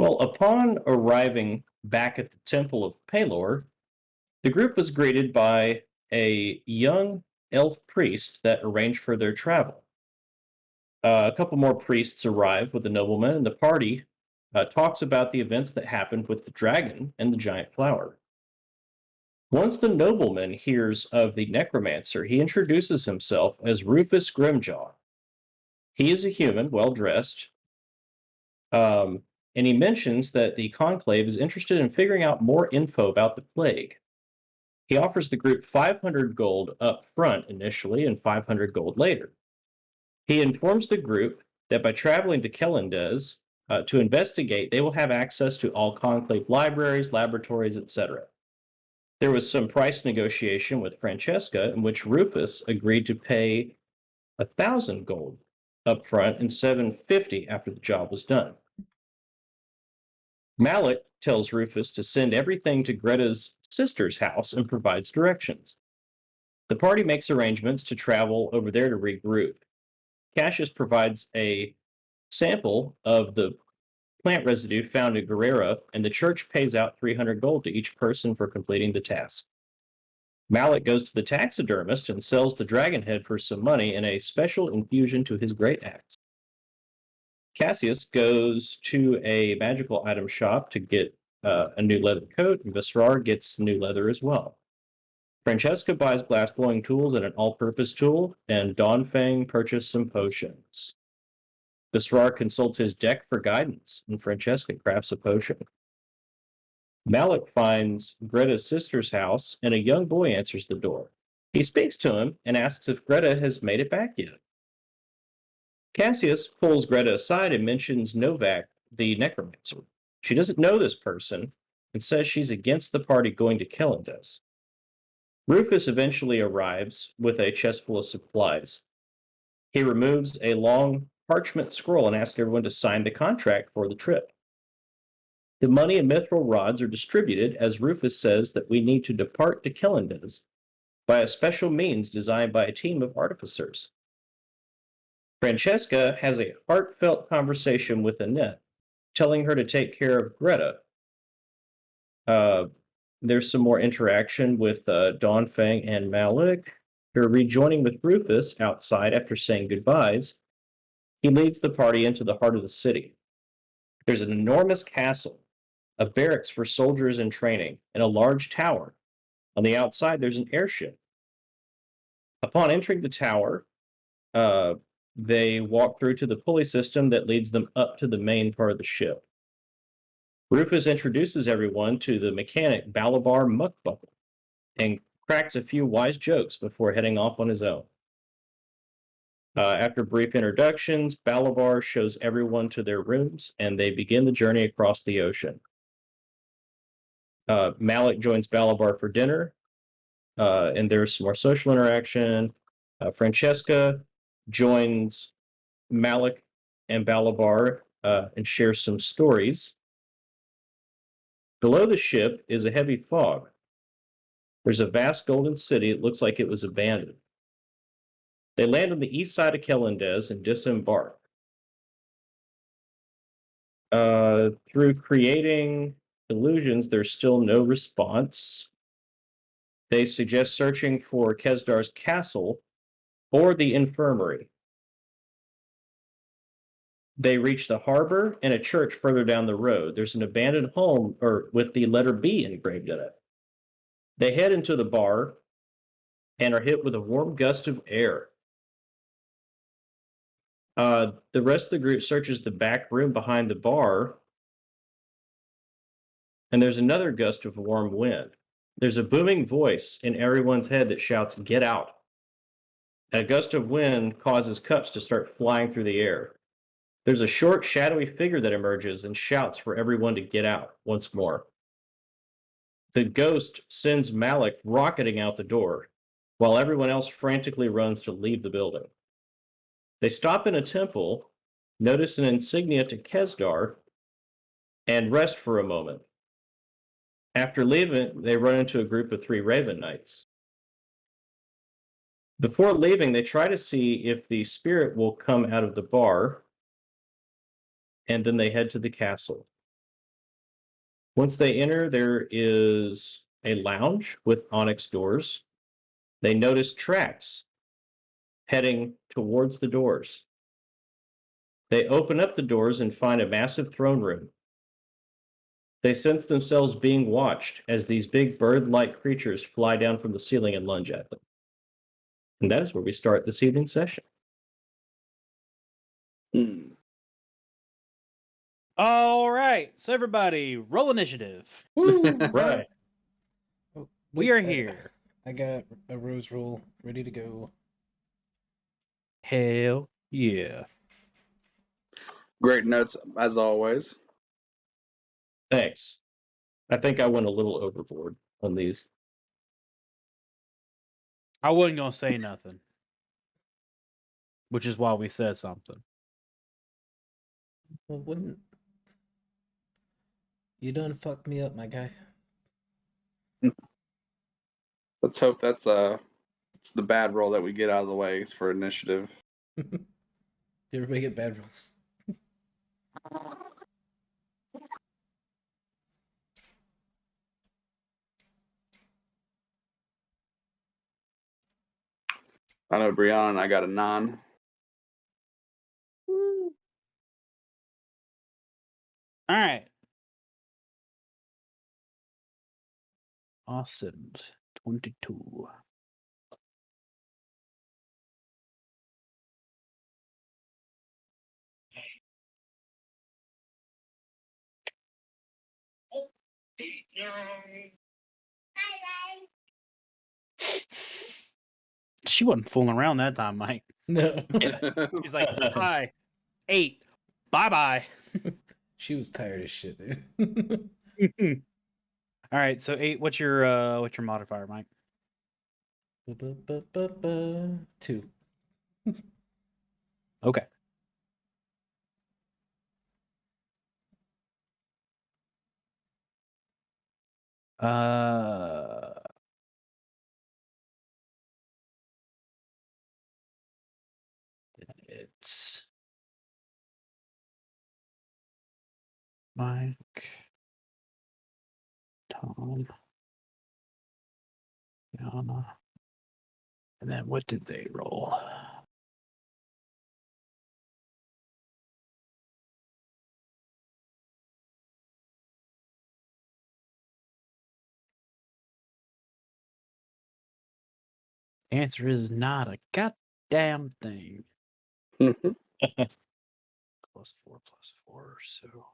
Well, upon arriving back at the Temple of Pelor, the group was greeted by a young elf priest that arranged for their travel. A couple more priests arrive with the nobleman, and the party talks about the events that happened with the dragon and the giant flower. Once the nobleman hears of the necromancer, he introduces himself as Rufus Grimjaw. He is a human, well dressed, and he mentions that the conclave is interested in figuring out more info about the plague. He offers the group 500 gold up front initially and 500 gold later. He informs the group that by traveling to Kellendes to investigate, they will have access to all conclave libraries, laboratories, etc. There was some price negotiation with Francesca in which Rufus agreed to pay 1,000 gold up front and 750 after the job was done. Malik tells Rufus to send everything to Greta's sister's house and provides directions. The party makes arrangements to travel over there to regroup. Cassius provides a sample of the plant residue found in Guerrera, and the church pays out 300 gold to each person for completing the task. Malik goes to the taxidermist and sells the dragon head for some money and a special infusion to his great axe. Cassius goes to a magical item shop to get a new leather coat, and Visrar gets new leather as well. Francesca buys glass blowing tools and an all purpose tool, and Dawnfang purchases some potions. Visrar consults his deck for guidance, and Francesca crafts a potion. Malik finds Greta's sister's house, and a young boy answers the door. He speaks to him and asks if Greta has made it back yet. Cassius pulls Greta aside and mentions Novak, the necromancer. She doesn't know this person and says she's against the party going to Kellendes. Rufus eventually arrives with a chest full of supplies. He removes a long parchment scroll and asks everyone to sign the contract for the trip. The money and mithril rods are distributed as Rufus says that we need to depart to Kellendes by a special means designed by a team of artificers. Francesca has a heartfelt conversation with Annette, telling her to take care of Greta. Uh, there's some more interaction with Dawnfang and Malik. They're rejoining with Rufus outside after saying goodbyes. He leads the party into the heart of the city. There's an enormous castle, a barracks for soldiers in training, and a large tower. On the outside, there's an airship. Upon entering the tower, uh, they walk through to the pulley system that leads them up to the main part of the ship. Rufus introduces everyone to the mechanic Balabar Muckbuckle and cracks a few wise jokes before heading off on his own. After brief introductions, Balabar shows everyone to their rooms and they begin the journey across the ocean. Malik joins Balabar for dinner, and there's some more social interaction. Francesca joins Malik and Balabar and shares some stories. Below the ship is a heavy fog. There's a vast golden city. It looks like it was abandoned. They land on the east side of Kellendes and disembark. Through creating illusions, there's still no response. They suggest searching for Kesdar's castle or the infirmary. They reach the harbor and a church further down the road. There's an abandoned home or with the letter B engraved in it. They head into the bar and are hit with a warm gust of air. The rest of the group searches the back room behind the bar, and there's another gust of warm wind. There's a booming voice in everyone's head that shouts, "Get out." A gust of wind causes cups to start flying through the air. There's a short, shadowy figure that emerges and shouts for everyone to get out once more. The ghost sends Malik rocketing out the door, while everyone else frantically runs to leave the building. They stop in a temple, notice an insignia to Kesdar, and rest for a moment. After leaving, they run into a group of 3 Raven Knights. Before leaving, they try to see if the spirit will come out of the bar, and then they head to the castle. Once they enter, there is a lounge with onyx doors. They notice tracks heading towards the doors. They open up the doors and find a massive throne room. They sense themselves being watched as these big bird like creatures fly down from the ceiling and lunge at them. And that is where we start this evening's session. Hmm. All right, so everybody, roll initiative. Woo! Right. Oh, We wait, are here. I got a rose roll ready to go. Hell yeah. Great notes as always. Thanks. I think I went a little overboard on these. I wasn't gonna say nothing, which is why we said something. Well, wouldn't you done fucked me up, my guy? Let's hope that's it's the bad roll that we get out of the way for initiative. Everybody get bad rolls. I know Brianna and I got a 9. All right. Austin, 22. She wasn't fooling around that time, Mike. No. She's like, hi, 8, bye-bye. She was tired as shit, dude. All right, so 8, what's your modifier, Mike? 2. Okay. It's Mike, Tom, Yana, and then what did they roll? Answer is not a goddamn thing. +4, +4, so.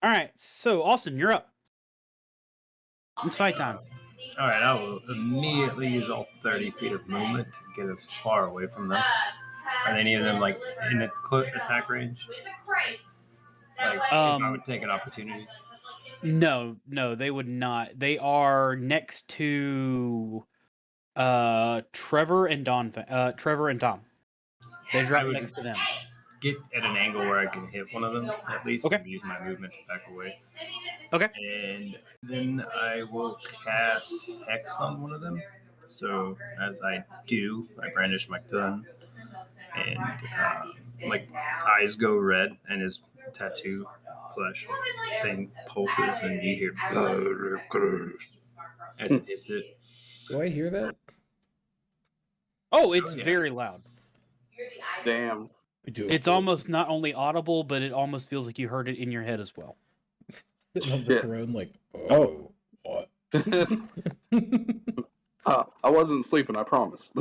All right, so Austin, you're up. It's fight time. All right, I will immediately use all 30 feet of movement to get as far away from them. Are any of them like in attack range? Like if I would take an opportunity. No, they would not. They are next to Trevor and Trevor and Tom. They're right next to them. Get at an angle where I can hit one of them at least, Okay. and use my movement to back away. Okay. And then I will cast Hex on one of them. So as I do, I brandish my gun, and like eyes go red, and his tattoo / thing pulses, and you hear as it hits it. Do I hear that? Oh, it's yeah. very loud. Damn. We do. It's almost not only audible, but it almost feels like you heard it in your head as well. Sitting on the Shit. throne, like, Oh. what? I wasn't sleeping, I promise.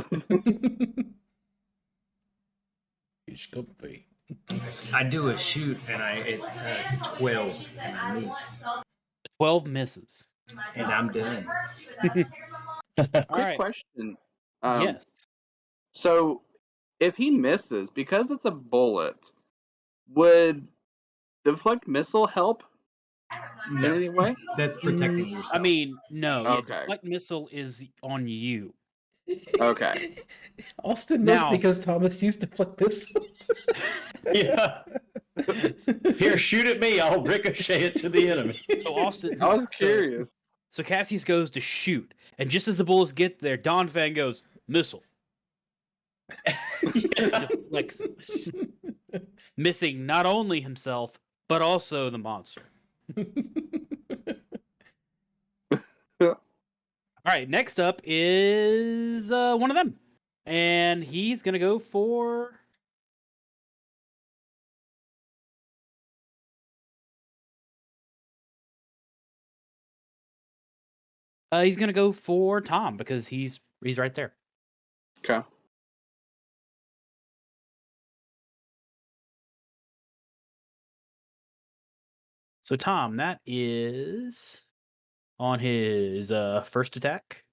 It's comfy. I do a shoot, and it's a 12, and I miss, 12 misses. and I'm done. Quick All right. question. Yes. So if he misses, because it's a bullet, would deflect missile help in No, any way? that's protecting I yourself. mean, no. Yeah, Okay. deflect missile is on you. Okay. Austin knows Now- because Thomas used to flip this. Yeah. Here, shoot at me. I'll ricochet it to the enemy. So Austin, I was so- curious. So Cassius goes to shoot, and just as the bullets get there, Don Fang goes missile, Yeah. deflects, missing not only himself but also the monster. All right, next up is one of them, and he's gonna go for. He's gonna go for Tom because he's right there. Okay. So Tom, that is on his first attack.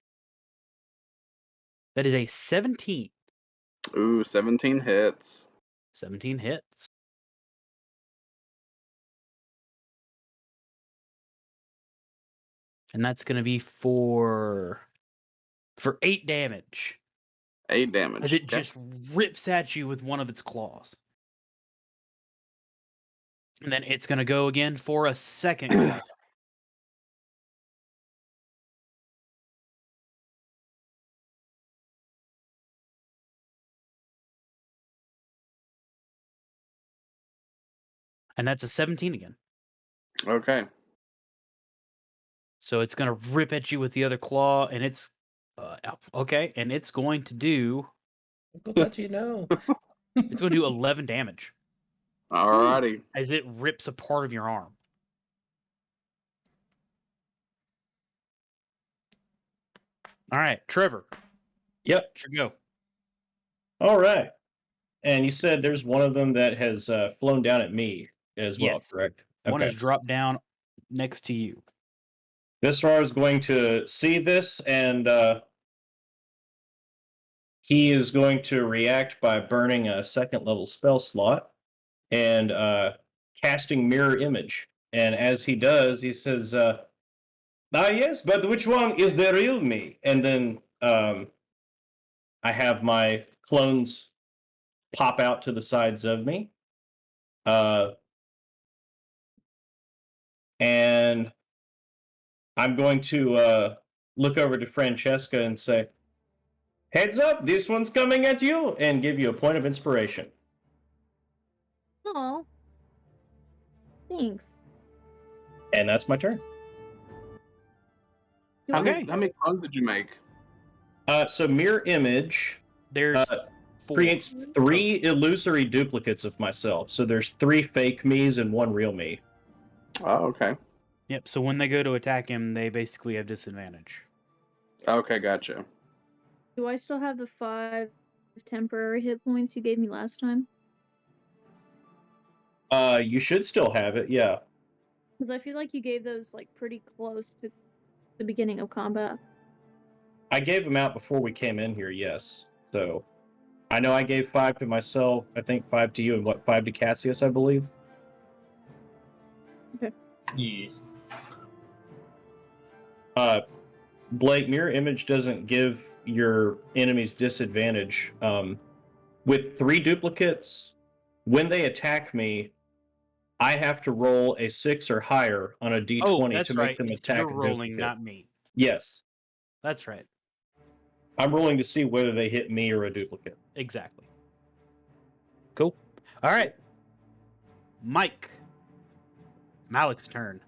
That is a 17. Ooh, 17 hits. 17 hits. And that's going to be for 8 damage. 8 damage. As it Okay. just rips at you with one of its claws. And then it's going to go again for a second claw. And that's a 17 again. Okay. So it's going to rip at you with the other claw, and it's okay, and it's going to do Go let you know. it's going to do 11 damage Alrighty. as it rips a part of your arm. All right, Trevor. Yep. Should go. All right. And you said there's one of them that has flown down at me as well, Yes. correct? One Okay. is dropped down next to you. Visrar is going to see this, and he is going to react by burning a second level spell slot and casting Mirror Image. And as he does, he says, yes, but which one is the real me? And then I have my clones pop out to the sides of me. And I'm going to look over to Francesca and say, heads up, this one's coming at you, and give you a point of inspiration. Aw. Thanks. And that's my turn. Okay. How many clones did you make? So Mirror Image There's 4. creates 3 illusory duplicates of myself. So there's 3 fake me's and 1 real me. Oh, okay. Yep. So when they go to attack him, they basically have disadvantage. Okay, gotcha. Do I still have the 5 temporary hit points you gave me last time? You should still have it, yeah. Because I feel like you gave those like pretty close to the beginning of combat. I gave them out before we came in here, yes. So I know I gave 5 to myself, I think 5 to you, and 5 to Cassius, I believe. Yes. Blake, Mirror Image doesn't give your enemies disadvantage. With 3 duplicates, when they attack me, I have to roll a 6 or higher on a d20 Oh, that's to make right. them It's attack you're a rolling, duplicate. not me. Yes. That's right. I'm rolling to see whether they hit me or a duplicate. Exactly. Cool. All right. Mike. Malik's turn.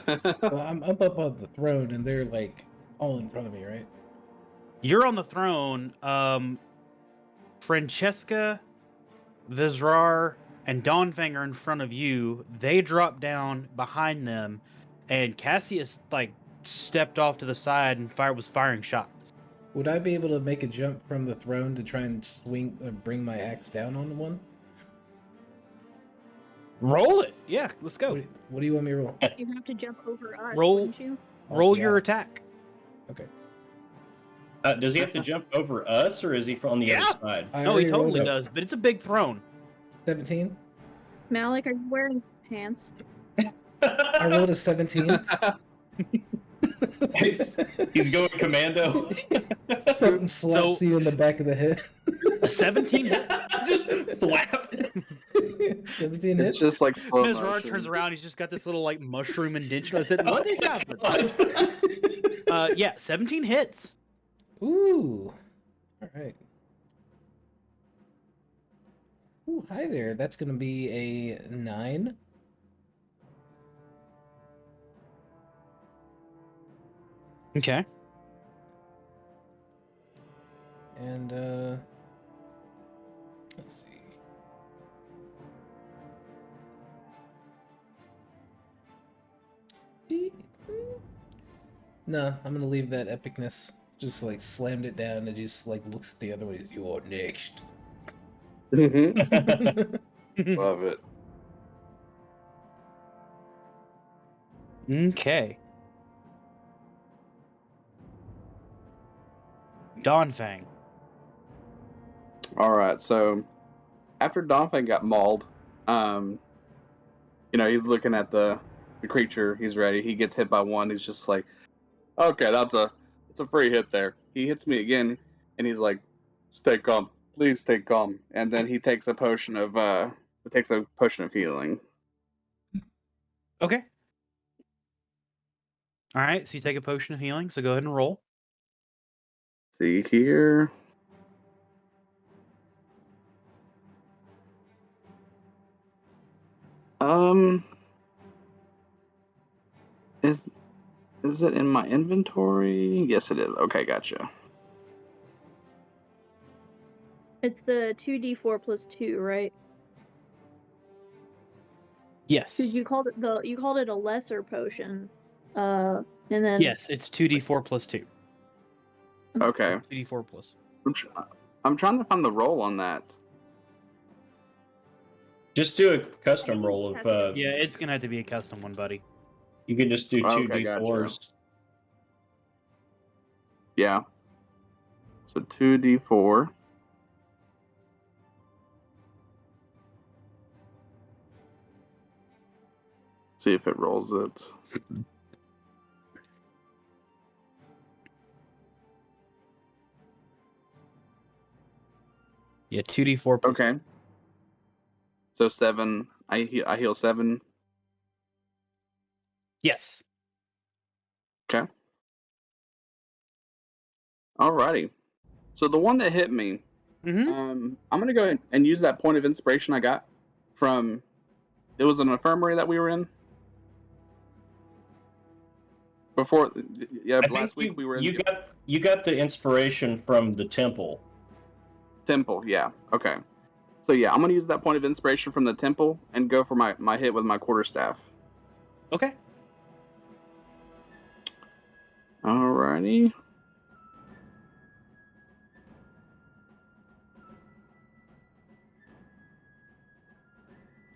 Well, I'm up on the throne, and they're like all in front of me, right? You're on the throne. Francesca, Visrar, and Dawnfang are in front of you. They drop down behind them, and Cassius like stepped off to the side and was firing shots. Would I be able to make a jump from the throne to try and bring my axe down on one? Roll it. Yeah, let's go. What do you want me to roll? You have to jump over us, Roll. wouldn't you? Roll Yeah. your attack. Okay. Does he have to jump over us, or is he on the Yeah. other side? I No, he already rolled totally it. does, but it's a big throne. 17. Malik, are you wearing pants? I rolled a 17. He's going commando. Colton slaps So- you in the back of the head. A 17 hit. Just flap. 17 It's hits. just like slow Mizrar motion. turns around. He's just got this little like mushroom indentation. I said, "What is happening?" Yeah, 17 hits. Ooh. All right. Ooh, hi there. That's going to be a 9. Okay. And, let's see. No, I'm going to leave that epicness. Just, like, slammed it down and just, like, looks at the other one. You're next. Love it. Okay. Dawnfang. All right, so after Donphan got mauled, he's looking at the creature. He's ready. He gets hit by one. He's just like, okay, that's a free hit there. He hits me again, and he's like, stay calm, please stay calm. And then he takes a potion of healing. Okay. All right. So you take a potion of healing. So go ahead and roll. See here. Is it in my inventory? Yes, it is. Okay, gotcha. It's the 2d4 plus 2, right? Yes. Because you called it a lesser potion. And then Yes. It's 2d4 plus 2. Okay. 2d4 plus. I'm trying to find the roll on that. Just do a I custom think you roll just of. have to Yeah, it's gonna have to be a custom one, buddy. You can just do two Okay, d4s. gotcha. Yeah. So 2d4. See if it rolls it. Yeah, 2d4 plus. Okay. So 7. I heal 7. Yes. Okay. Alrighty. So the one that hit me, Mm-hmm. I'm gonna go ahead and use that point of inspiration I got from. It was an infirmary that we were in before. Yeah, I last think week we were in you got the inspiration from the temple. temple. Yeah. Okay. So yeah, I'm gonna use that point of inspiration from the temple and go for my hit with my quarterstaff. Okay. Alrighty.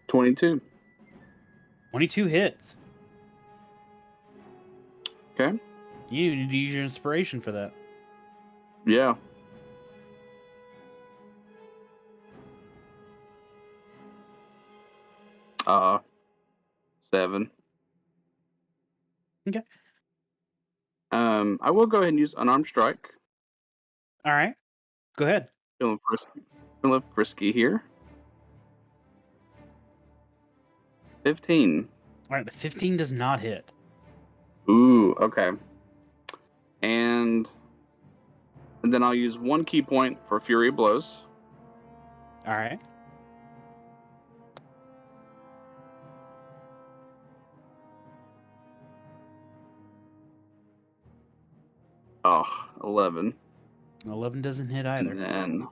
$22. 22 hits. Okay. You need to use your inspiration for that. Yeah. Uh, 7. Okay. I will go ahead and use unarmed strike. All right. Go ahead. Feeling frisky here. 15. All right, but 15 does not hit. Ooh, okay. And then I'll use 1 key point for Fury Blows. All right. Oh, 11. 11 doesn't hit either. And then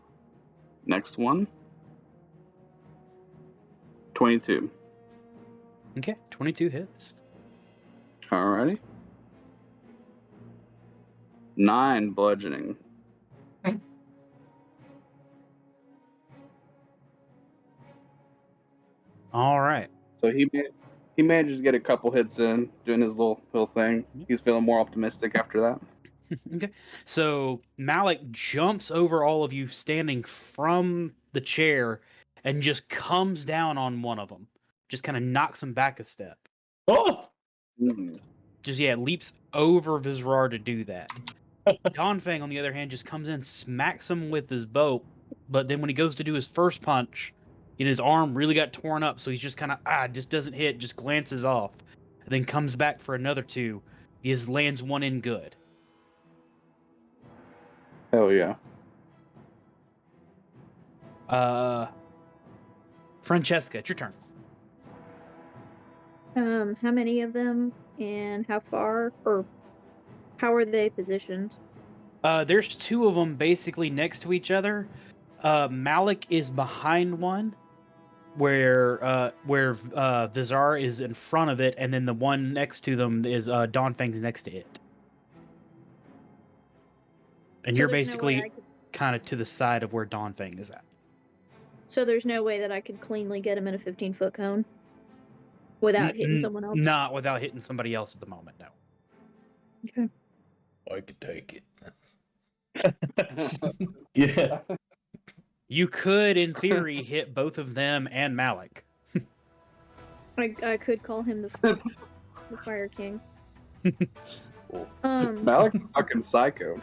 next one. 22. Okay, 22 hits. Alrighty. 9 bludgeoning. All right. So he manages to get a couple hits in, doing his little thing. Yep. He's feeling more optimistic after that. Okay. So Malik jumps over all of you standing from the chair and just comes down on one of them. Just kind of knocks him back a step. Oh! Just, yeah, leaps over Vizrar to do that. Donfang, on the other hand, just comes in, smacks him with his bow, but then when he goes to do his first punch, his arm really got torn up, so he's just kind of, just doesn't hit, just glances off, and then comes back for another two. He just lands one in good. Hell yeah. Francesca, it's your turn. How many of them and how far or how are they positioned? There's two of them basically next to each other. Malik is behind one, where Vizar is in front of it, and then the one next to them is Donfang's next to it. And So you're there's no way basically I could- kind of to the side of where Donfang is at. So there's no way that I could cleanly get him in a 15-foot cone without hitting someone else. Not without hitting somebody else at the moment, no. Okay. I could take Oh, Yeah. You could, in theory, hit both of them and Malik. I could call him the Fire King. Malik's a fucking psycho.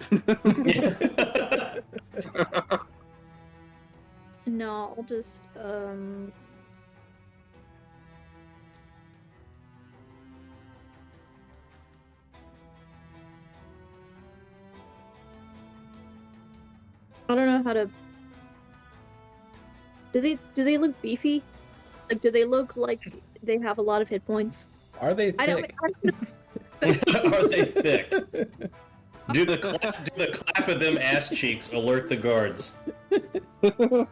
No, I'll just I don't know how to. Do they look beefy? Like, do they look like they have a lot of hit points? Are they I don't. thick? Are they thick? Do the clap of them ass cheeks alert the guards? Let's do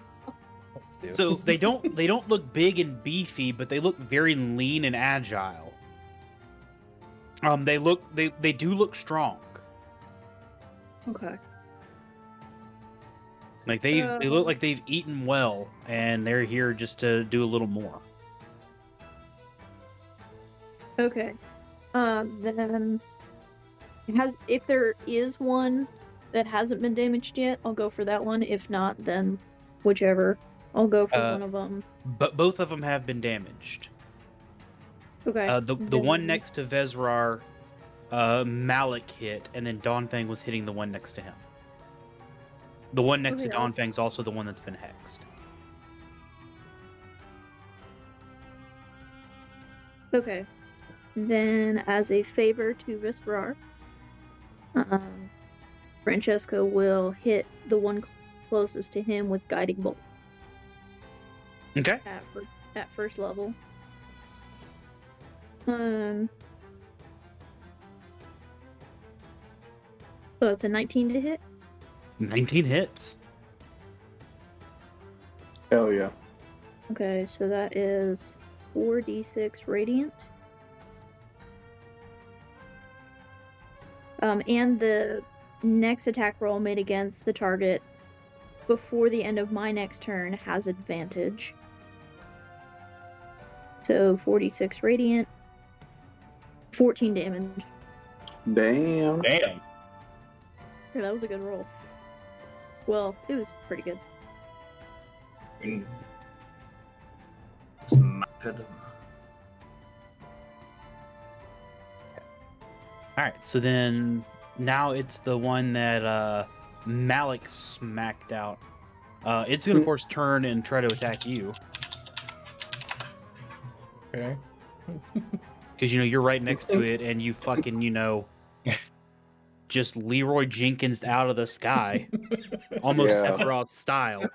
it. So they don't look big and beefy, but they look very lean and agile. They do look strong. Okay. Like they look like they've eaten well, and they're here just to do a little more. Okay. Then if there is one that hasn't been damaged yet, I'll go for that one. If not, then whichever. I'll go for one of them. But both of them have been damaged. Okay. The one next to Vezrar, Malik hit, and then Donfang was hitting the one next to him. The one next to Okay. Donfang's also the one that's been hexed. Okay. Then, as a favor to Visperar, Francesco will hit the one closest to him with Guiding Bolt Okay. at first level. So it's a 19 to hit. 19 hits. Hell yeah. Okay, so that is 4d6 radiant. And the next attack roll made against the target before the end of my next turn has advantage. So 4d6 radiant, 14 damage. Damn. Damn. Yeah, that was a good roll. Well, it was pretty good. Smack it. Alright, so then now it's the one that Malik smacked out. It's gonna, of course, turn and try to attack you. Okay. Because, you're right next to it, and you fucking, just Leroy Jenkins out of the sky. Almost Yeah. Sephiroth style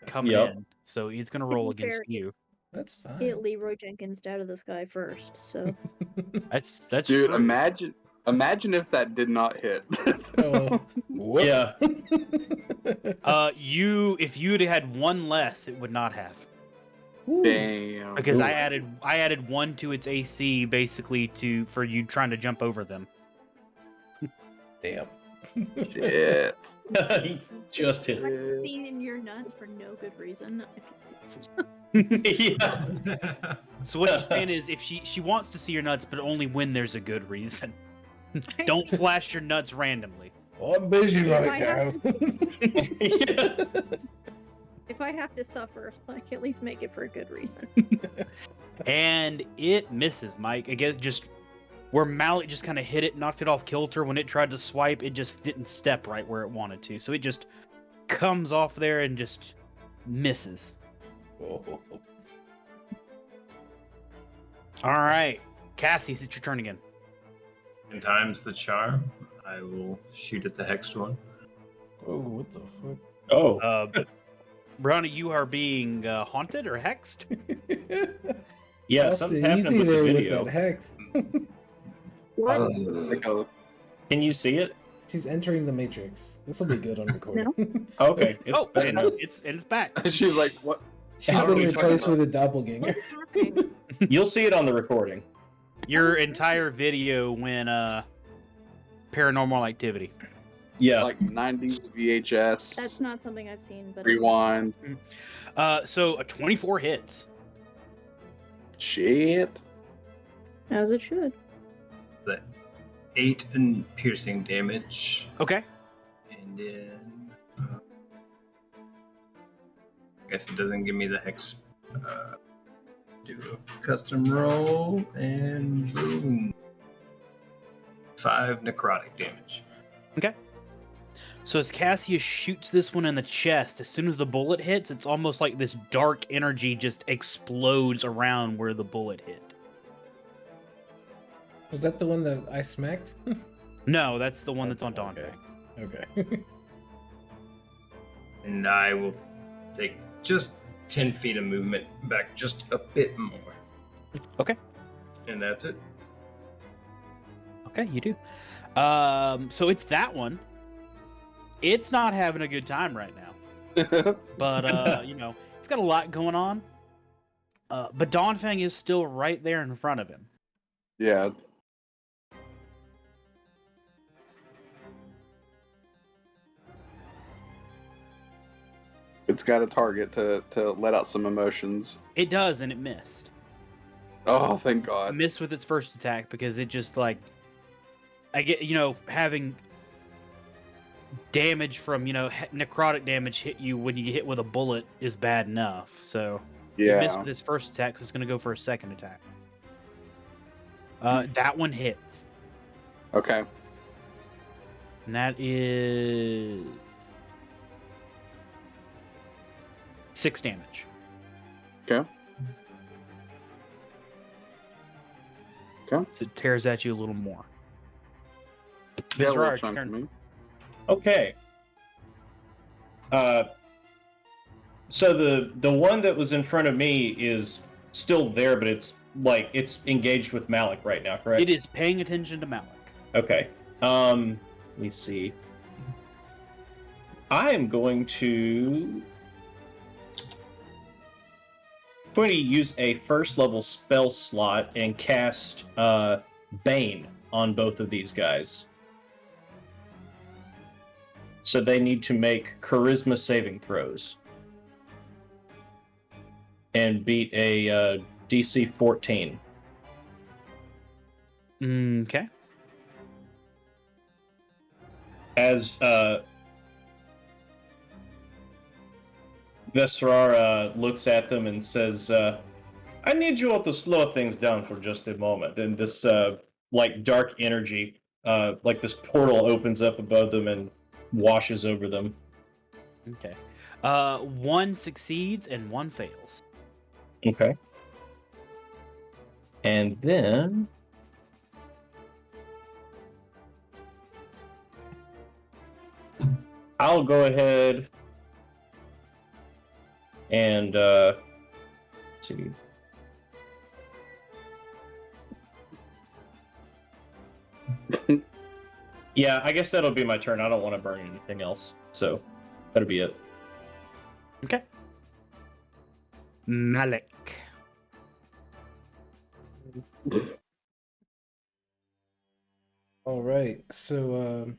coming Yep. in. So he's going to roll To be against fair, you. That's fine. It Leroy Jenkins out of the sky first, so That's Dude, true. imagine if that did not hit. Oh, whoop. Yeah. If you'd had one less, it would not have. Ooh. Damn. Because Ooh. I added one to its AC basically for you trying to jump over them. Damn. Shit. He just hit. I've seen in your nuts for no good reason. Yeah. So what she's saying is, if she wants to see your nuts, but only when there's a good reason. Don't flash your nuts randomly. Oh, I'm busy If right I now. If I have to suffer, like at least make it for a good reason. And it misses, Mike. Again, just where Malik just kind of hit it, knocked it off kilter. When it tried to swipe, it just didn't step right where it wanted to. So it just comes off there and just misses. Oh. All right, Cassie, it's your turn again. And times the charm, I will shoot at the hexed one. Oh, what the fuck? Oh, Brownie, you are being haunted or hexed? yeah, Austin, something's happening with the there video. that hex. What? Like a, Can you see it? She's entering the matrix. This will be good on recording. Okay. It's Oh, better and now. it's back. she's like, what? She's How are been we talking replaced about? with a doppelganger. What's happening? You'll see it on the recording. Your entire video went paranormal activity. Yeah. Like 90s VHS. That's not something I've seen, but Rewind. So a 24 hits. Shit. as it should. The 8 in piercing damage. Okay. And then. I guess it doesn't give me the hex. Do a custom roll, and boom. 5 necrotic damage. So as Cassius shoots this one in the chest, as soon as the bullet hits, it's almost like this dark energy just explodes around where the bullet hit. Was that the one that I smacked? No, that's the one that's on Dante. Okay. And I will take just 10 feet of movement back, just a bit more. Okay. And that's it. Okay, you do. So it's that one. It's not having a good time right now. But it's got a lot going on. But Dawnfang is still right there in front of him. Yeah. It's got a target to let out some emotions. It does, and it missed. Oh, thank God. Missed with its first attack because it just I get having damage from necrotic damage hit you when you get hit with a bullet is bad enough. So it missed Yeah. with its first attack, so it's going to go for a second attack. That one hits, Okay. and that is 6 damage. Okay. Okay. So it tears at you a little more. Yeah, a little Bizarre, it's your chunk turn. for me. Okay. So the one that was in front of me is still there, but it's engaged with Malik right now, correct? It is paying attention to Malik. Okay. Let me see. I am going to use a first level spell slot and cast Bane on both of these guys. So they need to make charisma saving throws and beat a DC 14. Okay. As Vesrar looks at them and says, I need you all to slow things down for just a moment. And this dark energy, this portal opens up above them and washes over them. Okay. One succeeds and one fails. Okay. And then I'll go ahead and see. Yeah, I guess that'll be my turn. I don't want to burn anything else, so that'll be it. Okay. Malik. All right. So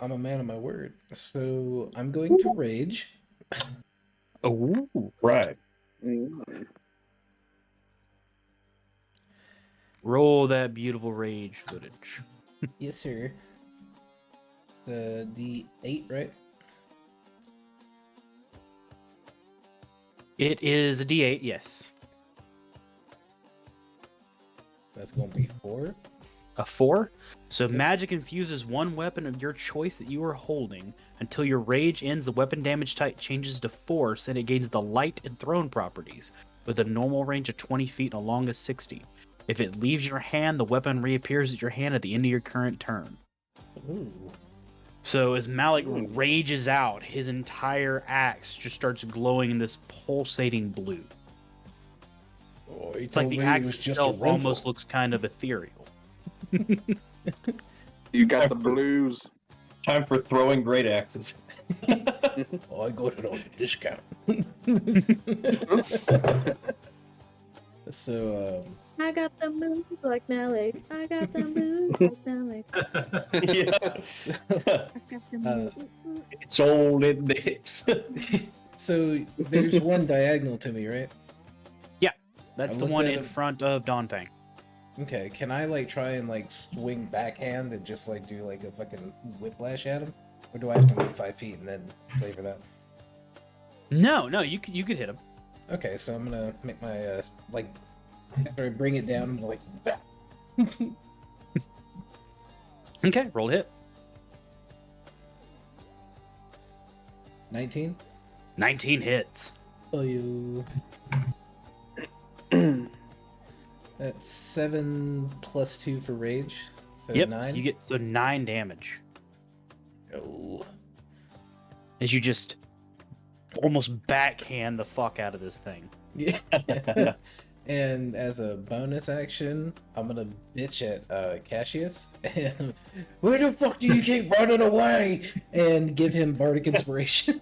I'm a man of my word. So I'm going to rage. Oh. Right. Mm. Roll that beautiful rage footage. Yes, sir. The D8, right? It is a D8, yes. That's gonna be 4. A 4. So Yep. magic infuses one weapon of your choice that you are holding. Until your rage ends, the weapon damage type changes to force, and it gains the light and thrown properties, with a normal range of 20 feet and a long of 60. If it leaves your hand, the weapon reappears at your hand at the end of your current turn. Ooh. So as Malik rages out, his entire axe just starts glowing in this pulsating blue. Oh, he It's like told the me it axe was just a itself rental. almost looks kind of ethereal. You got the blues. Time for throwing great axes. Oh, I got it on discount. So, I got the moves like Malik. I got the moves like Malik. Yeah. I got the moves. It's all in the hips. so there's one diagonal to me, right? That's I the looked one at in him. front of Dawnfang. Okay, can I like try and like swing backhand and just like do like a fucking whiplash at him, or do I have to move 5 feet and then flavor that? No, you could hit him. Okay, so I'm gonna make my like after I bring it down, I'm like bah. Okay, roll a hit. 19. 19 hits. Oh, you. That's 7 plus 2 for rage. So Yep, 9. so you get 9 damage Oh. as you just almost backhand the fuck out of this thing. Yeah. And as a bonus action, I'm gonna bitch at Cassius. And where the fuck do you keep running away? And give him bardic inspiration.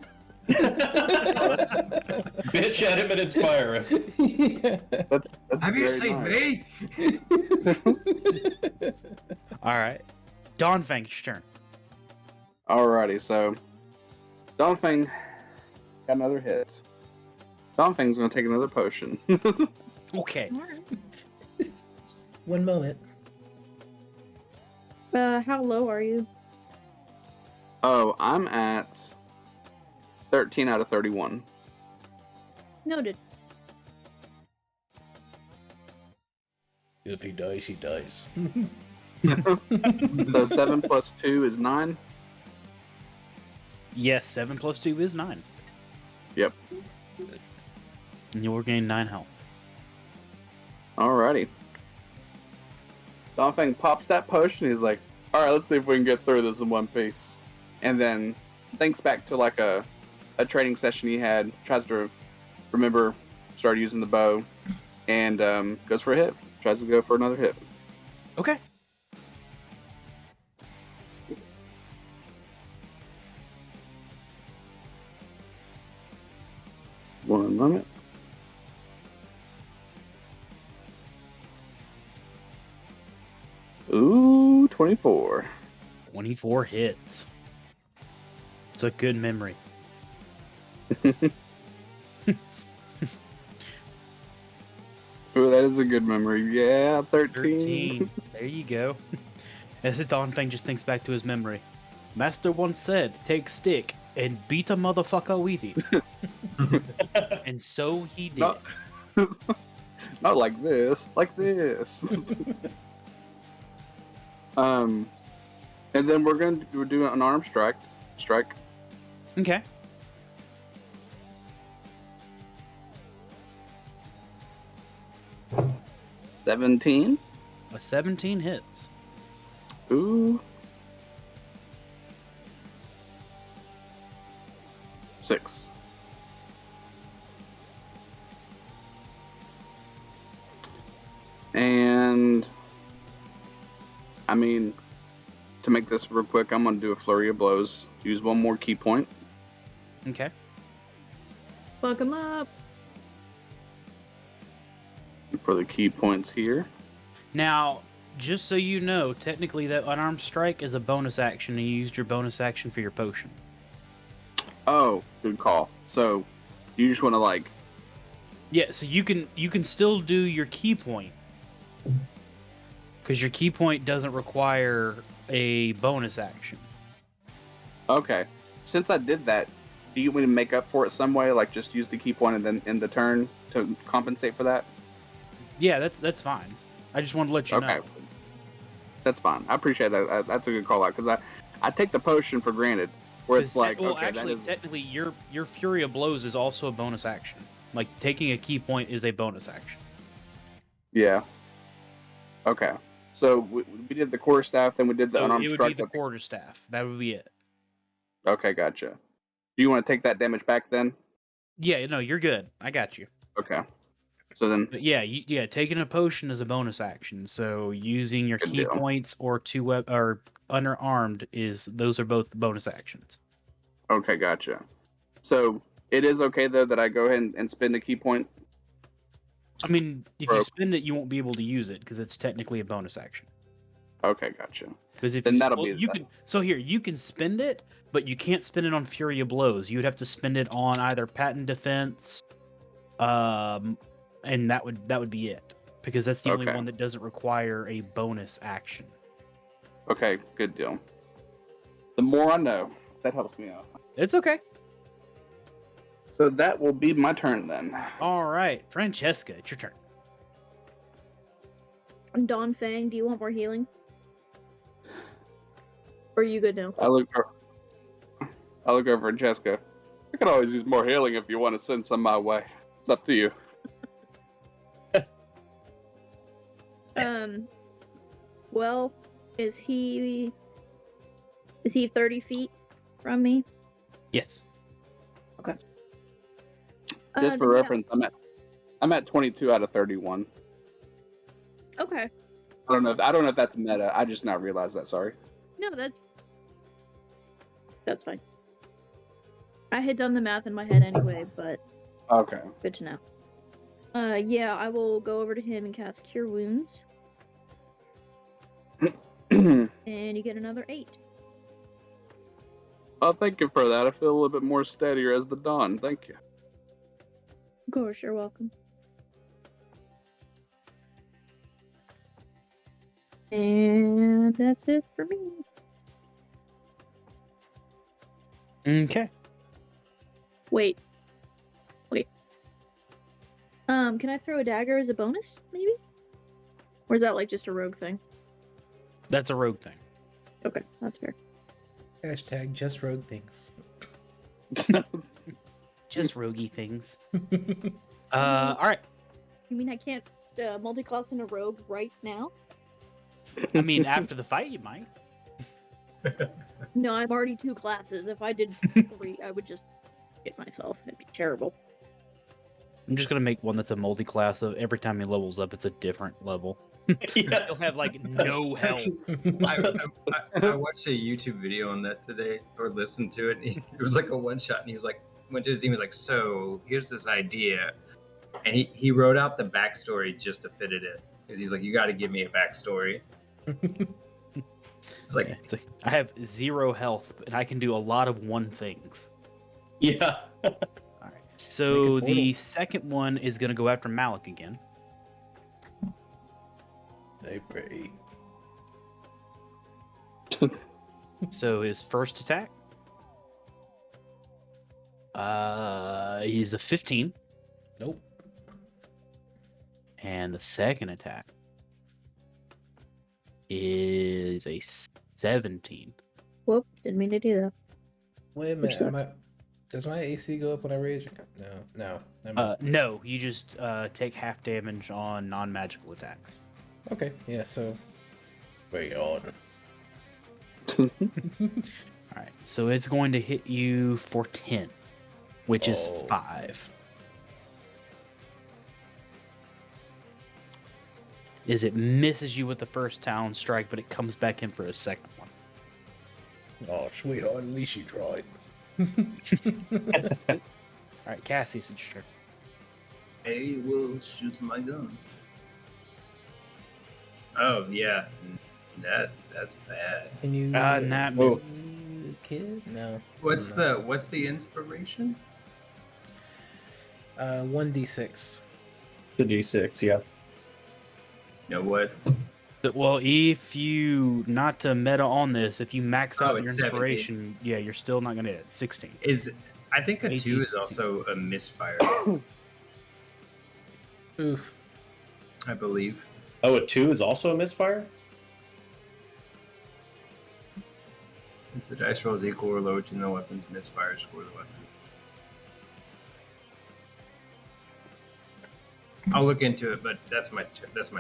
Bitch at him and inspire him. Yeah. That's Have you very seen nice. me? Alright. Dawnfang, it's your turn. Alrighty, so Donfang got another hit. Donfang's gonna take another potion. Okay. One moment. How low are you? Oh, I'm at 13 out of 31. Noted. If he dies, he dies. So 7 plus 2 is 9. Yes, 7 plus 2 is 9. Yep. And you'll gain 9 health. Alrighty. Donfang pops that potion. He's like, alright, let's see if we can get through this in one piece. And then thinks back to like a training session he had, tries to remember, started using the bow, and goes for a hit. Tries to go for another hit. Okay. One moment. Ooh, 24. 24 hits. It's a good memory. Ooh, that is a good memory. Yeah, 13. 13. There you go. As the Dawnfang just thinks back to his memory. Master once said, take stick and beat a motherfucker with it. And so he did. Not, not like this. Like this. And then we're doing an arm strike. Okay. – 17. A 17 hits. Ooh. 6. And I mean, to make this real quick, I'm gonna do a flurry of blows. Use one more key point. Okay. Fuck him up. For the key points here. Now, just so you know, technically that unarmed strike is a bonus action, and you used your bonus action for your potion. Oh, good call. So you just want to like, Yeah, so you can still do your key point, because your key point doesn't require a bonus action. Okay. Since I did that, do you want me to make up for it some way? Like just use the key point and then end the turn to compensate for that? Yeah, that's fine. I just wanted to let you Okay. know. That's fine. I appreciate that. That's a good call out because I take the potion for granted. Where it's 'Cause like, well, okay, actually, that is technically, your Fury of Blows is also a bonus action. Like taking a key point is a bonus action. yeah. Okay. So we did the core staff, then we did the So unarmed it would strike. be the quarterstaff. That would be it. Okay, gotcha. Do you want to take that damage back then? Yeah, no, you're good. I got you. Okay. So then, But yeah, taking a potion is a bonus action. So using your Good key deal. points or or unarmed those are both bonus actions. okay, gotcha. So it is okay though that I go ahead and spend a key point. I mean, if you Broke. spend it, you won't be able to use it because it's technically a bonus action. Okay, gotcha. Because if Then you, that'll well, be you that. can, so here you can spend it, but you can't spend it on Fury of Blows. You would have to spend it on either Patent Defense, and that would be it because that's the only Okay. one that doesn't require a bonus action. Okay, good deal. The more I know, that helps me out. It's okay. So that will be my turn then. All right, Francesca, it's your turn. Dawn Fang, do you want more healing? Or are you good now? I look over at Jessica. I could always use more healing if you want to send some my way. It's up to you. Well, is he 30 feet from me? Yes. Just for Then yeah. reference, I'm at 22 out of 31. Okay. I don't know if that's meta. I just now realized that. Sorry. No, that's fine. I had done the math in my head anyway, but Okay. good to know. Yeah, I will go over to him and cast Cure Wounds, and you get another 8. Well, thank you for that. I feel a little bit more steadier as the dawn. Thank you. Of course, you're welcome. And that's it for me. Okay. Wait. Can I throw a dagger as a bonus, maybe? Or is that like just a rogue thing? That's a rogue thing. Okay, that's fair. Hashtag just rogue things. Just roguey things. All right. You mean I can't multi-class in a rogue right now? I mean, after the fight, you might. No, I'm already 2 classes. If I did 3, I would just hit myself. It'd be terrible. I'm just gonna make one that's a multi-class of every time he levels up, it's a different level. Yeah. He'll have like no health. I watched a YouTube video on that today, or listened to it. It was like a one shot, and he was like, went to his team, he was like, "So here's this idea," and he wrote out the backstory just to fit it in, because he's like, "You got to give me a backstory." It's like, Yeah, it's like, I have 0 health, and I can do a lot of one things. Yeah. So Make a the portal. second one is gonna go after Malik again. They pray. So his first attack, he's a 15, Nope. and the second attack is a 17. Whoop, didn't mean to do that. Wait a Which minute. sucks. Does my AC go up when I rage? No. Never mind. No, you just take half damage on non-magical attacks. Okay, yeah, so. Wait on. All right, so it's going to hit you for 10, which is Oh. 5. Is it misses you with the first talon strike, but it comes back in for a second one. Oh, sweetheart, at least you tried. All right, Cassius, it's your turn. I will shoot my gun. Oh yeah, that's bad. Can you? That Whoa. misses. Kid? No. What's No. the inspiration? 1d6. The D6, yeah. You know what? Well, if you not to meta on this, if you max Oh, out it's your 17. inspiration, yeah, you're still not gonna hit 16. I think a 2 AC is 16. also a misfire, Oof. I believe. Oh, a 2 is also a misfire? If the dice roll is equal or lower to no weapons, misfire, score the weapon. I'll look into it, but that's my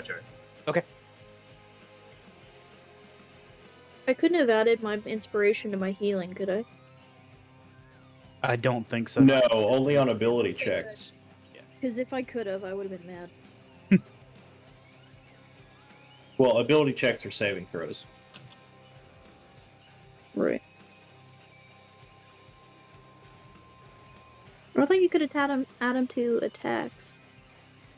turn. I couldn't have added my inspiration to my healing, could I? I don't think so. No, only on ability checks. Because if I could have, I would have been mad. Well, ability checks are saving throws. Right. I thought you could add him to attacks.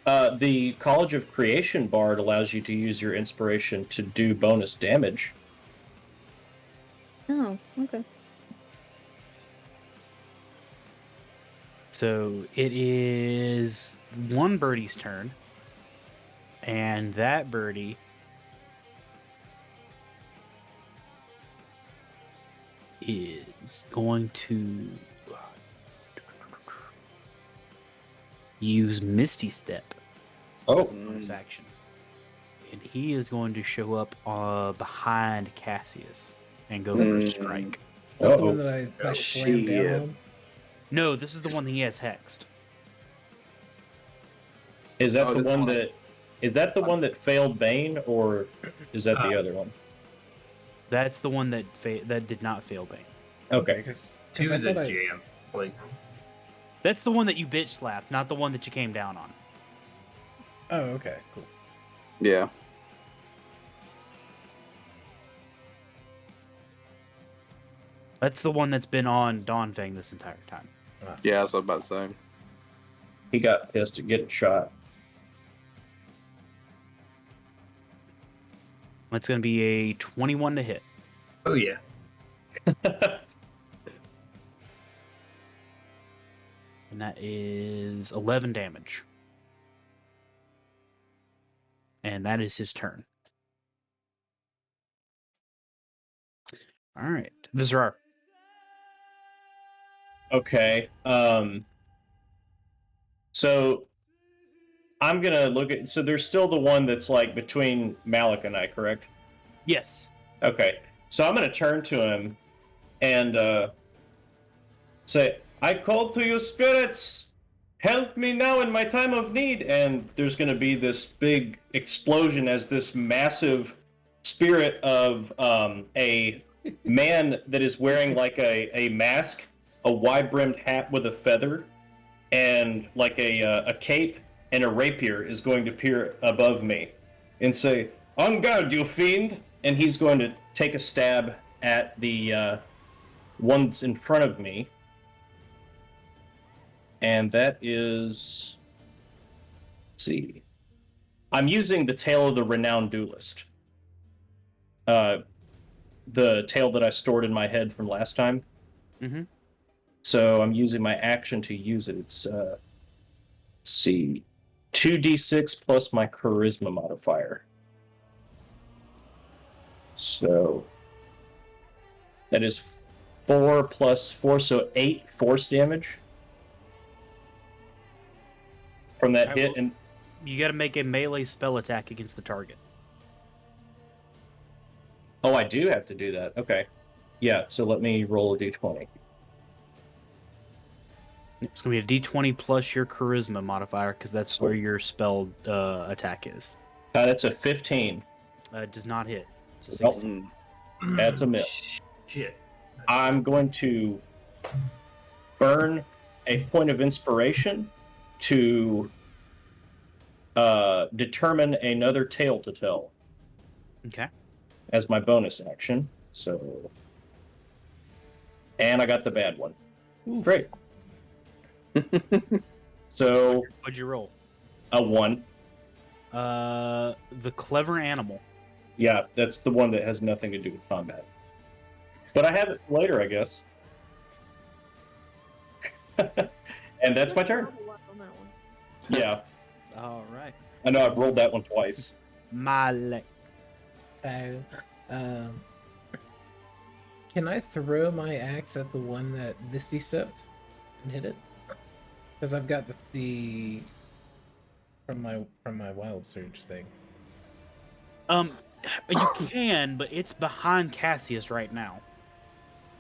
The College of Creation Bard allows you to use your inspiration to do bonus damage. Oh, okay. So it is one birdie's turn, and that birdie is going to use Misty Step as a bonus action, and he is going to show up behind Cassius and go for a strike. Is that the Uh-oh. one that I like, slammed down shit. on? No, this is the one that he has hexed. Is that Oh, the this one one. that is that the one that failed Bane, or is that the other one? That's the one that that did not fail Bane. Okay. Because 2 I is a thought I, jam. Like, That's the one that you bitch slapped, not the one that you came down on. oh, okay, cool. Yeah. That's the one that's been on Dawnfang this entire time. Yeah, that's what I'm about to say. He got pissed at getting shot. That's going to be a 21 to hit. oh yeah. And that is 11 damage. And that is his turn. All right. Vizrar. Okay. So I'm gonna look at. So there's still the one that's like between Malik and I, correct? Yes. Okay. So I'm gonna turn to him and say, "I call to you, spirits. Help me now in my time of need." And there's gonna be this big explosion as this massive spirit of a man that is wearing like a mask, a wide-brimmed hat with a feather, and like a cape and a rapier is going to appear above me and say, "On guard, you fiend!" And he's going to take a stab at the ones in front of me. And that is... Let's see. I'm using the Tale of the Renowned Duelist. The tale that I stored in my head from last time. Mm-hmm. So I'm using my action to use it. It's, let's see, 2d6 plus my charisma modifier. So that is 4 plus 4, so 8 force damage from that I hit. will- And You got to make a melee spell attack against the target. oh, I do have to do that. Okay. Yeah, so let me roll a d20. It's going to be a d20 plus your charisma modifier because that's where your spell attack is. That's a 15. It does not hit. It's a Nope. 16. That's a miss. Shit. I'm going to burn a point of inspiration to determine another tale to tell Okay. as my bonus action. So, and I got the bad one. Oof. Great. So What'd you roll? a 1. The clever animal. Yeah, that's the one that has nothing to do with combat. But I have it later, I guess. And that's my turn. On that one. Yeah, All right. I know I've rolled that one twice. Malek. Um, can I throw my axe at the one that Misty stepped and hit it? Because I've got the from my wild surge thing. You can, but it's behind Cassius right now.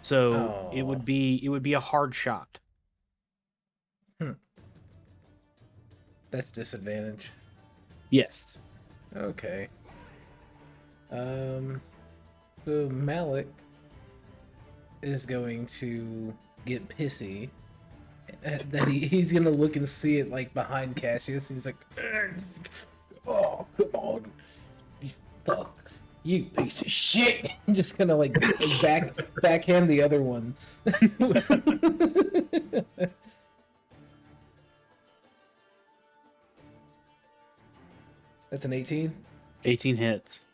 So it Aw. would be a hard shot. That's disadvantage. Yes. Okay. So Malik is going to get pissy. That he's gonna look and see it like behind Cassius. He's like, "Oh, come on, you fuck, you piece of shit!" I'm just gonna like backhand the other one. That's an 18. 18 hits.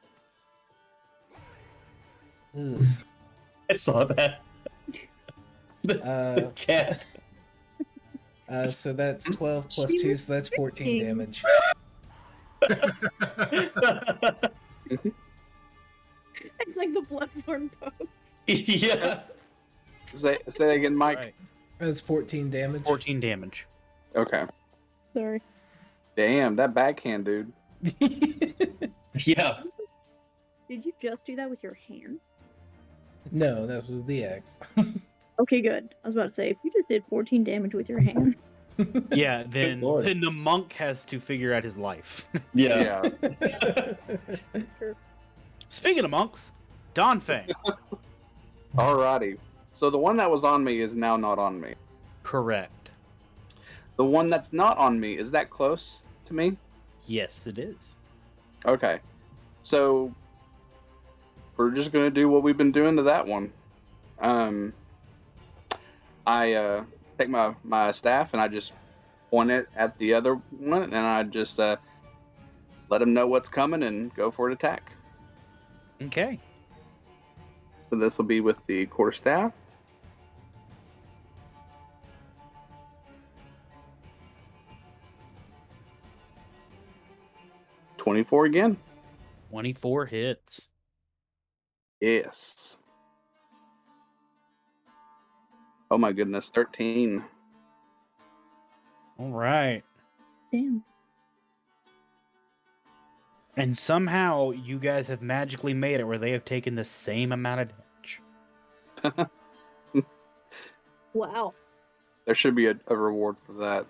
Ugh. I saw that. Uh, Cat. so that's 12 plus She 2, was so that's 14 thinking. damage. It's like the Bloodborne pose. Yeah. Say again, Mike. Right. That's 14 damage. 14 damage. Okay. Sorry. Damn, that backhand, dude. Yeah. Did you just do that with your hand? No, that was with the axe. Okay, good. I was about to say, if you just did 14 damage with your hand. Yeah, then lord. the monk has to figure out his life. Yeah. Yeah. Speaking of monks, Donfang. Alrighty. So the one that was on me is now not on me. Correct. The one that's not on me, is that close to me? Yes, it is. Okay. So we're just gonna do what we've been doing to that one. I take my staff and I just point it at the other one, and I just let him know what's coming and go for an attack. Okay. So this will be with the quarterstaff. $24 again. 24 hits. Yes. Oh my goodness, 13. All right. Damn. And somehow you guys have magically made it where they have taken the same amount of damage. Wow. There should be a reward for that.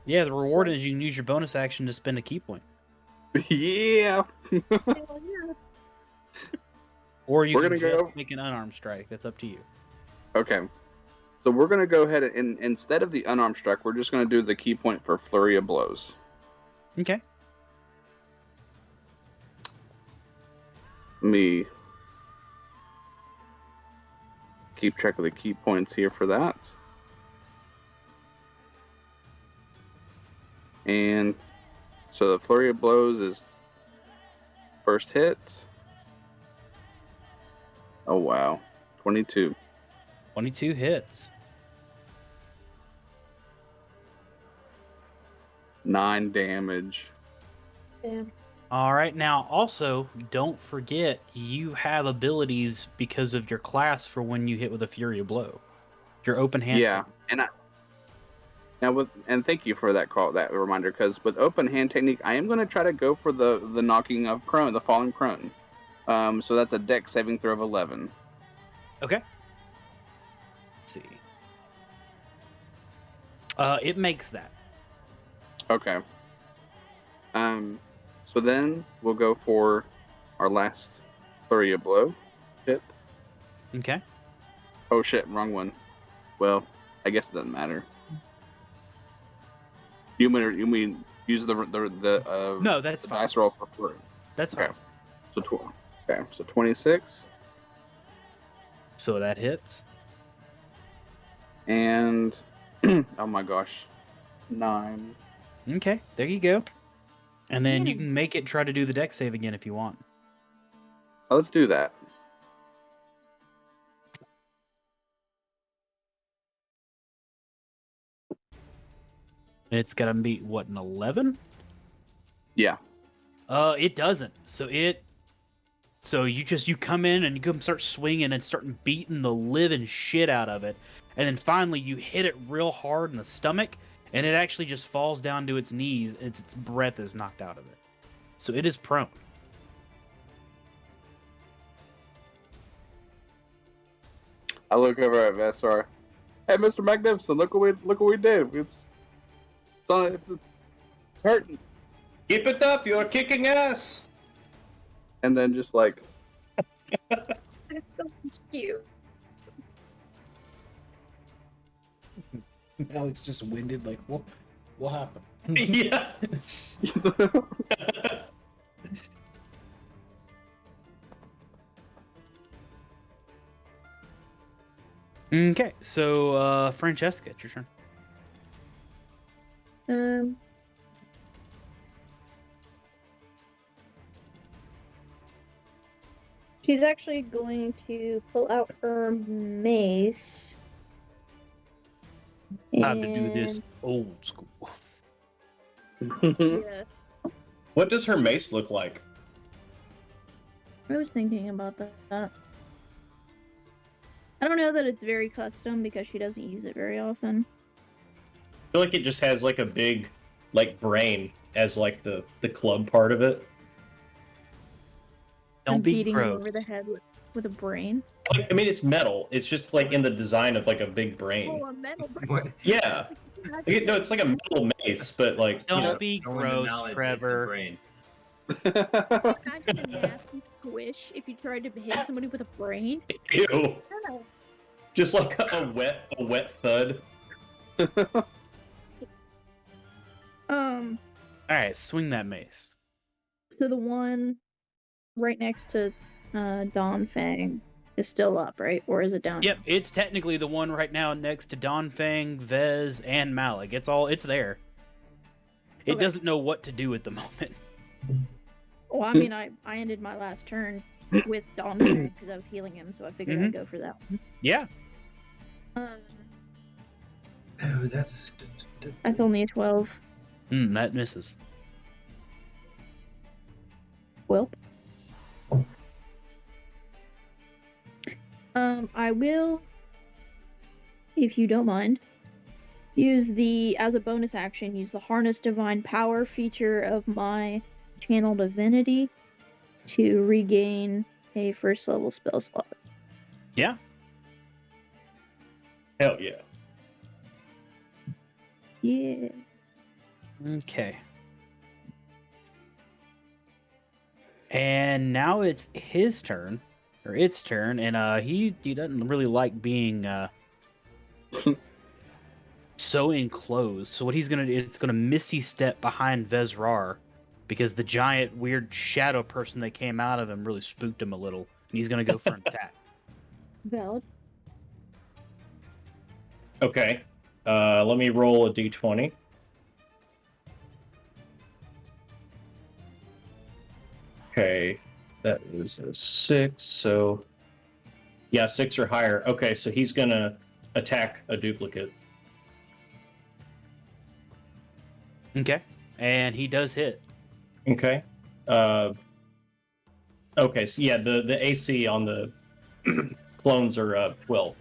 Yeah, the reward is you can use your bonus action to spend a key point. Yeah. Hell yeah. Or you We're can gonna just go- make an unarmed strike. That's up to you. Okay. So we're gonna go ahead and instead of the unarmed strike, we're just gonna do the key point for flurry of blows. Okay. Let me keep track of the key points here for that. And so the flurry of blows is first hit. Oh wow, 22. 22 hits. 9 damage. Damn. All right. Now, also, don't forget you have abilities because of your class for when you hit with a Fury of Blow. Your open hand. Yeah, and thank you for that reminder, because with open hand technique, I am going to try to go for the knocking of prone, the falling prone. So that's a dex saving throw of 11. Okay. Let's see. It makes that. Okay. So then we'll go for our last flurry of blow hit. Okay. Oh shit, wrong one. Well, I guess it doesn't matter. You mean use the No, that's the fine. dice roll for flurry. That's Okay. fine. So 26 So that hits. and oh my gosh, 9. Okay, there you go. And then you Yeah. can make it try to do the deck save again if you want. Oh, let's do that. It's gotta be what, an 11? Yeah. It doesn't. So it So you come in and you come start swinging and starting beating the living shit out of it, and then finally you hit it real hard in the stomach, and it actually just falls down to its knees. And its breath is knocked out of it, so it is prone. I look over at Vestar. Hey, Mr. Magnificent, look what we did. It's hurting. Keep it up, you're kicking ass. And then just like, That's so cute. Alex just winded, like, what happened? Yeah. Okay, so Francesca, it's your turn. She's actually going to pull out her mace. Time to do this old school. Yeah, What does her mace look like? I was thinking about that. I don't know that it's very custom because she doesn't use it very often. I feel like it just has like a big like brain as like the club part of it. Don't I'm be beating him gross. over the head with a brain. Like, I mean, it's metal. It's just like in the design of like a big brain. Oh, a metal brain. What? Yeah. No, it's like a metal mace, but like you Don't know, be No one gross, acknowledges the Trevor. brain. Imagine a nasty squish if you tried to hit somebody with a brain. ew. No. Just like a wet thud. Um, All right, swing that mace. so the one right next to Don Fang is still up, right? Or is it down? Yep, it's technically the one right now next to Donfang, Vez, and Malik. It's there. It Okay. doesn't know what to do at the moment. Well, I mean, I ended my last turn with Don Fang because I was healing him, so I figured I'd go for that one. Yeah. Oh, that's. That's only a 12. That misses. Well. I will, if you don't mind, as a bonus action, use the Harness Divine Power feature of my Channel Divinity to regain a first level spell slot. Yeah. Hell yeah. Yeah. Okay. And now it's his turn, or its turn, and he doesn't really like being so enclosed. So what he's gonna do, it's gonna Misty Step behind Vezrar, because the giant weird shadow person that came out of him really spooked him a little, and he's gonna go for an attack. Valid. Okay. Let me roll a d20. Okay, that is a 6, so yeah, 6 or higher. Okay, so he's gonna attack a duplicate. Okay. And he does hit. Okay. Okay, so yeah, the AC on the clones are 12.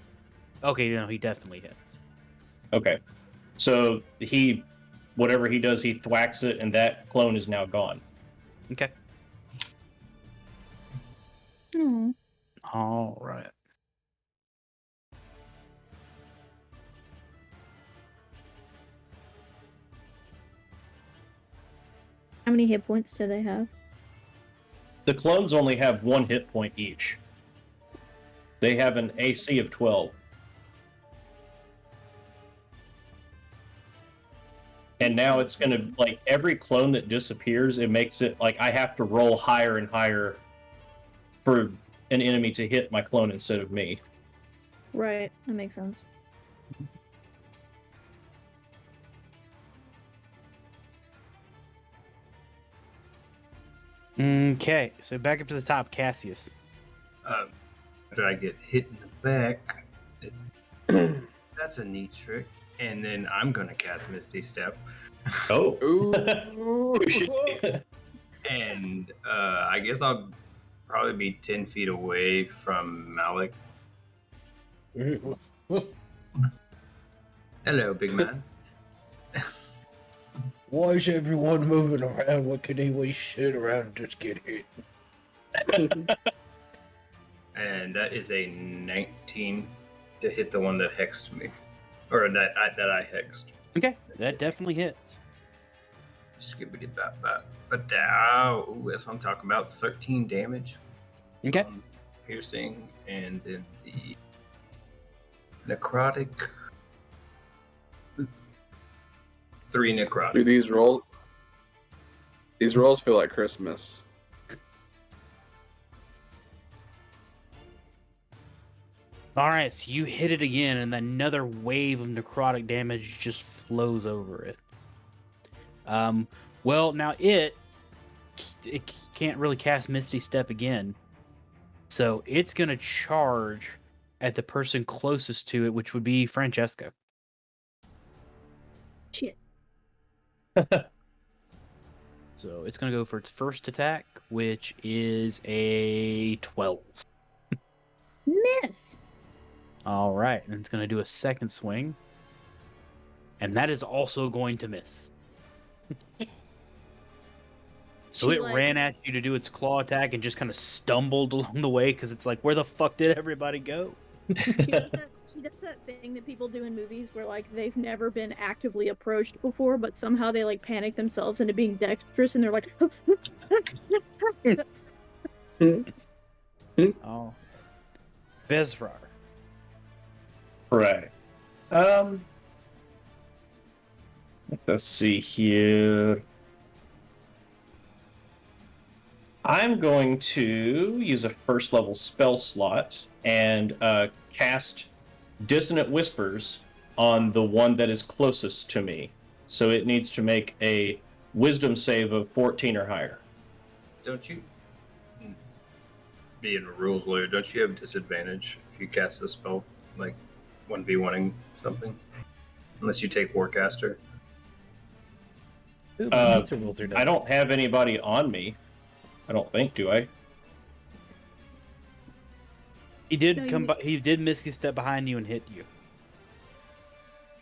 Okay, no, he definitely hits. Okay. So whatever he does, he thwacks it, and that clone is now gone. Okay. Oh. All right. How many hit points do they have? The clones only have 1 hit point each. They have an AC of 12. And now it's going to, like, every clone that disappears, it makes it, like, I have to roll higher and higher for an enemy to hit my clone instead of me. Right, that makes sense. Okay, so back up to the top, Cassius. After I get hit in the back, it's that's a neat trick. And then I'm gonna cast Misty Step, Oh. Ooh. We should- and I guess I'll probably be 10 feet away from Malik. Hello, big man. Why is everyone moving around? What can we sit around and just get hit? And that is a 19 to hit the one that hexed me. Or that I hexed. Okay, that definitely hits. Skibbity bap bap. But ooh, that's what I'm talking about. 13 damage. Okay. Piercing, and then the necrotic. 3 necrotic. Dude, these rolls feel like Christmas. All right, so you hit it again, and another wave of necrotic damage just flows over it. Well, now it can't really cast Misty Step again, so it's gonna charge at the person closest to it, which would be Francesca. Shit. So it's gonna go for its first attack, which is a 12. Miss. All right, and it's going to do a second swing. And that is also going to miss. So She, it like- ran at you to do its claw attack and just kind of stumbled along the way because it's like, where the fuck did everybody go? She does that thing that people do in movies where like they've never been actively approached before, but somehow they like panic themselves into being dexterous, and they're like, Oh. Vezrar. Right. Let's see here. I'm going to use a first level spell slot and cast Dissonant Whispers on the one that is closest to me. So it needs to make a wisdom save of 14 or higher. Don't you, being a rules lawyer, don't you have disadvantage if you cast a spell, like 1v1ing something? Unless you take Warcaster. Ooh, my meter rules are done. I don't have anybody on me. I don't think, do I? He did No, come. you- He did miss his step behind you and hit you.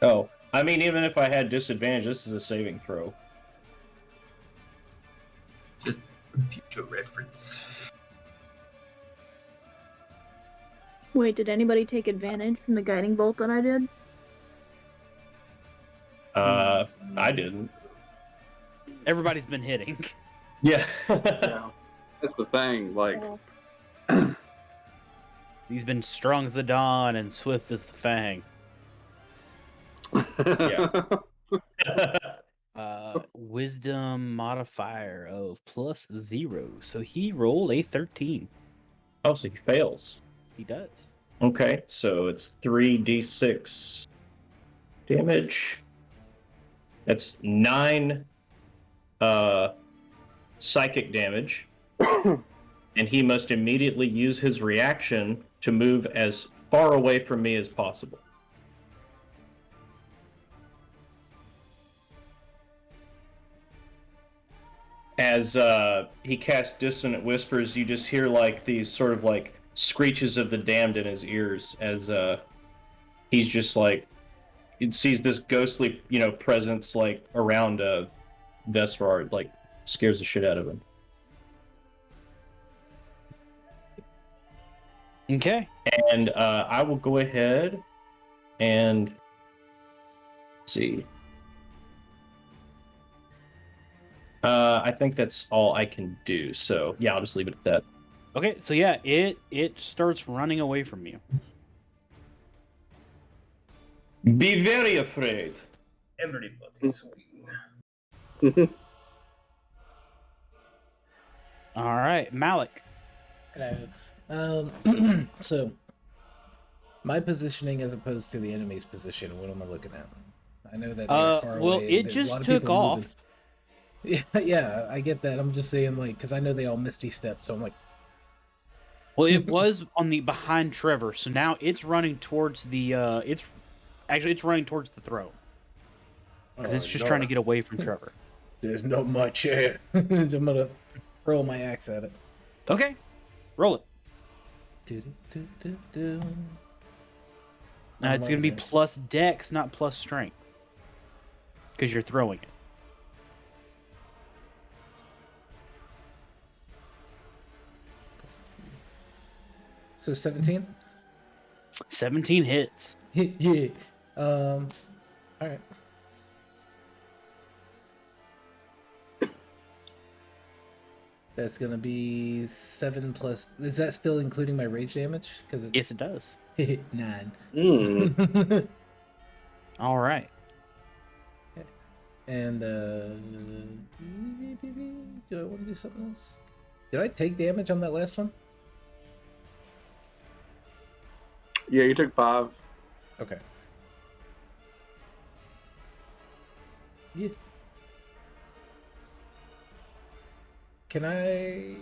Oh, I mean, even if I had disadvantage, this is a saving throw. Just future reference. "Wait, did anybody take advantage from the guiding bolt that I did?" I didn't. Everybody's been hitting. Yeah. That's the thing. Like, Oh. He's been strong as the dawn and swift as the fang. Wisdom modifier of +0. So he rolled a 13. Oh, so he fails. He does. Okay, so it's 3d6 damage. That's 9 psychic damage. And he must immediately use his reaction to move as far away from me as possible. As he casts Dissonant Whispers, you just hear like these sort of like screeches of the damned in his ears as he's just like it sees this ghostly, presence like around Vesrar, like scares the shit out of him. Okay. And I will go ahead and see. I think that's all I can do. So yeah, I'll just leave it at that. Okay, so yeah, it starts running away from you. Be very afraid. Everybody swing. All right, Malik. Hello. So, my positioning as opposed to the enemy's position, what am I looking at? I know that they're far Well, away, it there's a lot just of took people off. moving. Yeah, I get that. I'm just saying, like, because I know they all misty step, so I'm like, Well, it was on the behind Trevor, so now it's running towards the it's running towards the throne because it's just trying to get away from Trevor. There's not much here. I'm gonna throw my axe at it. Okay. Roll it. Do, do, do, do. It's going to be loving it. plus dex, not plus strength. Because you're throwing it. So 17? 17 hits. Yeah. All right. That's gonna be 7 plus. Is that still including my rage damage? Because it's Yes, it does. 9. Mm. All right. And do I want to do something else? Did I take damage on that last one? Yeah, you took 5. Okay. Yeah. Can I?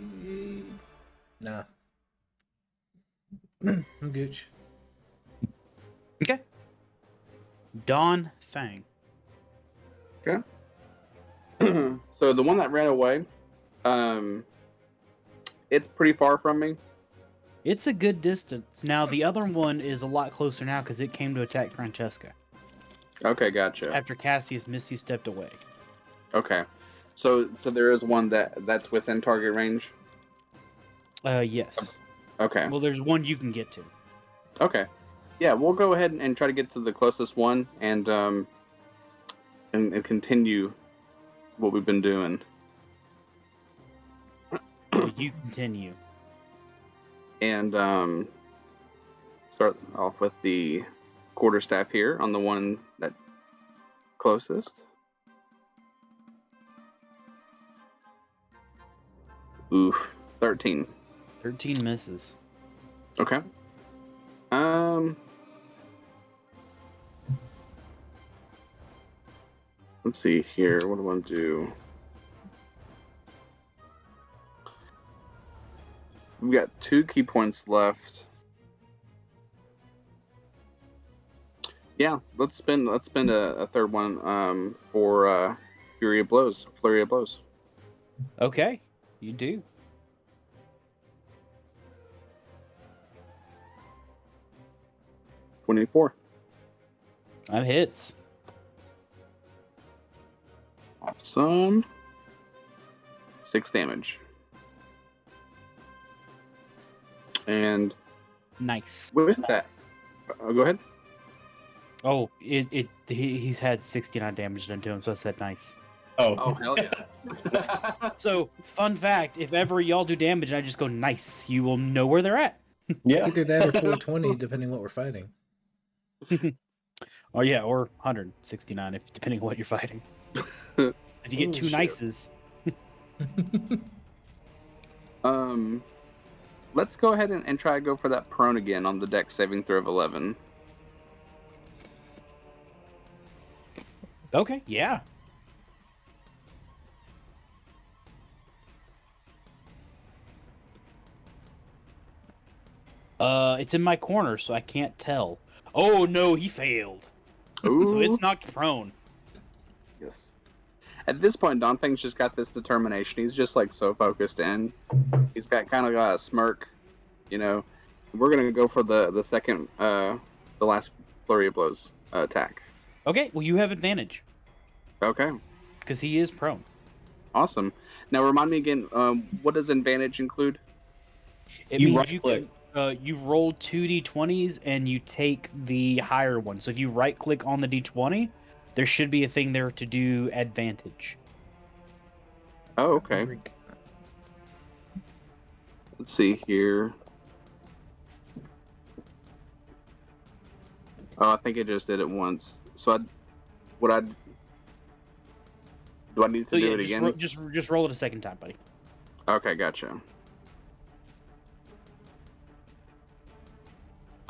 Nah. I'm gooch. Okay. Dawn Fang. So the one that ran away, it's pretty far from me. It's a good distance. Now, the other one is a lot closer now because it came to attack Francesca Okay, gotcha. after Cassius Missy stepped away. Okay, so there is one that's within target range. Yes. Okay, Well, there's one you can get to. okay, yeah, we'll go ahead and try to get to the closest one and continue what we've been doing. You continue. And start off with the quarterstaff here on the one that closest. Oof, 13. 13 misses. Okay. Let's see here. What do I want to do? We've got 2 key points left. Yeah, let's spend a third one for Flurry of Blows. Okay, you do. $24. That hits. Awesome. 6 damage. And Nice. with that, go ahead. Oh, he's had 69 damage done to him, so I said nice. Oh, hell yeah. So, fun fact, if ever y'all do damage and I just go nice, you will know where they're at. Yeah. Either that or 420, depending what we're fighting. Oh yeah, or 169 if depending on what you're fighting. If you get Oh, 2 shit. nices. Let's go ahead and try to go for that prone again on the dex saving throw of 11. Okay, yeah. It's in my corner, so I can't tell. Oh no, he failed. Ooh. So it's knocked prone. Yes. At this point, Don Fang's just got this determination. He's just like so focused in. He's got kind of got a smirk, you know. We're gonna go for the second, the last flurry of blows attack. Okay, well you have advantage Okay, because he is prone. awesome. Now remind me again, what does advantage include? It You means right-click. you roll 2 d20s and you take the higher one. So if you right click on the d20, there should be a thing there to do advantage. Oh, okay. Drink. Let's see here. Oh, I think I just did it once. So do I need to So do yeah, it again? just roll it a second time, buddy. Okay, gotcha.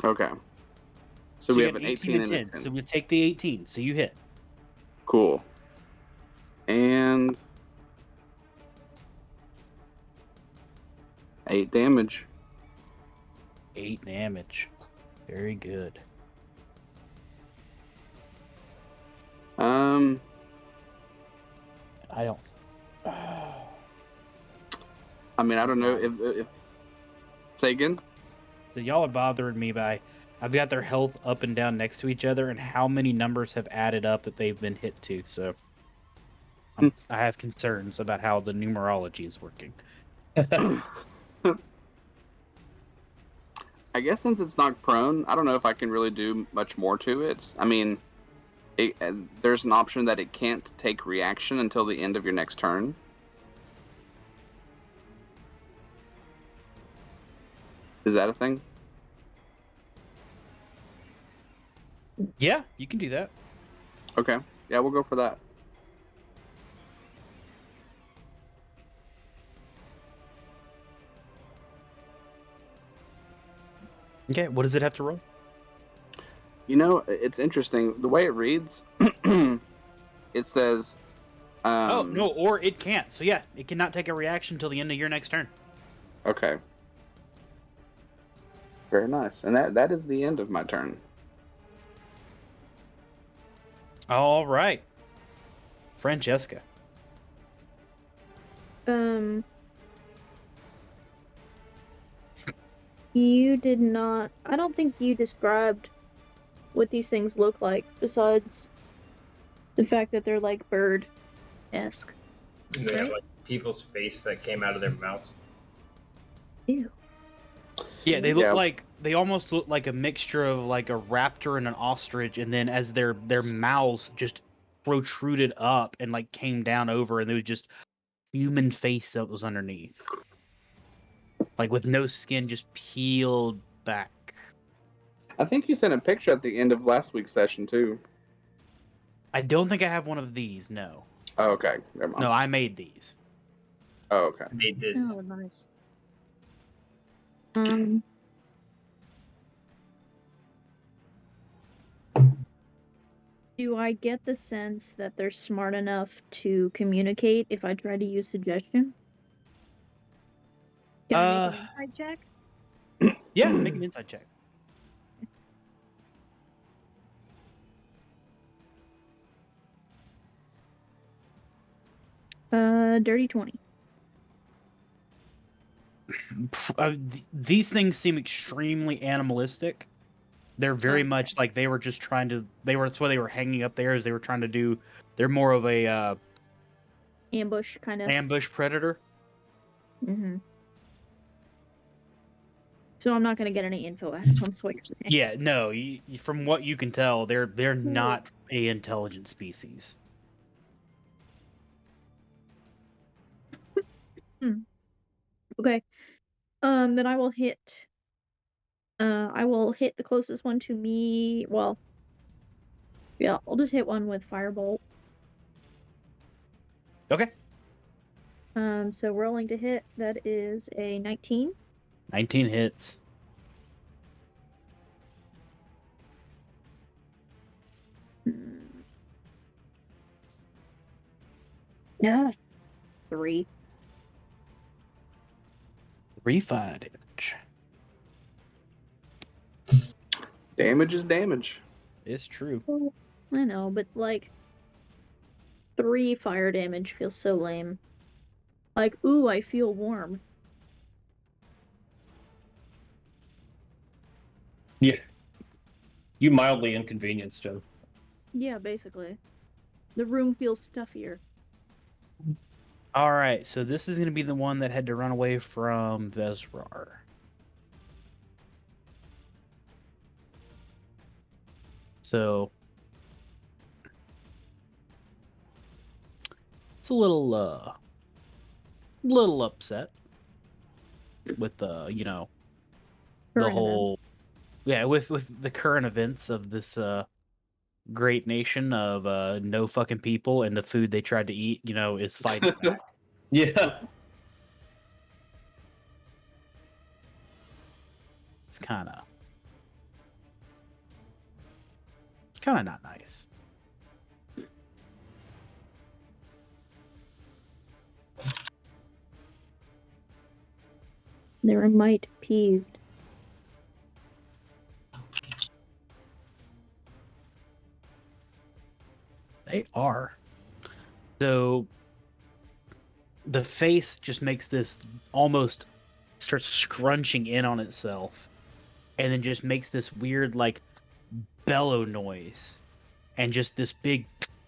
Okay. So we you have got an 18 and a 10. 10. So we'll take the 18. So you hit. Cool. And 8 damage. 8 damage. Very good. I don't. I mean, I don't know if Say again. So y'all are bothering me by, I've got their health up and down next to each other, and how many numbers have added up that they've been hit to. So I have concerns about how the numerology is working. I guess since it's knocked prone, I don't know if I can really do much more to it. I mean, there's an option that it can't take reaction until the end of your next turn. Is that a thing? Yeah, you can do that. Okay. Yeah, we'll go for that. Okay, what does it have to roll? You know, it's interesting. The way it reads, it says. Oh, no, or it can't. So yeah, it cannot take a reaction until the end of your next turn. Okay. Very nice. And that is the end of my turn. All right. Francesca. You did not. I don't think you described what these things look like, besides the fact that they're like bird-esque. And they have Right. like people's face that came out of their mouths. Ew. Yeah, they look Yeah. like, they almost look like a mixture of like a raptor and an ostrich, and then as their mouths just protruded up and like came down over, and there was just human face that was underneath, like with no skin, just peeled back. I think you sent a picture at the end of last week's session too. I don't think I have one of these. No, Oh, okay. Never mind. no, I made these. Oh, okay. Made this. Oh, nice. Do I get the sense that they're smart enough to communicate if I try to use suggestion? Can I make an insight check? Yeah, make an insight check. Dirty 20. These things seem extremely animalistic. They're very Okay. much like they were just trying to. That's why they were hanging up there. Is they were trying to do. They're more of a Ambush, kind of. ambush predator. Mm-hmm. So I'm not gonna get any info out of them, is what you're saying. Yeah, no. From what you can tell, they're not a intelligent species. Okay. Then I will hit. I will hit the closest one to me. Well, yeah, I'll just hit one with Firebolt. Okay, So rolling to hit, that is a 19. 19 hits. Yeah. 3. 3 fire damage. Damage is damage. It's true. I know, but like 3 fire damage feels so lame. Like, ooh, I feel warm. Yeah. You mildly inconvenienced him. Yeah, basically. The room feels stuffier. All right, so this is going to be the one that had to run away from Vesrar. So it's a little upset with the the Current whole with the current events of this great nation of no fucking people, and the food they tried to eat, is fighting back. Yeah. It's kind of not nice. They're a mite peeved. They are. So the face just makes this almost starts scrunching in on itself, and then just makes this weird like bellow noise, and just this big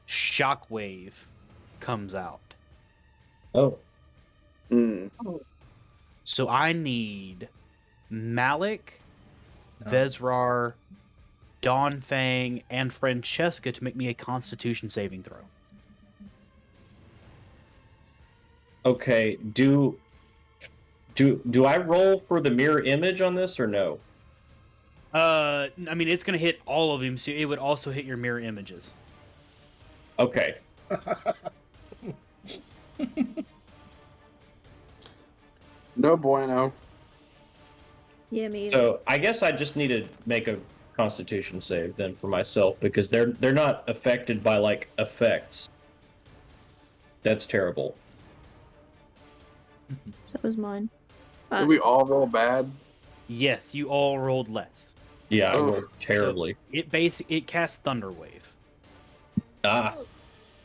shockwave comes out. Oh, Mm. So I need Malik, No. Vezrar, Dawnfang, and Francesca to make me a Constitution saving throw. okay. Do I roll for the mirror image on this or no? I mean, it's gonna hit all of them, so it would also hit your mirror images. Okay. No bueno. Yeah, me. either. So I guess I just need to make a Constitution save then for myself because they're not affected by like effects. That's terrible. So is mine. Did we all roll bad? Yes, you all rolled less. Yeah, I Oof. rolled terribly. It casts Thunder Wave. Ah,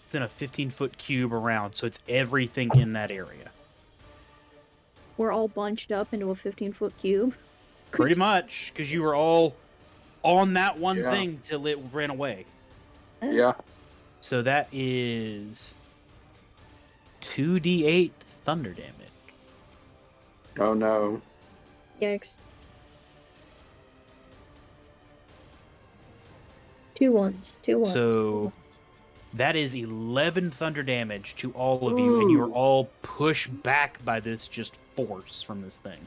It's in a 15-foot cube around, so it's everything in that area. We're all bunched up into a 15-foot cube. Pretty much, because you were all on that one Yeah. thing till it ran away. Yeah. So that is 2d8 thunder damage. Oh no. Yikes. 2 ones. 2 ones. So- 2 ones. That is 11 thunder damage to all of you, and you are Ooh. all pushed back by this just force from this thing.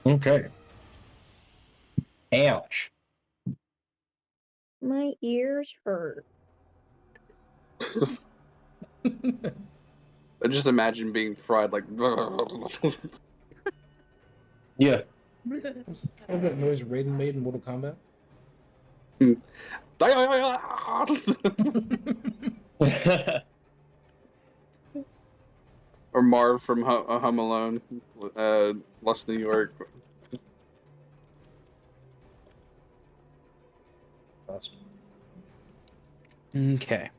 okay. Ouch. My ears hurt. I just imagine being fried like. Yeah. What was that noise Raiden made in Mortal Kombat? Or Marv from Home Alone, Lost New York. Awesome. Okay.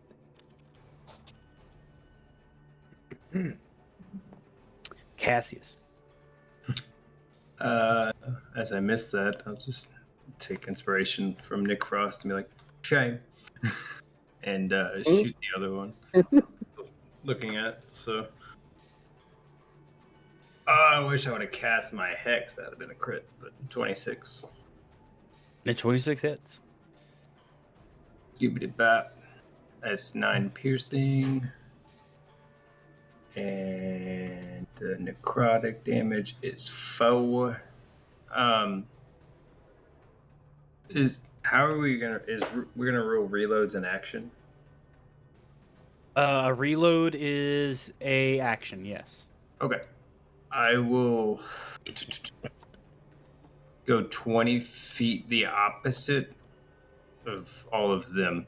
Cassius. As I missed that, I'll just take inspiration from Nick Frost and be like, shame, and shoot the other one. Looking at so. I wish I would have cast my hex. That would have been a crit, but 26. And 26 hits. Gibbity bat. That's 9 piercing. And the necrotic damage is 4. How are we gonna we're gonna roll reloads in action? A reload is a action, yes. Okay. I will go 20 feet the opposite of all of them.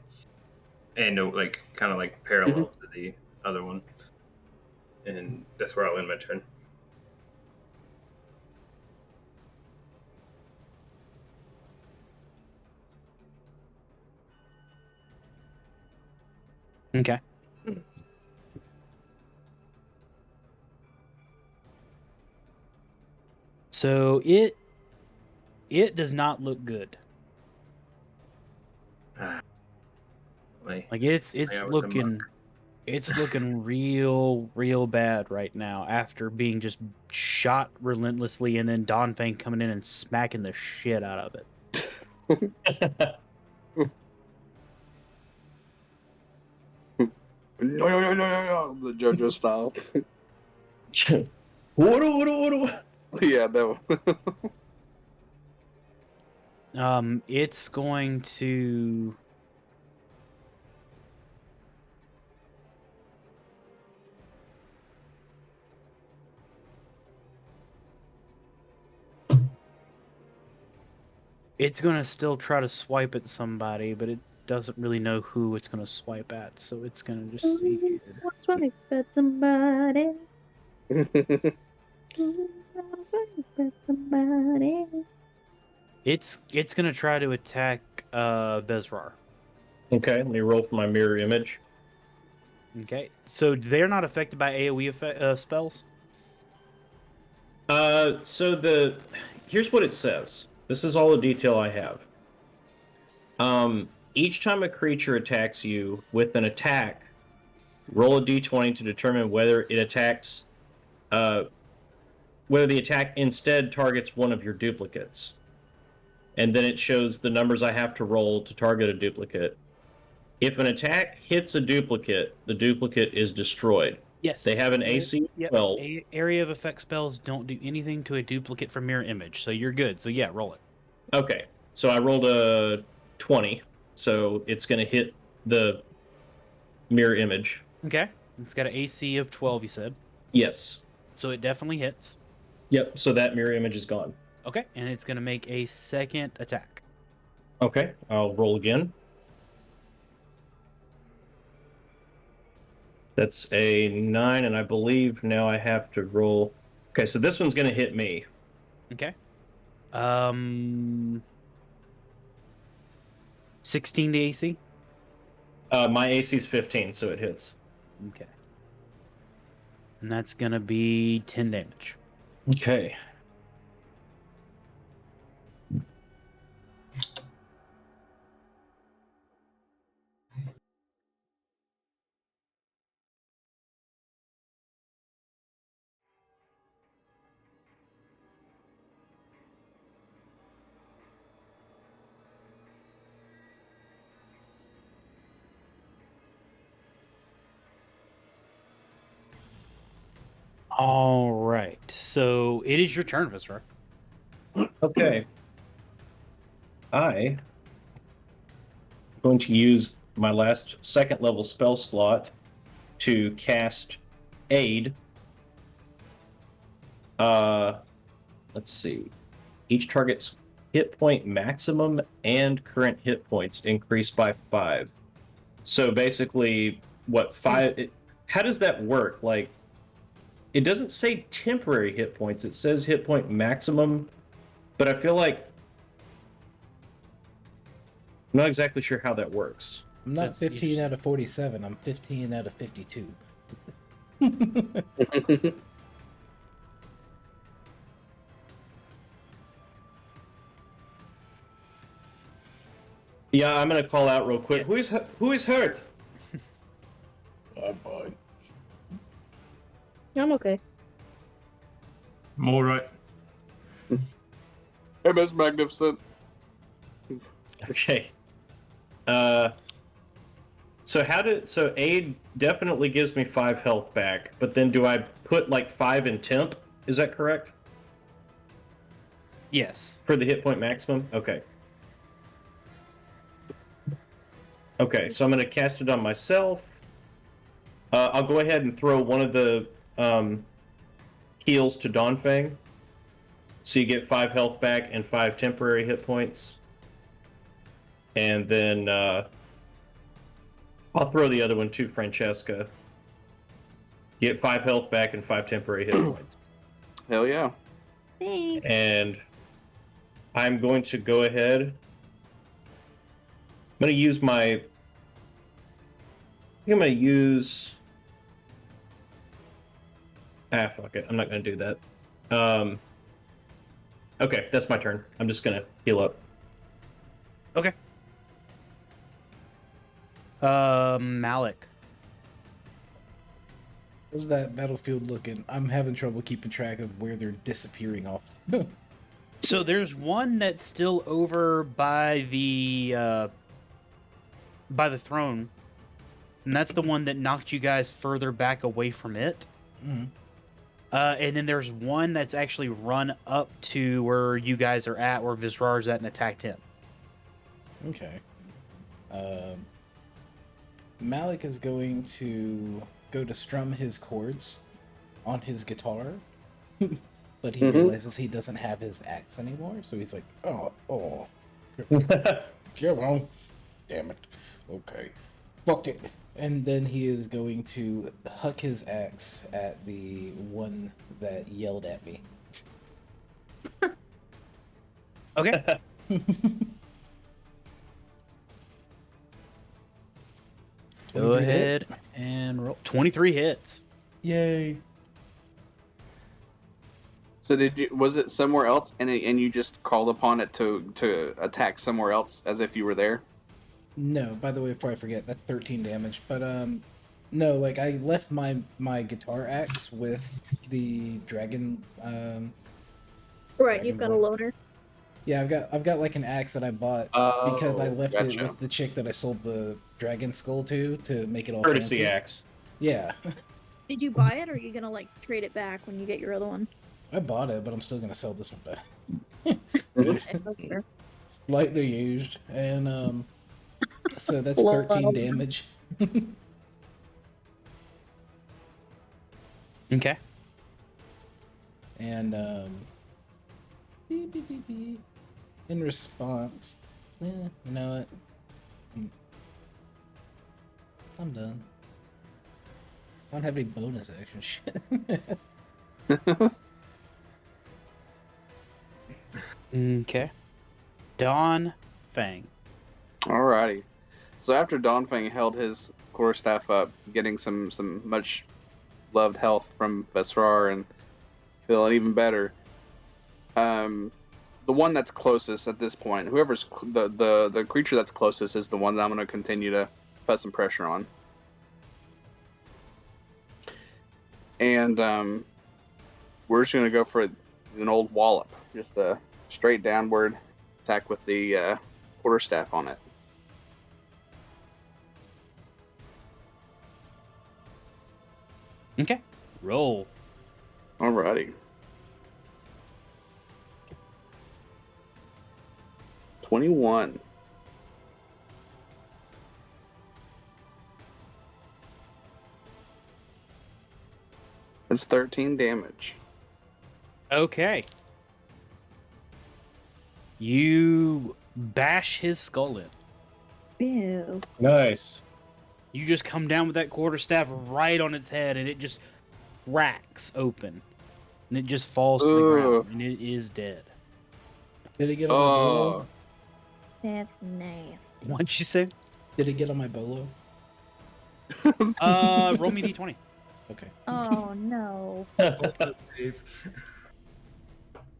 And like kind of like parallel to the other one. And that's where I'll end my turn. Okay. So it does not look good. Like, Like it's out with the looking muck. it's looking real bad right now after being just shot relentlessly and then Dawnfang coming in and smacking the shit out of it. No, the JoJo style. What? Yeah, that one. It's going to still try to swipe at somebody, but it doesn't really know who it's going to swipe at, so it's going to just see here. Swipe at somebody. Swipe at somebody. It's going to try to attack Vezrar. Okay, let me roll for my mirror image. Okay, so they're not affected by AoE spells? Here's what it says. This is all the detail I have. Each time a creature attacks you with an attack, roll a d20 to determine whether it attacks, whether the attack instead targets one of your duplicates. And then it shows the numbers I have to roll to target a duplicate. If an attack hits a duplicate, the duplicate is destroyed. Yes. They have an AC Yep. 12. Area of effect spells don't do anything to a duplicate from mirror image, so you're good. So yeah, roll it. Okay, so I rolled a 20, so it's going to hit the mirror image. Okay. It's got an AC of 12, you said. Yes. So it definitely hits. Yep, so that mirror image is gone. Okay, and it's going to make a second attack. Okay, I'll roll again. That's a 9, and I believe now I have to roll. Okay, so this one's going to hit me. Okay. 16 to AC? My AC is 15, so it hits. Okay. And that's going to be 10 damage. Okay. All right. So it is your turn, Visra. Okay. I'm going to use my last second level spell slot to cast Aid. Let's see. Each target's hit point maximum and current hit points increase by 5. So basically, what 5? How does that work? Like, it doesn't say temporary hit points. It says hit point maximum, but I feel like I'm not exactly sure how that works. I'm So not it's- you 15 just- out of 47. I'm 15 out of 52. Yeah, I'm gonna call out real quick. Yes. Who is hurt? I'm fine. I'm okay. I'm all right. Hey, Mr. Magnificent. Okay. So aid definitely gives me 5 health back, but then do I put like 5 in temp? Is that correct? Yes. For the hit point maximum? Okay. Okay, so I'm gonna cast it on myself. I'll go ahead and throw one of the heals to Dawnfang. So you get 5 health back and 5 temporary hit points. And then I'll throw the other one to Francesca. Get 5 health back and 5 temporary hit points. Hell yeah. Thanks. And I'm going to go ahead. I'm going to use my. I think I'm going to use. Fuck it. I'm not going to do that. Okay, that's my turn. I'm just going to heal up. Okay. Malik. How's that battlefield looking? I'm having trouble keeping track of where they're disappearing off to. So there's one that's still over by the throne, and that's the one that knocked you guys further back away from it. Mhm. And then there's one that's actually run up to where you guys are at, where Visrar's at, and attacked him. Okay. Malik is going to go to strum his chords on his guitar, but he realizes he doesn't have his axe anymore, so he's like, oh, come on. Damn it. Okay. Fuck it. And then he is going to huck his axe at the one that yelled at me. Okay. Go 23 hit? ahead and roll. 23 hits. Yay. So was it somewhere else, and you just called upon it to attack somewhere else as if you were there? No, by the way, before I forget, that's 13 damage. But no, like I left my guitar axe with the dragon. Right, you've got a Dragonborn. loader. Yeah, I've got like an axe that I bought because I left it with the chick that I sold the dragon skull to make it all Courtesy fancy. axe. Yeah, Did you buy it, or are you gonna like trade it back when you get your other one? I bought it, but I'm still gonna sell this one back. Okay, that's fair. Lightly used, and so that's Love. 13 damage. Okay. And beep, beep, beep, beep. In response, you know what? I'm done. I don't have any bonus action shit. Okay. Don Fang. Alrighty. So after Donfang held his quarterstaff up, getting some much loved health from Vesrar and feeling even better, the one that's closest at this point, whoever's the creature that's closest is the one that I'm going to continue to put some pressure on. And we're just going to go for an old wallop, just a straight downward attack with the quarterstaff on it. Okay. Roll. Alrighty. 21. That's 13 damage. Okay. You bash his skull in. Ew. Nice. You just come down with that quarterstaff right on its head, and it just cracks open, and it just falls to the ground, and it is dead. Did it get on my bolo? That's nasty. What'd you say? Did it get on my bolo? Roll me d20. Okay. Oh no. Save.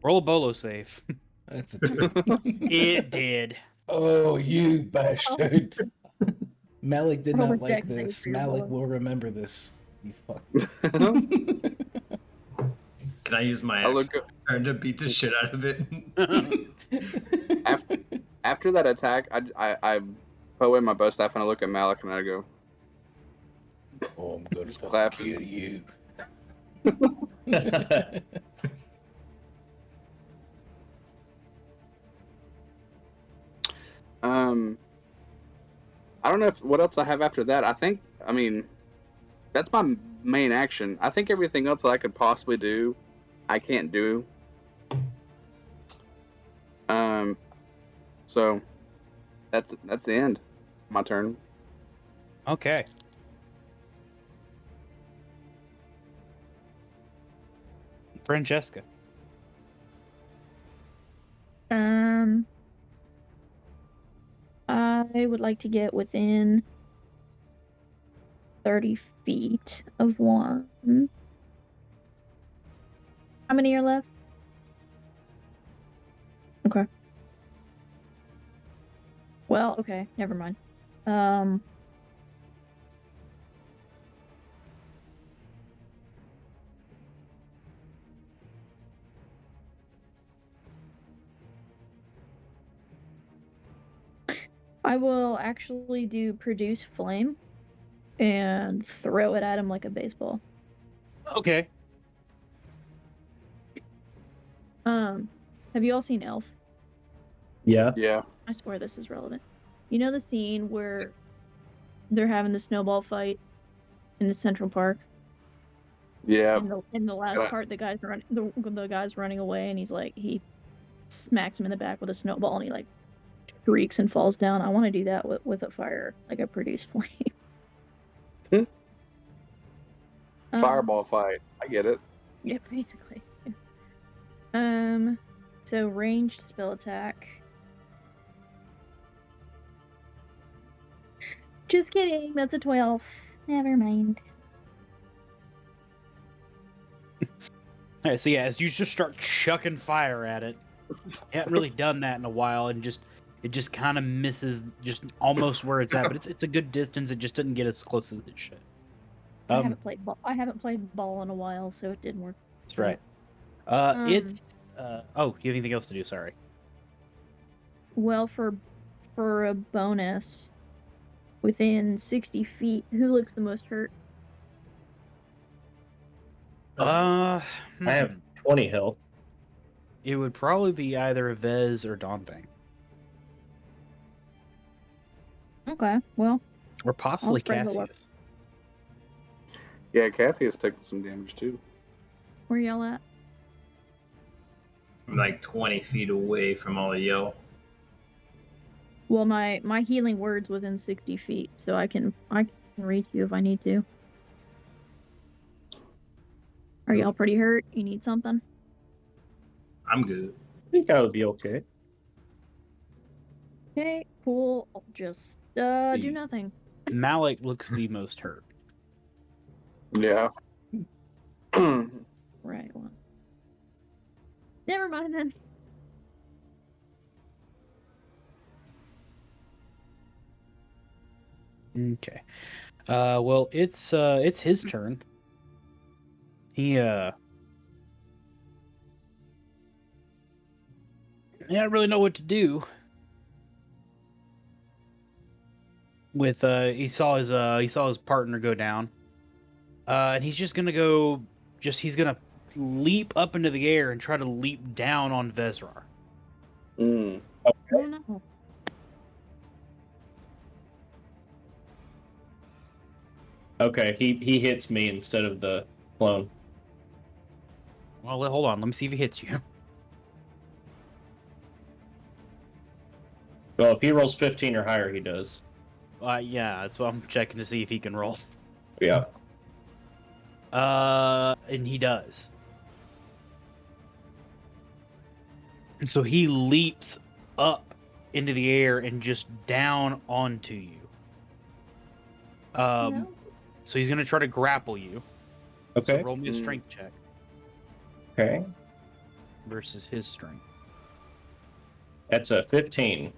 Roll a bolo save. That's a 2. It did. Oh, you bastard. Malik did Roll not a like dex save this. for your Malik bolo. will remember this. You fuck. Can I use my I action look turn to beat the shit out of it? after that attack. I put away my bow staff and I look at Malik and I go, Oh, I'm gonna Just fucking clap. kill you. I don't know what else I have after that. I mean, that's my main action. I think everything else that I could possibly do, I can't do. So that's the end. My turn. Okay. Francesca. I would like to get within 30 feet of one. How many are left? Okay. Well, okay, never mind. I will actually do produce flame and throw it at him like a baseball. Okay. Have you all seen Elf? Yeah. Yeah. I swear this is relevant. You know the scene where they're having the snowball fight in the Central Park? Yeah. In the last Yeah. part, the guy's running away, and he smacks him in the back with a snowball, and he like shrieks and falls down. I want to do that with a fire, like a produce flame. Fireball fight. I get it. Yeah, basically. So ranged spell attack. Just kidding. That's a 12. Never mind. Alright, so yeah, as you just start chucking fire at it, you haven't really done that in a while, and it just kind of misses just almost where it's at, but it's a good distance. It just didn't get as close as it should. I haven't played ball. I haven't played ball in a while, so it didn't work. That's right. It's oh, you have anything else to do? Sorry. Well, for a bonus, within 60 feet, who looks the most hurt? I have 20 health. It would probably be either Vez or Donfang, Okay, well, or possibly spread the Cassius. Yeah, Cassius took some damage too. where y'all at? I'm like 20 feet away from all of y'all. Well, my healing word's within 60 feet, so I can reach you if I need to. Are y'all pretty hurt? You need something? I'm good. I think I would be okay. Okay, cool. I'll just do See. nothing. Malik looks the most hurt. Yeah. Right one. Never mind then. Okay. Well, it's his turn. He I don't really know what to do. With he saw his partner go down. And he's just gonna he's gonna leap up into the air and try to leap down on Vezrar. Mm. I don't know. Okay, he hits me instead of the clone. Well, hold on. Let me see if he hits you. Well, if he rolls 15 or higher, he does. Yeah, that's what I'm checking to see if he can roll. Yeah. And he does. And so he leaps up into the air and just down onto you. No. So he's gonna try to grapple you. So Okay. roll me a strength check Okay. versus his strength. That's a 15.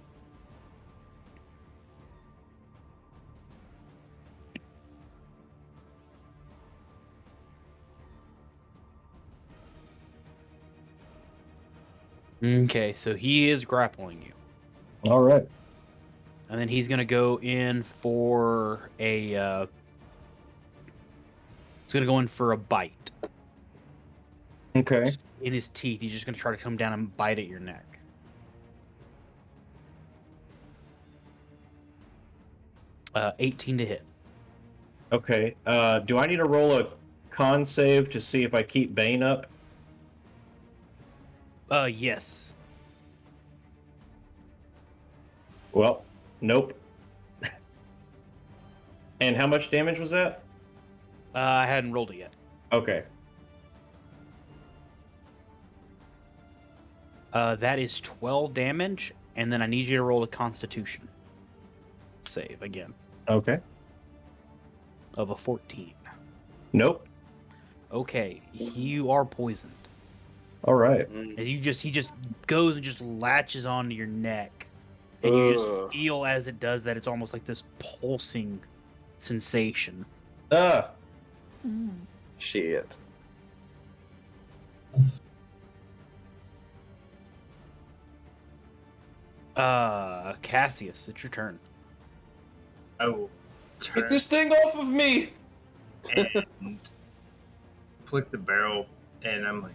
Okay, so he is grappling you. All right. And then he's gonna go in for a it's gonna go in for a bite. Okay. In his teeth, he's just gonna try to come down and bite at your neck. Uh, 18 to hit. Okay. Do I need to roll a con save to see if I keep Bane up? Yes. Well, nope. And how much damage was that? I hadn't rolled it yet. Okay. That is 12 damage, and then I need you to roll a Constitution save again Okay. of a 14. Nope. Okay, you are poisoned. All right. Mm. And he just goes and just latches onto your neck, and you Ugh. just feel as it does that it's almost like this pulsing sensation. Ah. Mm. Shit. Cassius, it's your turn. I will turn thing off of me! and flick the barrel, and I'm like,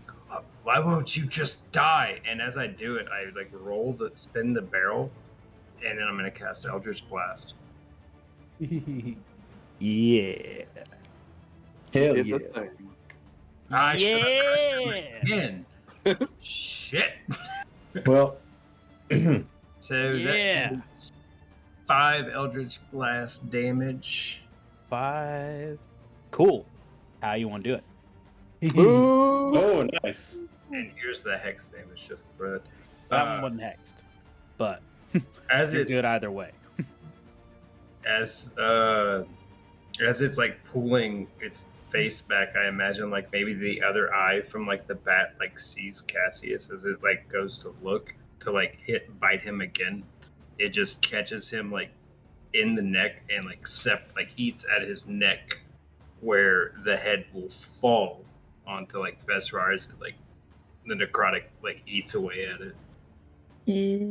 why won't you just die? And as I do it, I like spin the barrel, and then I'm gonna cast Eldritch Blast. Yeah. Hell Did yeah. the thing. I should've Yeah. again. Shit. Well, So Yeah. that is 5 Eldritch Blast damage. 5. Cool. How you want to do it? Ooh. oh, nice. And here's the hex damage just for it. That one wasn't hexed, but As you're it's good either way. as it's like pulling its face back, I imagine like maybe the other eye from like the bat like sees Cassius as it like goes to look to like bite him again. It just catches him like in the neck and like eats at his neck where the head will fall onto like Vesrar as it, like the necrotic like eats away at it. Yeah.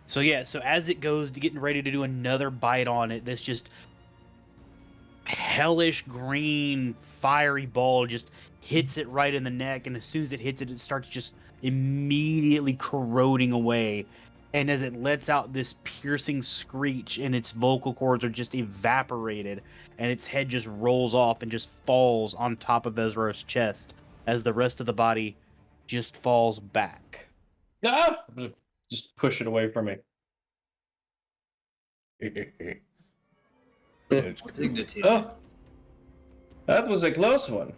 So yeah, so as it goes to getting ready to do another bite on it, this just hellish green fiery ball just hits it right in the neck, and as soon as it hits it, it starts just immediately corroding away. And as it lets out this piercing screech, and its vocal cords are just evaporated, and its head just rolls off and just falls on top of Ezra's chest as the rest of the body just falls back. Ah! Just push it away from me. That's cool. Dignity. Oh, that was a close one.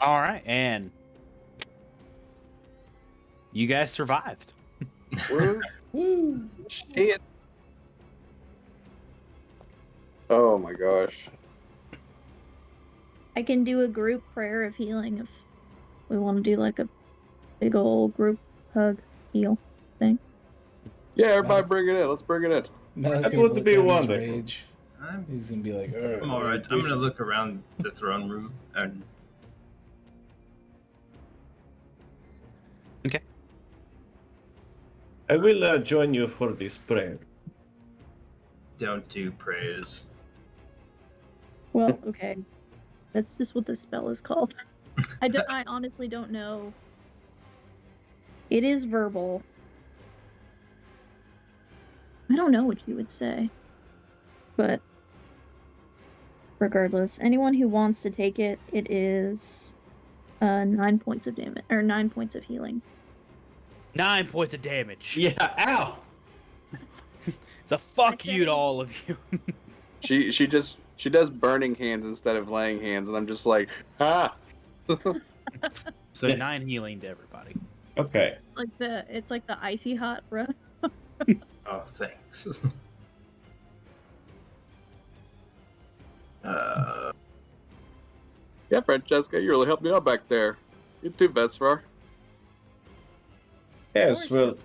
All right, and you guys survived. Woo. Shit. Oh my gosh. I can do a group prayer of healing if we want to do like a big old group hug heal thing. Yeah, everybody Nice. bring it in. Let's bring it in. No, That he's gonna would look be down his wonderful. rage. He's gonna be like, I'm alright. I'm gonna look around the throne room and I will join you for this prayer. don't do prayers. Well, okay. That's just what the spell is called. I honestly don't know. It is verbal. I don't know what you would say. But regardless, anyone who wants to take it, it is 9 points of damage or 9 points of healing. 9 points of damage. Yeah, ow! So fuck I you to said- all of you. She does burning hands instead of laying hands, and I'm just like, ah. So Yeah. 9 healing to everybody. Okay. It's like the icy hot breath. Oh, thanks. Yeah, Francesca, you really helped me out back there. You too, Vesper. Yes, well,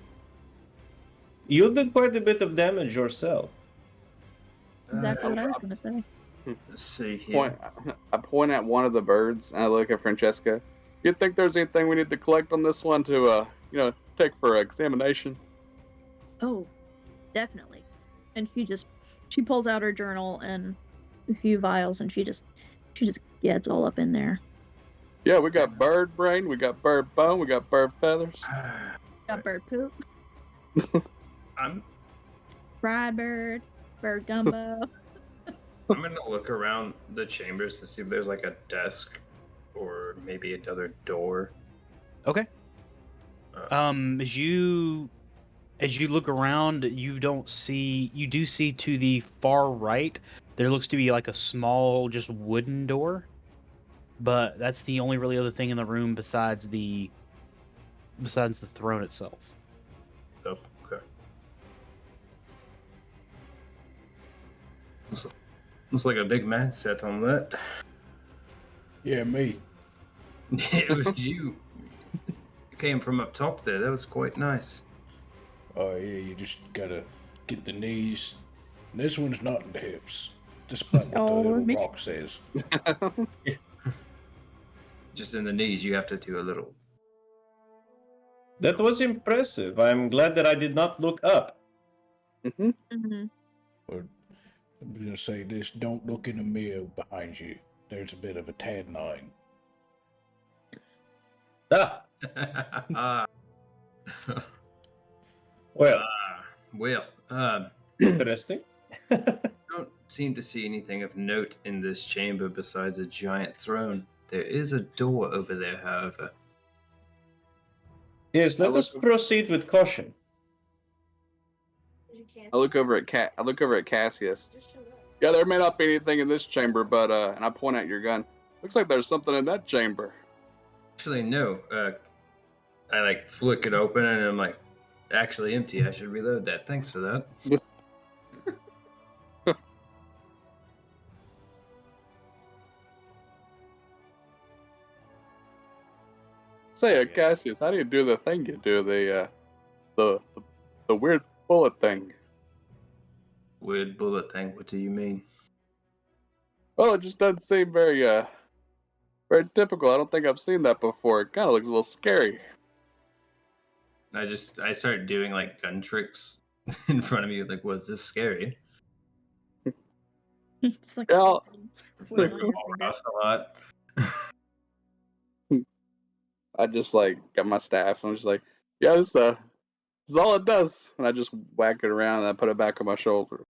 you did quite a bit of damage yourself. Exactly what I was gonna say. Let's see here. I point at one of the birds and I look at Francesca. You think there's anything we need to collect on this one to, take for examination? Oh, definitely. And she pulls out her journal and a few vials, and she just gets all up in there. Yeah, we got bird brain, we got bird bone, we got bird feathers. Got bird poop, I'm fried bird gumbo. gonna look around the chambers to see if there's like a desk or maybe another door. Okay. As you look around, you do see to the far right, there looks to be like a small, just wooden door. But that's the only really other thing in the room besides the throne itself. So, okay. Looks like a big man sat on that. Yeah, me. It was you. It came from up top there. That was quite nice. Oh yeah, you just gotta get the knees. This one's not in the hips. Despite what the Oh, little me- rock says. Just in the knees, you have to do a little. That was impressive. I'm glad that I did not look up. Mm-hmm. Mhm. Or I'm gonna say this: don't look in the mirror behind you. There's a bit of a tan line. Ah, Ah. well, Well, interesting. don't seem to see anything of note in this chamber besides a giant throne. There is a door over there, however. Yes, let I us look- proceed with caution. I look over at Cassius. Yeah, there may not be anything in this chamber, but and I point at your gun. Looks like there's something in that chamber. Actually, no. I like flick it open and I'm like, actually empty. I should reload that. Thanks for that. Say, Cassius, how do you do the thing you do? The weird bullet thing. Weird bullet thing. What do you mean? Well, it just doesn't seem very typical. I don't think I've seen that before. It kind of looks a little scary. I start doing like gun tricks in front of you. Like, was this scary? It's like Yeah. flailing on your Oh, finger. that's a lot. I just like got my staff and I'm just like, yeah, this is all it does. And I just whack it around and I put it back on my shoulder.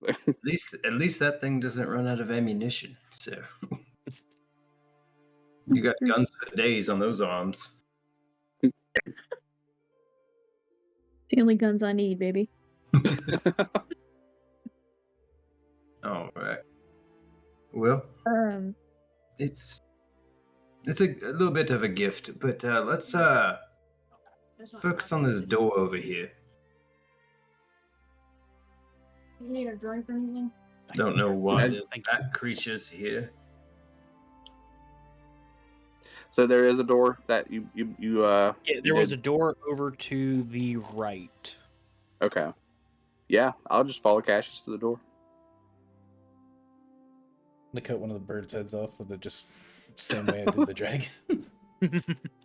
At least that thing doesn't run out of ammunition. So you got guns for days on those arms. It's the only guns I need, baby. All right. Well, it's a little bit of a gift, but let's focus on this door over here. You need a drink or anything? Don't know why there's Thank that creatures here. So there is a door that you Yeah, there was did- a door over to the right. Okay. Yeah, I'll just follow Cassius to the door. I'm gonna cut one of the birds' heads off with the just same way I did the dragon.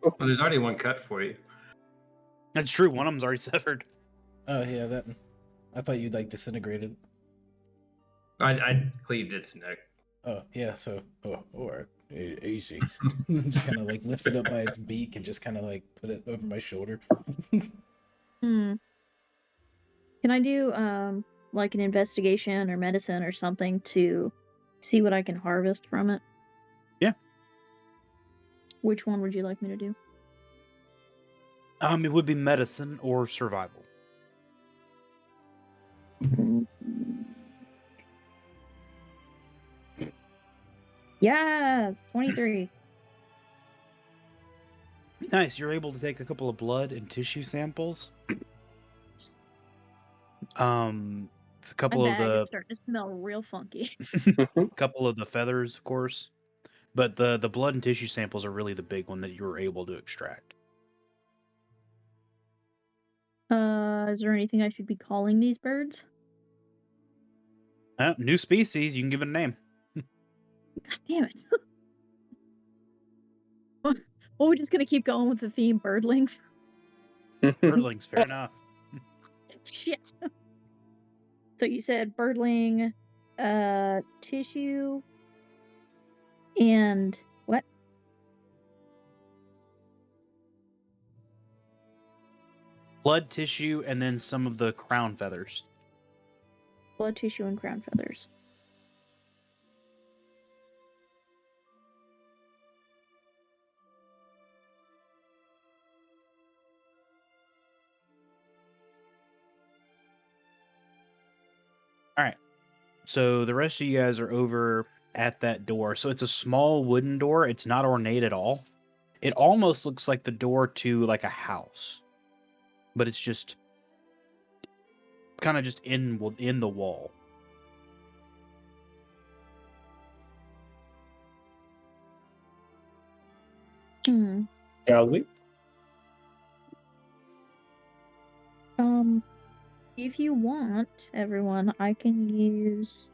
Well, there's already one cut for you. That's true. One of them's already severed. Oh yeah, that. I thought you'd like disintegrated. I cleaved its neck. Oh yeah, so or easy. Just kind of like lift it up by its beak and just kind of like put it over my shoulder. Can I do like an investigation or medicine or something to see what I can harvest from it? Yeah. Which one would you like me to do? It would be medicine or survival. Yes, 23. Nice. You're able to take a couple of blood and tissue samples. A couple My of bag is the starting to smell real funky. couple of the feathers, of course, but the blood and tissue samples are really the big one that you were able to extract. Is there anything I should be calling these birds? New species. You can give it a name. God damn it. Well, we're just gonna keep going with the theme birdlings. Birdlings. Fair enough. Shit. So you said birdling, tissue, and what? Blood, tissue, and then some of the crown feathers. Blood, tissue, and crown feathers. So the rest of you guys are over at that door. So it's a small wooden door. It's not ornate at all. It almost looks like the door to like a house, but it's just kind of just in the wall. Hmm. Shall we? If you want, everyone, I can use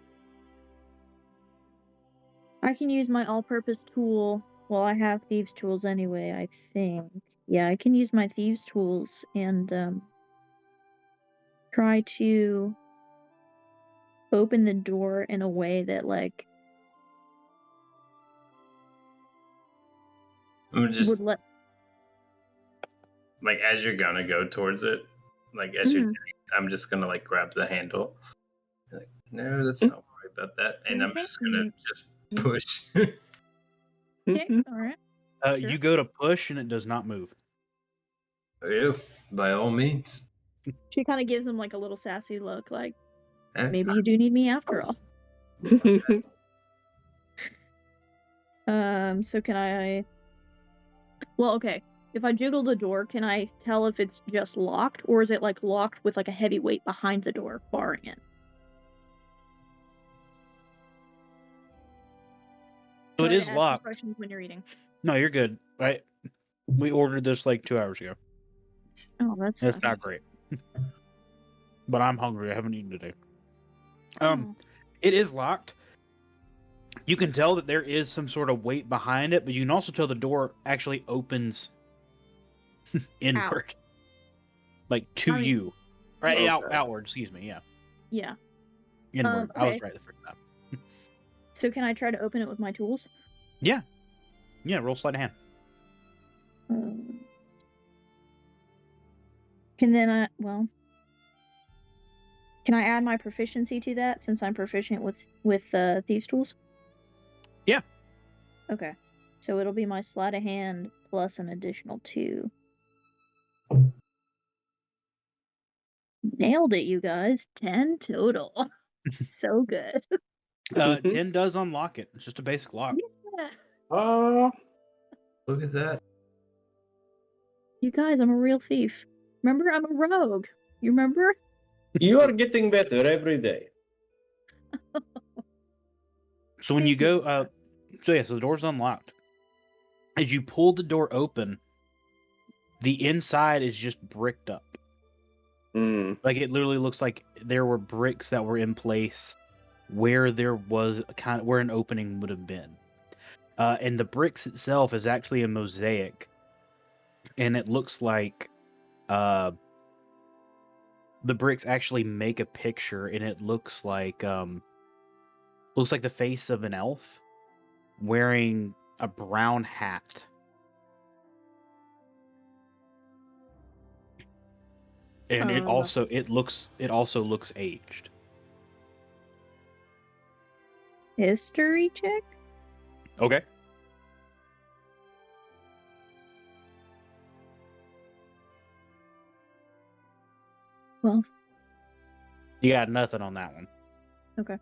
my all-purpose tool. Well, I have thieves' tools anyway, I think. Yeah, I can use my thieves' tools and try to open the door in a way that like I'm just would let like as you're gonna go towards it, like as you're, I'm just gonna like grab the handle. Like, no, let's not worry about that, and I'm just gonna just push. Okay, alright. Sure. You go to push and it does not move. You, by all means. She kind of gives him like a little sassy look, like Eh, maybe you do need me after all. So can I? Well, okay. If I jiggle the door, can I tell if it's just locked, or is it like locked with like a heavy weight behind the door, barring it? So it Sorry is to ask you locked. questions when you're eating. No, you're good. Right. We ordered this like 2 hours ago. Oh, that's It's not great. But I'm hungry. I haven't eaten today. It is locked. You can tell that there is some sort of weight behind it, but you can also tell the door actually opens inward. Like to I mean- you. Right, Okay. outward, excuse me, yeah. Yeah. Inward. I was okay. right the first time. So can I try to open it with my tools? Yeah, roll sleight of hand. Can I add my proficiency to that since I'm proficient with thieves tools? Yeah. Okay. So it'll be my sleight of hand plus an additional 2. Nailed it, you guys. 10 total. So good. 10 does unlock it. It's just a basic lock. Yeah. Oh, Look at that. You guys, I'm a real thief. Remember, I'm a rogue. You remember? You are getting better every day. So when you Thank you. go, so the door's unlocked. As you pull the door open, the inside is just bricked up. Like it literally looks like there were bricks that were in place where there was where an opening would have been. And the bricks itself is actually a mosaic, and it looks like the bricks actually make a picture, and it looks like the face of an elf wearing a brown hat. And it also looks aged. History check? Okay. Well, You got nothing on that one. okay.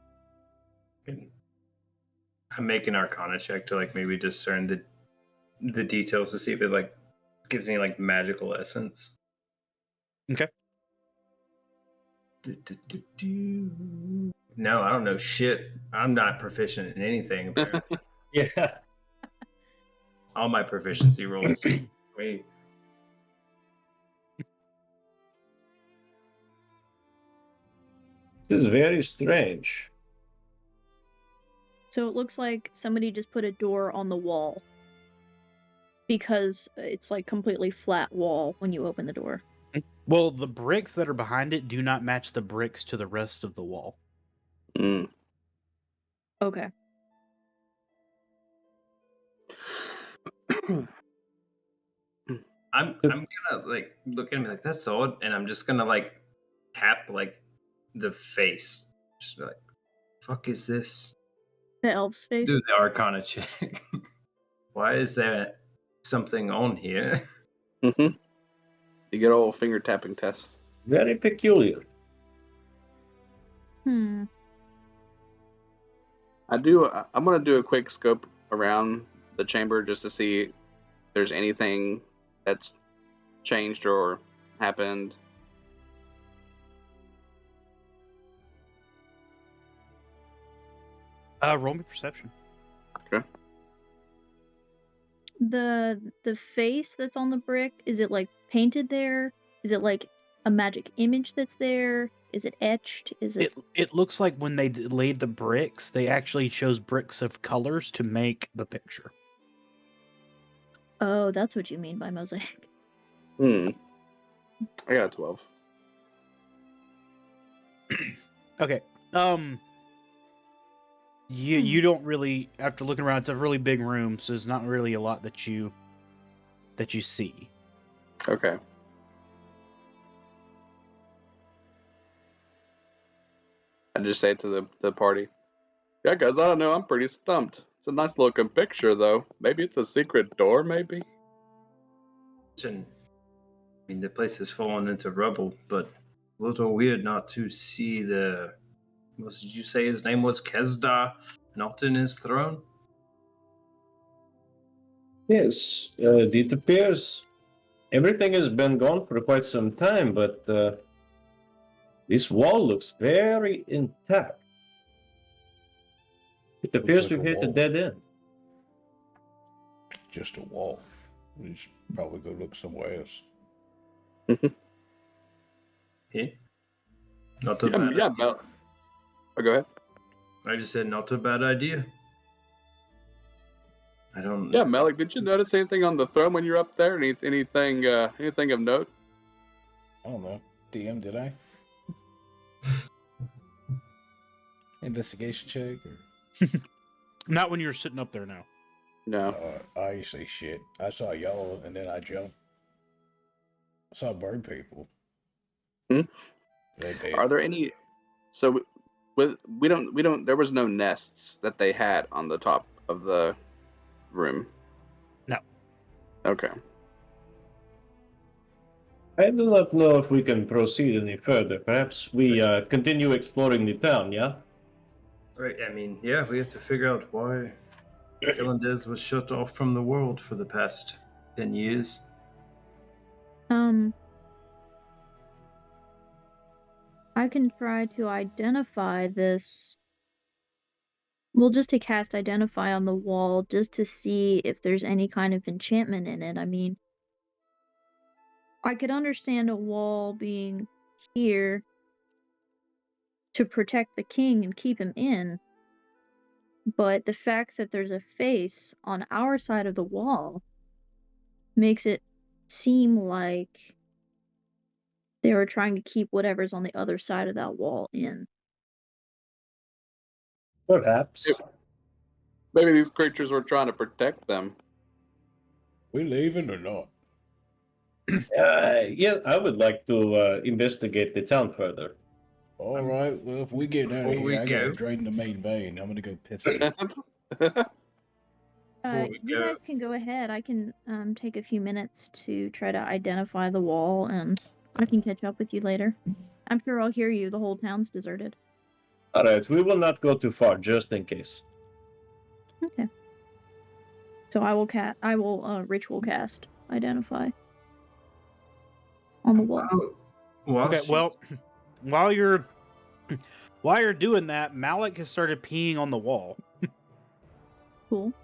I'm making Arcana check to like maybe discern the details to see if it like gives any like magical essence. Okay. No, I don't know shit. I'm not proficient in anything. Apparently. Yeah. All my proficiency rolls. Wait. This is very strange. So it looks like somebody just put a door on the wall. Because it's like completely flat wall when you open the door. Well, the bricks that are behind it do not match the bricks to the rest of the wall. Okay. I'm gonna like look at him like that's odd, and I'm just gonna like tap like the face. Just be like, fuck is this? The elf's face? Do the Arcana check. Why is there something on here? You get old finger tapping test. Very peculiar. Hmm. I'm gonna do a quick scope around the chamber just to see if there's anything that's changed or happened. Roll me perception. Okay. The face that's on the brick, is it like painted there? Is it like a magic image that's there? Is it etched? Is it It looks like when they laid the bricks, they actually chose bricks of colors to make the picture. Oh, that's what you mean by mosaic. I got a 12. Okay. You don't really, after looking around, it's a really big room, so there's not really a lot that you see. Okay. I just say to the party, yeah, guys, I don't know. I'm pretty stumped. It's a nice looking picture, though. Maybe it's a secret door, maybe? I mean, the place has fallen into rubble, but a little weird not to see the. What did you say his name was? Kesda, not in his throne? Yes, it appears everything has been gone for quite some time, but this wall looks very intact. It appears like we've a hit a wall. dead end. Just a wall. We should probably go look somewhere else. Yeah. Not a Yeah, bad yeah, idea. Mel. Oh, go ahead. I just said not a bad idea. I don't. Yeah, Malik, did you notice anything on the throne when you're up there? Anything of note? I don't know. DM, did I? Investigation check? Or... Not when you're sitting up there now. No. I ain't say shit. I saw y'all and then I jumped. I saw bird people. Hmm? They're dead. Are there any? So we don't. There was no nests that they had on the top of the room. No. Okay. I do not know if we can proceed any further. Perhaps we continue exploring the town, yeah? Right. I mean, yeah, we have to figure out why Irlandez was shut off from the world for the past 10 years. I can try to identify this. We'll just to cast Identify on the wall just to see if there's any kind of enchantment in it. I mean, I could understand a wall being here to protect the king and keep him in, but the fact that there's a face on our side of the wall makes it seem like they were trying to keep whatever's on the other side of that wall in. Perhaps. Maybe these creatures were trying to protect them. We leaving or not? Yeah, I would like to investigate the town further. All right. Well, if we get out of Before we here, I gotta go- drain the main vein. I'm gonna go piss it. Before we You go- guys can go ahead. I can take a few minutes to try to identify the wall, and I can catch up with you later. I'm sure I'll hear you. The whole town's deserted. All right, we will not go too far, just in case. Okay. So I will ritual cast Identify on the wall. While Okay, she's- well, while you're doing that, Malik has started peeing on the wall. Cool.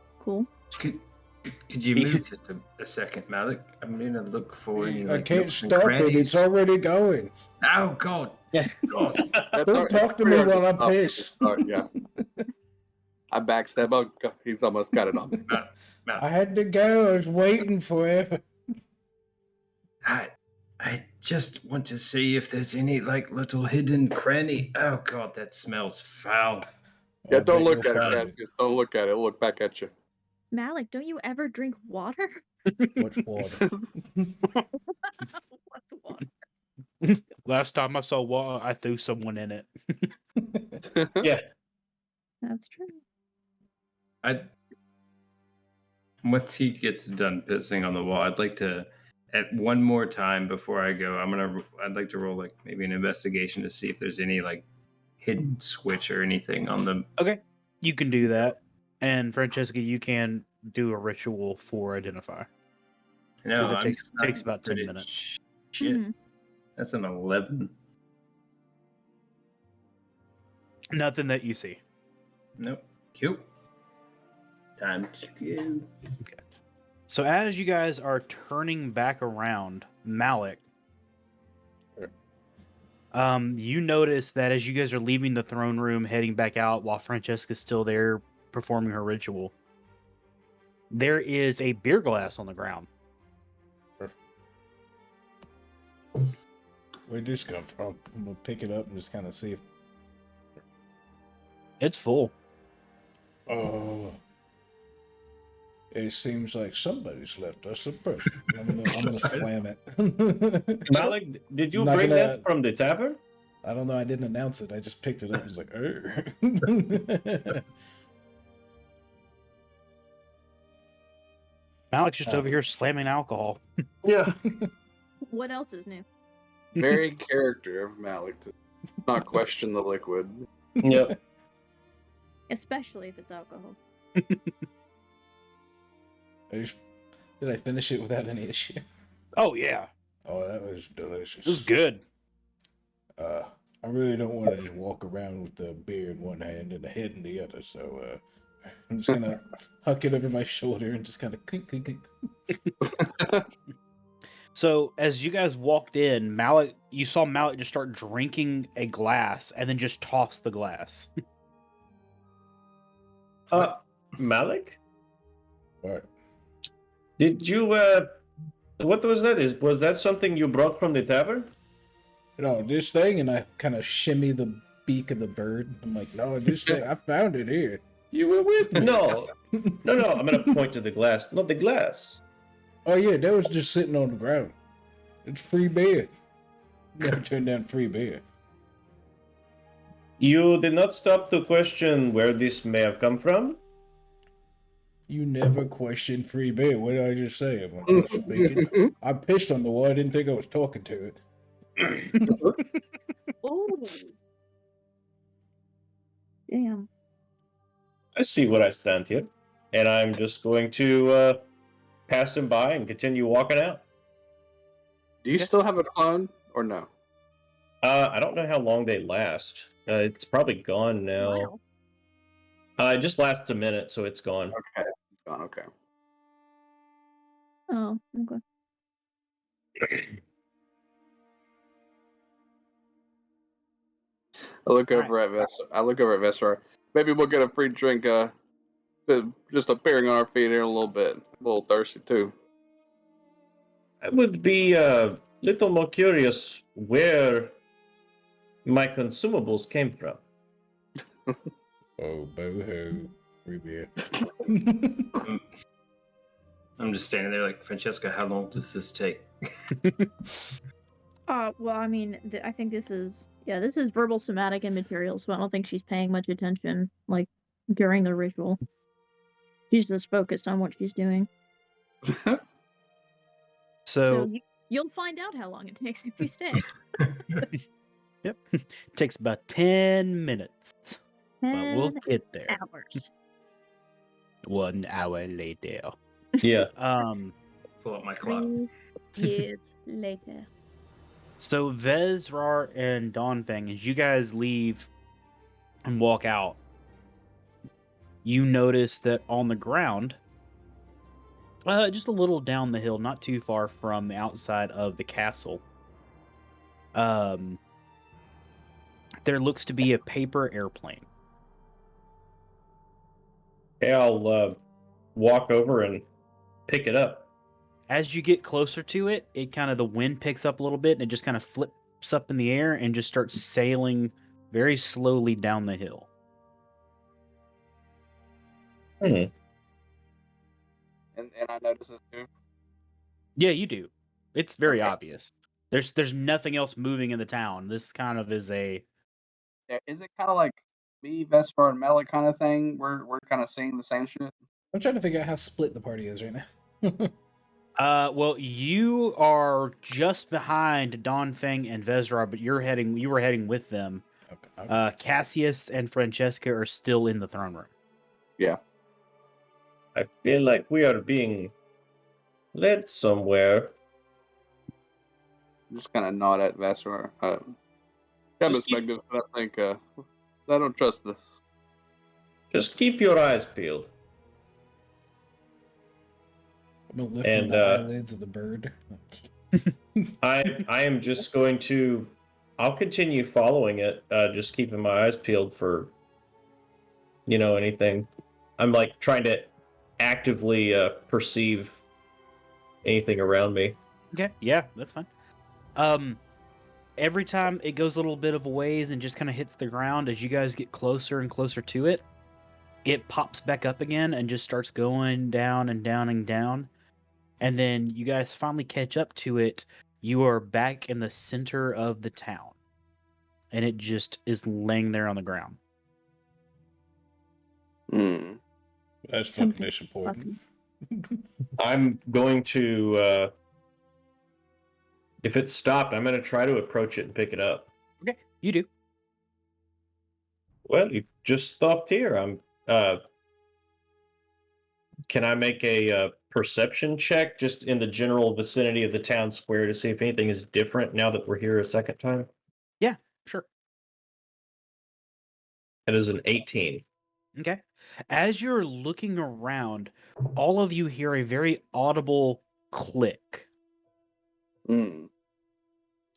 Could you move just a second, Malik? I'm gonna look for any. I Like, can't nooks and stop it. crannies. It's already going. Oh God! God. Don't talk to me while I'm pissed. Yeah. I backstab. Oh, God, he's almost got it on me. I had to go. I was waiting forever. I just want to see if there's any like little hidden cranny. Oh God, that smells foul. Yeah, I don't bet look you'll at it, find Cassius. Don't look at it. It'll look back at you. Malik, don't you ever drink water? What's water? What's water? Last time I saw water, I threw someone in it. Yeah. That's true. Once he gets done pissing on the wall, I'd like to, at one more time before I go, I'd like to roll like maybe an investigation to see if there's any like hidden switch or anything on the. Okay, you can do that. And Francesca, you can do a ritual for Identify. No, 'Cause it I'm takes- just not takes about 10 good at minutes. Shit, Mhm. that's an 11. Nothing that you see. Nope. Cute. Time to go. So as you guys are turning back around, Malik, you notice that as you guys are leaving the throne room, heading back out while Francesca's still there performing her ritual, there is a beer glass on the ground. Where'd this come from? I'm gonna pick it up and just kind of see if. It's full. Oh. It seems like somebody's left us a present. I'm gonna slam it. Malik, did you Not bring gonna- that from the tavern? I don't know. I didn't announce it. I just picked it up. and was like, Malik's just over here slamming alcohol. Yeah. What else is new? Very character of Malik to not question the liquid. Yep. Especially if it's alcohol. Did I finish it without any issue? Oh yeah, Oh, that was delicious. it was good. I really don't want to just walk around with the beer in one hand and the head in the other, so I'm just gonna huck it over my shoulder and just kind of clink, clink, clink. So as you guys walked in, Malik, you saw Malik just start drinking a glass and then just toss the glass. Malik, What? did you what was that? Was that something you brought from the tavern? This thing, and I kind of shimmy the beak of the bird. I'm like, no, this thing, I found it here. You were with me. No, no. I'm gonna point to the glass. Not the glass. Oh yeah, that was just sitting on the ground. It's free beer. Never turn down free beer. You did not stop to question where this may have come from. You never question free beer. What did I just say? Am I speaking? I pissed on the wall. I didn't think I was talking to it. Oh. Damn. I see where I stand here, and I'm just going to pass him by and continue walking out. Do you still have a clone or no? I don't know how long they last. It's probably gone now. Wow. It just lasts a minute, so it's gone. Okay, it's gone. Okay. Oh, okay. I look over at Vestar. Maybe we'll get a free drink. Just appearing on our feet here in a little bit. I'm a little thirsty too. I would be a little more curious where my consumables came from. Oh, boo-hoo. Free beer. I'm just standing there like, Francesca, how long does this take? Well, I mean, I think this is verbal, somatic, and material, so I don't think she's paying much attention, like, during the ritual. She's just focused on what she's doing. So You'll find out how long it takes if you stay. yep, takes about 10 minutes, but we'll 10 get there. hours. 1 hour later. Yeah. Pull up my clock. 3 years later. So Vezrar and Dawnfang, as you guys leave and walk out, you notice that on the ground, just a little down the hill, not too far from the outside of the castle, there looks to be a paper airplane. Okay, I'll walk over and pick it up. As you get closer to it, the wind picks up a little bit and it just kind of flips up in the air and just starts sailing very slowly down the hill. And I notice this too. Yeah, you do. It's very Okay. obvious. There's nothing else moving in the town. This kind of is a Yeah, is it kind of like me, Vesper, and Malik kind of thing? We're kind of seeing the same shit. I'm trying to figure out how split the party is right now. well, you are just behind Dawnfang and Vezra, but you were heading with them. Okay. Cassius and Francesca are still in the throne room. I feel like we are being led somewhere. Just kind of nod at Vesper. Kind of Just keep- Magnificent. I think I don't trust this. Just keep your eyes peeled. I'm gonna lift And, the eyelids of the bird. I am just going to. I'll continue following it. Just keeping my eyes peeled for, anything. I'm like trying to actively perceive anything around me. Okay, yeah, that's fine. Every time it goes a little bit of a ways and just kind of hits the ground, as you guys get closer and closer to it, it pops back up again and just starts going down and down and down. And then you guys finally catch up to it. You are back in the center of the town. And it just is laying there on the ground. That's fucking Something disappointing. I'm going to. If it's stopped, I'm going to try to approach it and pick it up. Okay, you do. Well, you just stopped here. I'm. Can I make a perception check just in the general vicinity of the town square to see if anything is different now that we're here a second time? Yeah, sure. It is an 18. Okay. As you're looking around, all of you hear a very audible click, Mm.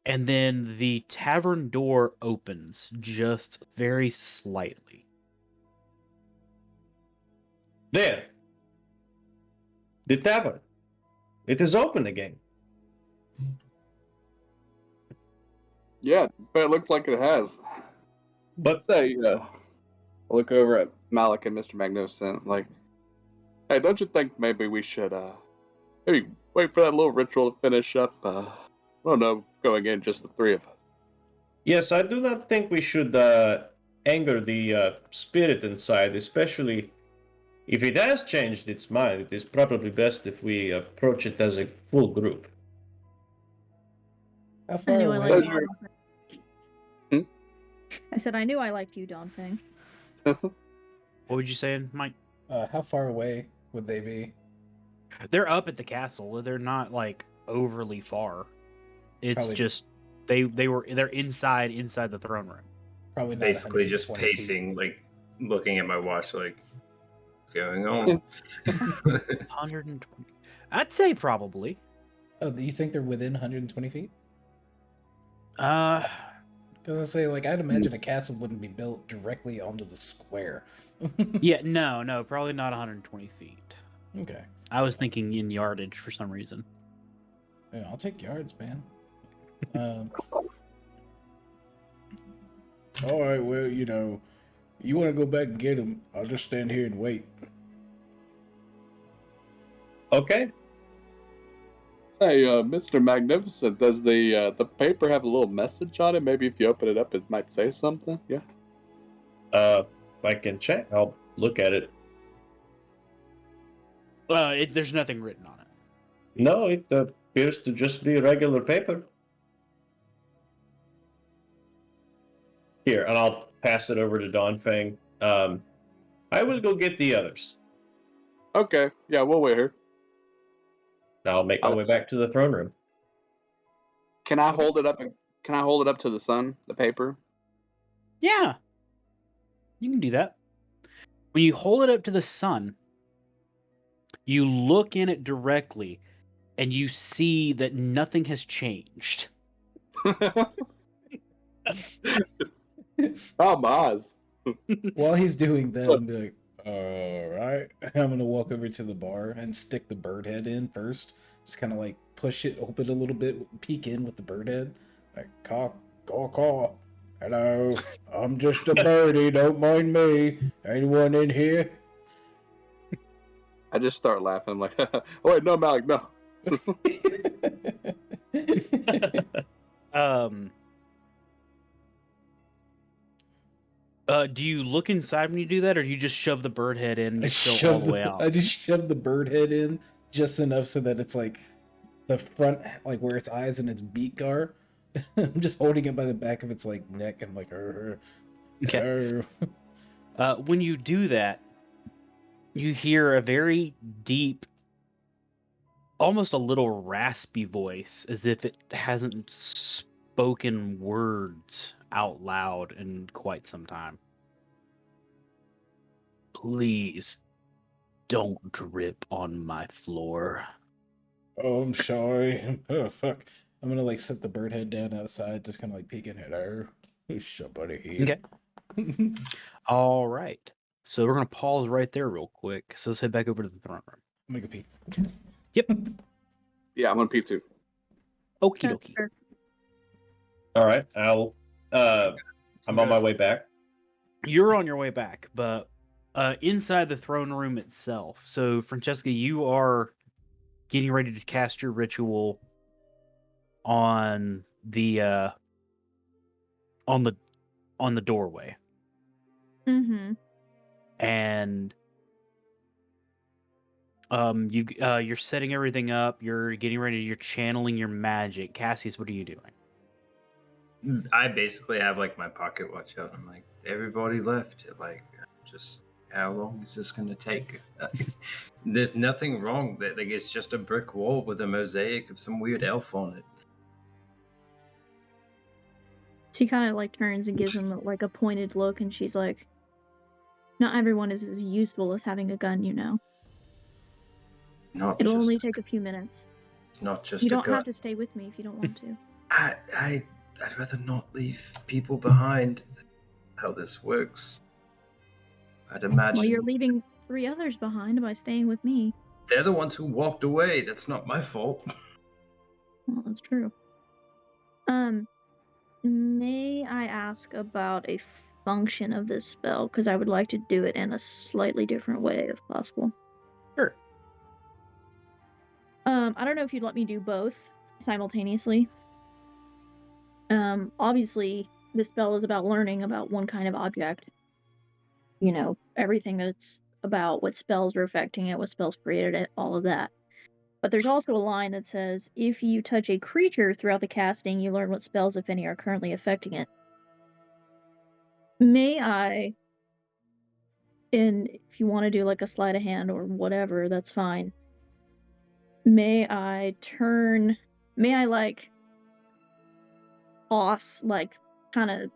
and then the tavern door opens just very slightly. There. The tavern. It is open again. Yeah, but it looks like it has. But Say, I look over at Malik and Mr. Magnificent, like, hey, don't you think maybe we should, maybe wait for that little ritual to finish up? I don't know, going in just the three of us. yes, I do not think we should anger the spirit inside, especially if it has changed its mind. It is probably best if we approach it as a full group. How I far knew I away? liked Pleasure. you. Hmm? I said I knew I liked you, Don Fang. What would you say, Mike? How far away would they be? They're up at the castle. They're not like overly far. It's Probably- just they're inside the throne room. Probably not Basically, just 120 feet. pacing, like looking at my watch, like what's going on. 120. I'd say probably. Oh, do you think they're within 120 feet? Uh, Because I say, like, I'd imagine a castle wouldn't be built directly onto the square. yeah, no, probably not 120 feet. Okay. I was thinking in yardage for some reason. Yeah, I'll take yards, man. All right, well, you want to go back and get him. I'll just stand here and wait. Okay. Hey, Mr. Magnificent, does the paper have a little message on it? Maybe if you open it up, it might say something. Yeah. I can check. I'll look at it. There's nothing written on it. No, it appears to just be regular paper. Here, and I'll pass it over to Don Fang. I will go get the others. Okay. Yeah, we'll wait here. I'll make my way back to the throne room. Can I hold it up? Can I hold it up to the sun? The paper. Yeah, you can do that. When you hold it up to the sun, you look in it directly, and you see that nothing has changed. Oh, my eyes. While he's doing that, I'm be like, all right. I'm going to walk over to the bar and stick the bird head in first. Just kind of like push it open a little bit, peek in with the bird head. Like, caw, caw, caw. Hello, I'm just a birdie, don't mind me. Anyone in here? I just start laughing. I'm like, oh, wait, no, Malik, no. Do you look inside when you do that, or do you just shove the bird head in and I it's still all shoved the way out? I just shoved the bird head in just enough so that it's like the front, like where its eyes and its beak are. I'm just holding it by the back of its like neck, and I'm like, Okay. When you do that, you hear a very deep, almost a little raspy voice, as if it hasn't spoken words out loud in quite some time. Please don't drip on my floor. Oh, I'm sorry. Oh, fuck. I'm gonna like set the bird head down outside, just kind of like peeking. Hello, there's somebody here. Okay. All right. So we're gonna pause right there real quick. So let's head back over to the throne room. Make a peek. Yeah, I'm gonna peep too. Okie That's dokie. fair. All right, I'm on my way back. You're on your way back, but inside the throne room itself. So Francesca, you are getting ready to cast your ritual on the doorway, Mm-hmm. and you're setting everything up. You're getting ready. You're channeling your magic. Cassius, what are you doing? I basically have like my pocket watch out. I'm like, everybody left. Like, just how long is this gonna take? There's nothing wrong. That like it's just a brick wall with a mosaic of some weird elf on it. She kind of like turns and gives him like a pointed look, and she's like, Not everyone is as useful as having a gun, you know. Not It'll just, only take a few minutes. it's not just You a don't gun. have to stay with me if you don't want to. I'd rather not leave people behind. How this works. I'd imagine Well, you're leaving 3 others behind by staying with me. they're the ones who walked away. That's not my fault. Well, that's true. May I ask about a function of this spell? Because I would like to do it in a slightly different way, if possible. Sure. I don't know if you'd let me do both simultaneously. Obviously, this spell is about learning about one kind of object. You know, everything that it's about, what spells are affecting it, what spells created it, all of that. But there's also a line that says, if you touch a creature throughout the casting, you learn what spells, if any, are currently affecting it. May I, and if you want to do like a sleight of hand or whatever, that's fine. May I like toss, like kind of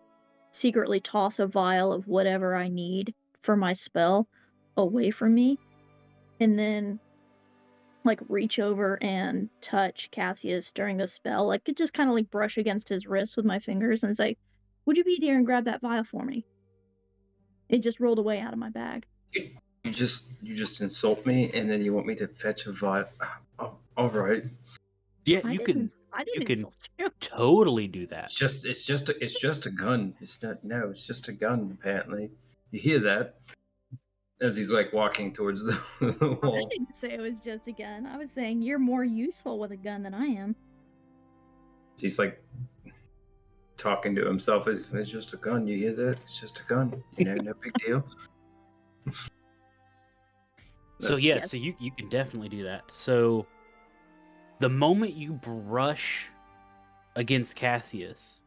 secretly toss a vial of whatever I need for my spell away from me, and then like reach over and touch Cassius during the spell, like just kind of like brush against his wrist with my fingers and say, "Would you be dear and grab that vial for me?" It just rolled away out of my bag. You just insult me, and then you want me to fetch a vial. Oh, all right. Yeah, I you didn't can insult you. totally do that. It's just a gun. It's just a gun. Apparently, you hear that as he's like walking towards the I wall. didn't say it was just a gun. I was saying you're more useful with a gun than I am. He's like talking to himself. It's just a gun. You hear that? It's just a gun. You know, no big deal. So That's- yeah, Yes. so you can definitely do that. So the moment you brush against Cassius,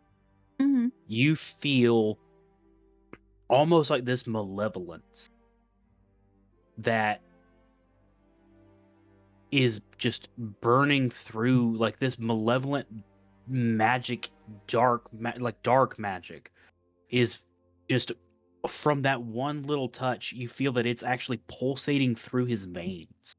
Mm-hmm. you feel almost like this malevolence that is just burning through, like this malevolent magic, dark magic is just from that one little touch. You feel that it's actually pulsating through his veins.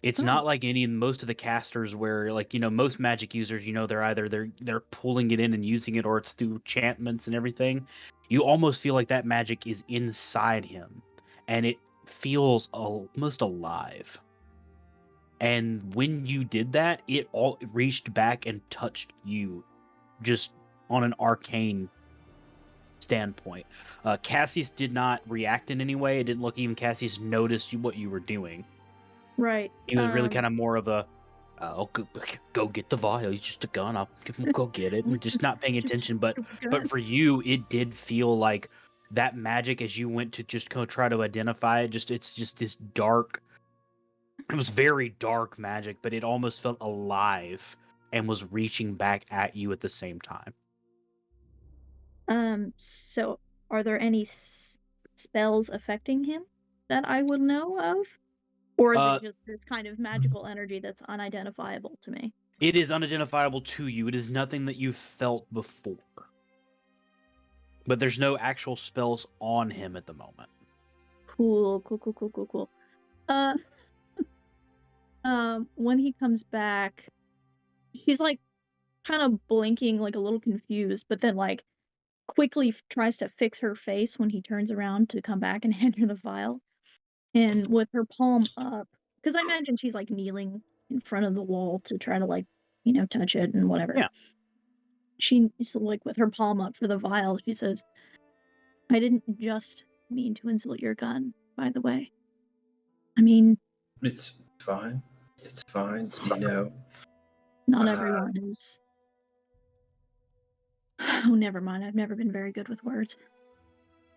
It's Oh. not like most of the casters where, like, you know, most magic users, you know, they're either they're pulling it in and using it, or it's through enchantments and everything. You almost feel like that magic is inside him, and it feels almost alive. And when you did that, it all reached back and touched you, just on an arcane standpoint. Cassius did not react in any way. It didn't look even Cassius noticed what you were doing. Right. He was really kind of more of a, oh, go get the vial. It's just a gun. I'll go get it. And just not paying attention. But for you, it did feel like that magic as you went to just go try to identify it. It's just this dark. It was very dark magic, but it almost felt alive and was reaching back at you at the same time. So are there any spells affecting him that I would know of? Or is it just this kind of magical energy that's unidentifiable to me? It is unidentifiable to you. It is nothing that you've felt before. But there's no actual spells on him at the moment. Cool. When he comes back, he's like kind of blinking, like a little confused, but then like quickly tries to fix her face when he turns around to come back and hand her the vial. And with her palm up, because I imagine she's like kneeling in front of the wall to try to like, you know, touch it and whatever. Yeah. She's like with her palm up for the vial, she says, "I didn't just mean to insult your gun, by the way. I mean, It's fine. It's fine. You know. not everyone is." Oh, never mind. I've never been very good with words.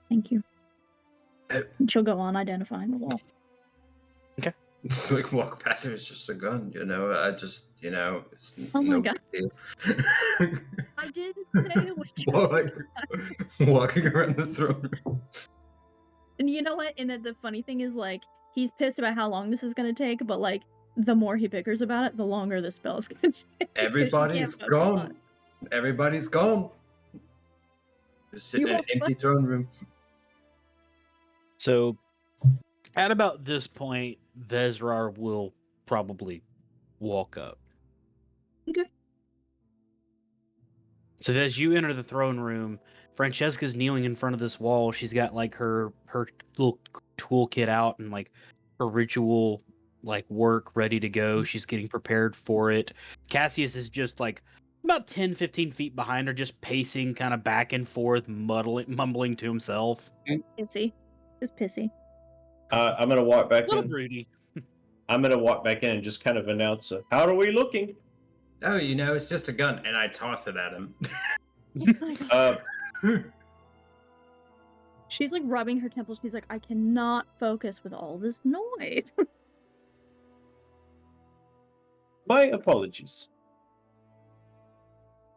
Thank you. And she'll go on identifying the wall. It's like walk past him. It's just a gun. You know. I just it's Oh my no God. big deal. I did say it was just Walking around the throne room. And you know what? And the funny thing is, like, he's pissed about how long this is gonna take, but like, the more he bickers about it, the longer the spell's gonna take. 'cause she can't Everybody's focus gone. on it. Everybody's gone. Just sitting You in an won't empty throne room. So, at about this point, Vezrar will probably walk up. Okay. So as you enter the throne room, Francesca's kneeling in front of this wall. She's got like her little toolkit out and like her ritual like work ready to go. She's getting prepared for it. Cassius is just like about 10, 15 feet behind her, just pacing kind of back and forth, mumbling to himself. Pissy. Just pissy. I'm gonna walk back Little in. broody. I'm gonna walk back in and just kind of announce, "How are we looking?" Oh, it's just a gun, and I toss it at him. Uh, She's like rubbing her temples. She's like, I cannot focus with all this noise. my apologies.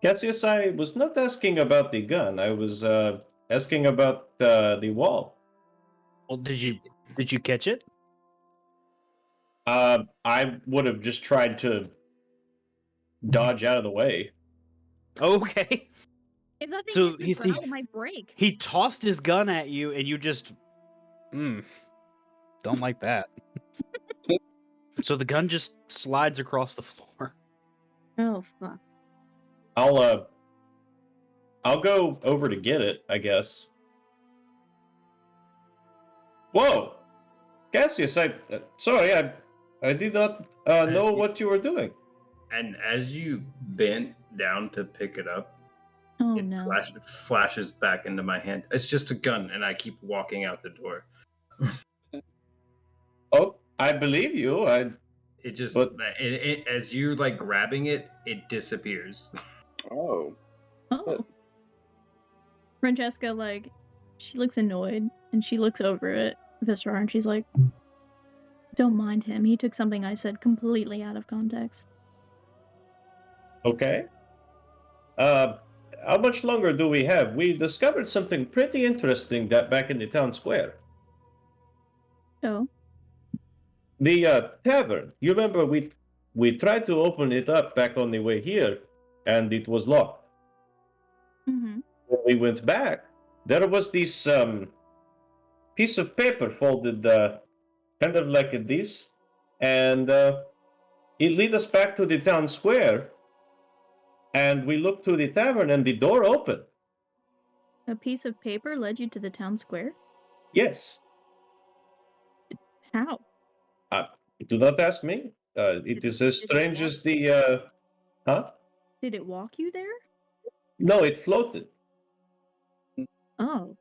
Cassius, I was not asking about the gun. I was asking about the wall. Well, did you catch it? I would have just tried to dodge out of the way. Okay. If that thing So hits the he's- ground, it might break. He tossed his gun at you, and you just, don't like that. So the gun just slides across the floor. Oh fuck. I'll go over to get it, I guess. Whoa, Cassius, sorry, I did not know what you were doing. And as you bent down to pick it up, Oh it no. flashes back into my hand. It's just a gun, and I keep walking out the door. Oh, I believe you. It just But- as you like grabbing it, it disappears. Oh. Oh. Francesca, like, she looks annoyed and she looks over at Vistar and she's like, don't mind him. He took something I said completely out of context. Okay. How much longer do we have? We discovered something pretty interesting that back in the town square. Oh. The tavern. You remember we tried to open it up back on the way here, and it was locked. Mm-hmm. When we went back, there was this piece of paper folded kind of like this, and it led us back to the town square. And we looked to the tavern, and the door opened. A piece of paper led you to the town square? Yes. How? Do not ask me. It is as Did it strange walk- as the. Huh? Did it walk you there? No, it floated. Oh.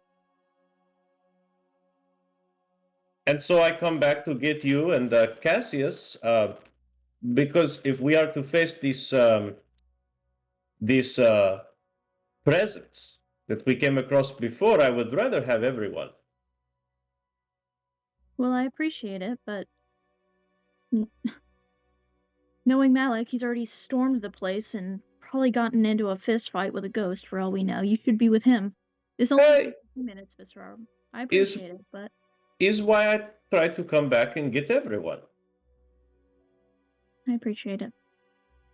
And so I come back to get you and Cassius, because if we are to face these presents that we came across before, I would rather have everyone. Well, I appreciate it, but knowing Malik, he's already stormed the place and probably gotten into a fist fight with a ghost for all we know. You should be with him. It's only Hey! 2 minutes, Visrar. I Is- appreciate it, but Is why I try to come back and get everyone. I appreciate it.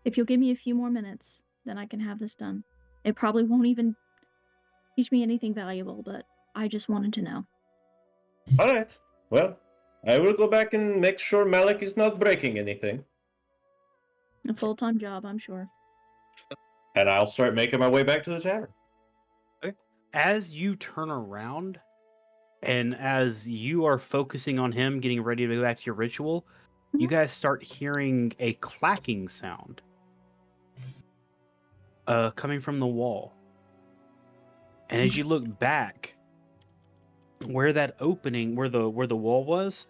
If you'll give me a few more minutes, then I can have this done. It probably won't even teach me anything valuable, but I just wanted to know. All right. Well, I will go back and make sure Malik is not breaking anything. A full-time job, I'm sure. And I'll start making my way back to the tavern. As you turn around, and as you are focusing on him getting ready to go back to your ritual, you guys start hearing a clacking sound coming from the wall. And as you look back, where that opening, where the wall was,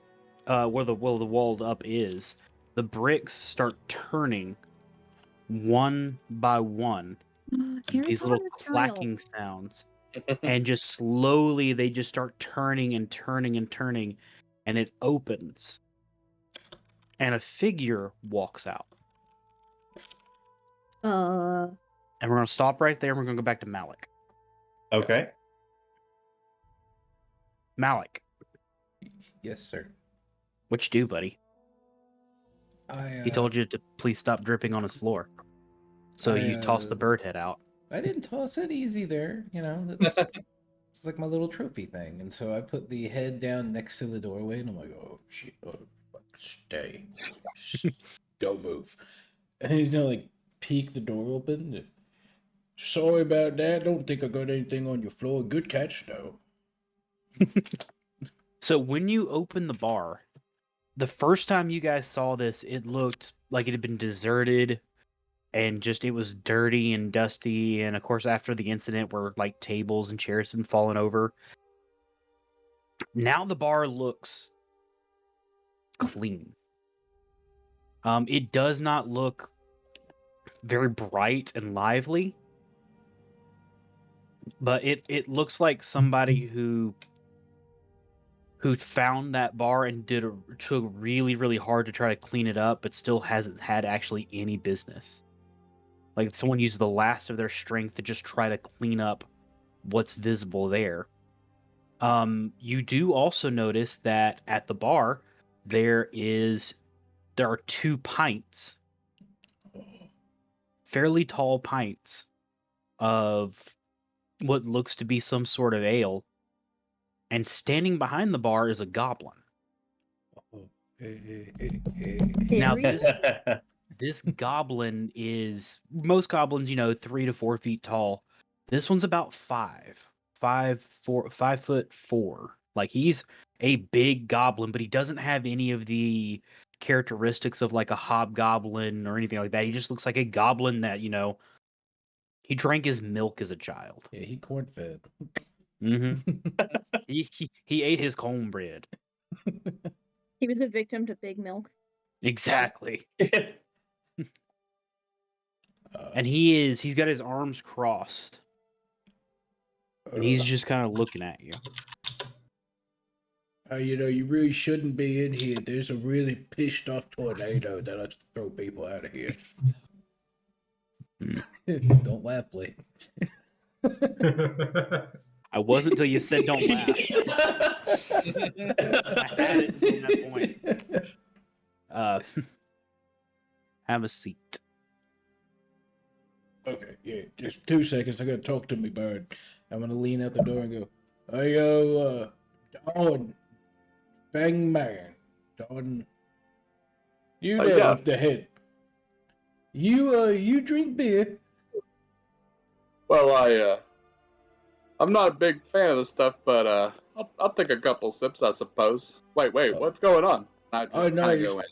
where the walled up is, the bricks start turning one by one. Harry These little Potter style. clacking sounds. And just slowly they just start turning and turning and turning, and it opens. And a figure walks out. And we're gonna stop right there and we're gonna go back to Malik. Okay. Malik, Yes, sir. what you do, buddy? He told you to please stop dripping on his floor. So you tossed the bird head out. I didn't toss it easy there. That's It's like my little trophy thing. And so I put the head down next to the doorway, and I'm like, oh shit, oh, fuck, stay, don't move. And he's gonna like peek the door open. Sorry about that. Don't think I got anything on your floor. Good catch, though. So when you open the bar, the first time you guys saw this, it looked like it had been deserted and just it was dirty and dusty. And of course, after the incident where like tables and chairs had been falling over, now the bar looks clean. It does not look very bright and lively, but it looks like somebody who found that bar and took really hard to try to clean it up, but still hasn't had actually any business. Like someone used the last of their strength to just try to clean up what's visible there. You do also notice that at the bar there are 2 pints, fairly tall pints of what looks to be some sort of ale. And standing behind the bar is a goblin. Now Harry? this goblin is, most goblins, 3 to 4 feet tall. This one's about 5'4". Like he's a big goblin, but he doesn't have any of the characteristics of like a hobgoblin or anything like that. He just looks like a goblin that, he drank his milk as a child. Yeah, he corn fed. Mm-hmm. he ate his cornbread. He was a victim to Big Milk. Exactly. And he's got his arms crossed. And he's just kind of looking at you. You really shouldn't be in here. There's a really pissed off tornado that likes to throw people out of here. Don't laugh, Blake. I was until you said don't laugh. I had it until that point. Have a seat. Okay, yeah, just 2 seconds. I gotta talk to me bird. I'm gonna lean out the door and go, "Hey, yo, Don, Fang Man, Don, you there yeah. with the head? You drink beer? Well, I'm not a big fan of the stuff, but I'll take a couple sips, I suppose. Wait, what's going on? I just kinda go in.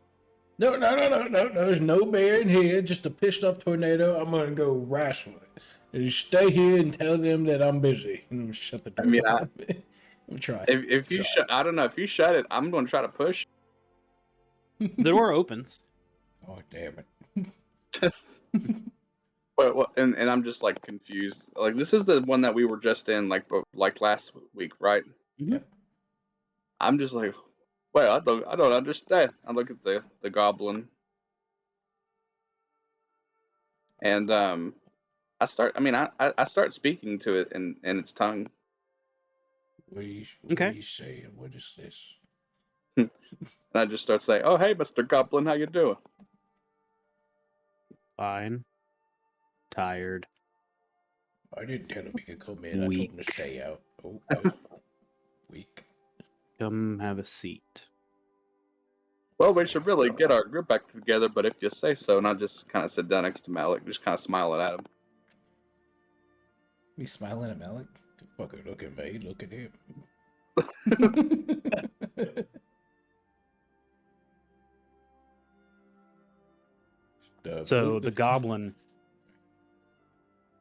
No. There's no bear in here. Just a pissed off tornado. I'm gonna go wrestle it. You stay here and tell them that I'm busy. And shut the door. I mean, I'm trying. If you shut, I don't know. If you shut it, I'm going to try to push. The door opens. Oh damn it! But and I'm just like confused. Like this is the one that we were just in, like last week, right? Mm-hmm. I'm just like, wait, I don't understand. I look at the goblin, and I start speaking to it in its tongue. What are you saying? What is this? And I just start saying, "Oh, hey, Mr. Goblin, how you doing?" Fine. Tired. I didn't tell him he could come in. I told him to stay out. Oh, weak. Come have a seat. Well, we should really get our group back together, but if you say so, and I just kind of sit down next to Malik, just kind of smiling at him. Me smiling at Malik? Fucking look at me, look at him. So the goblin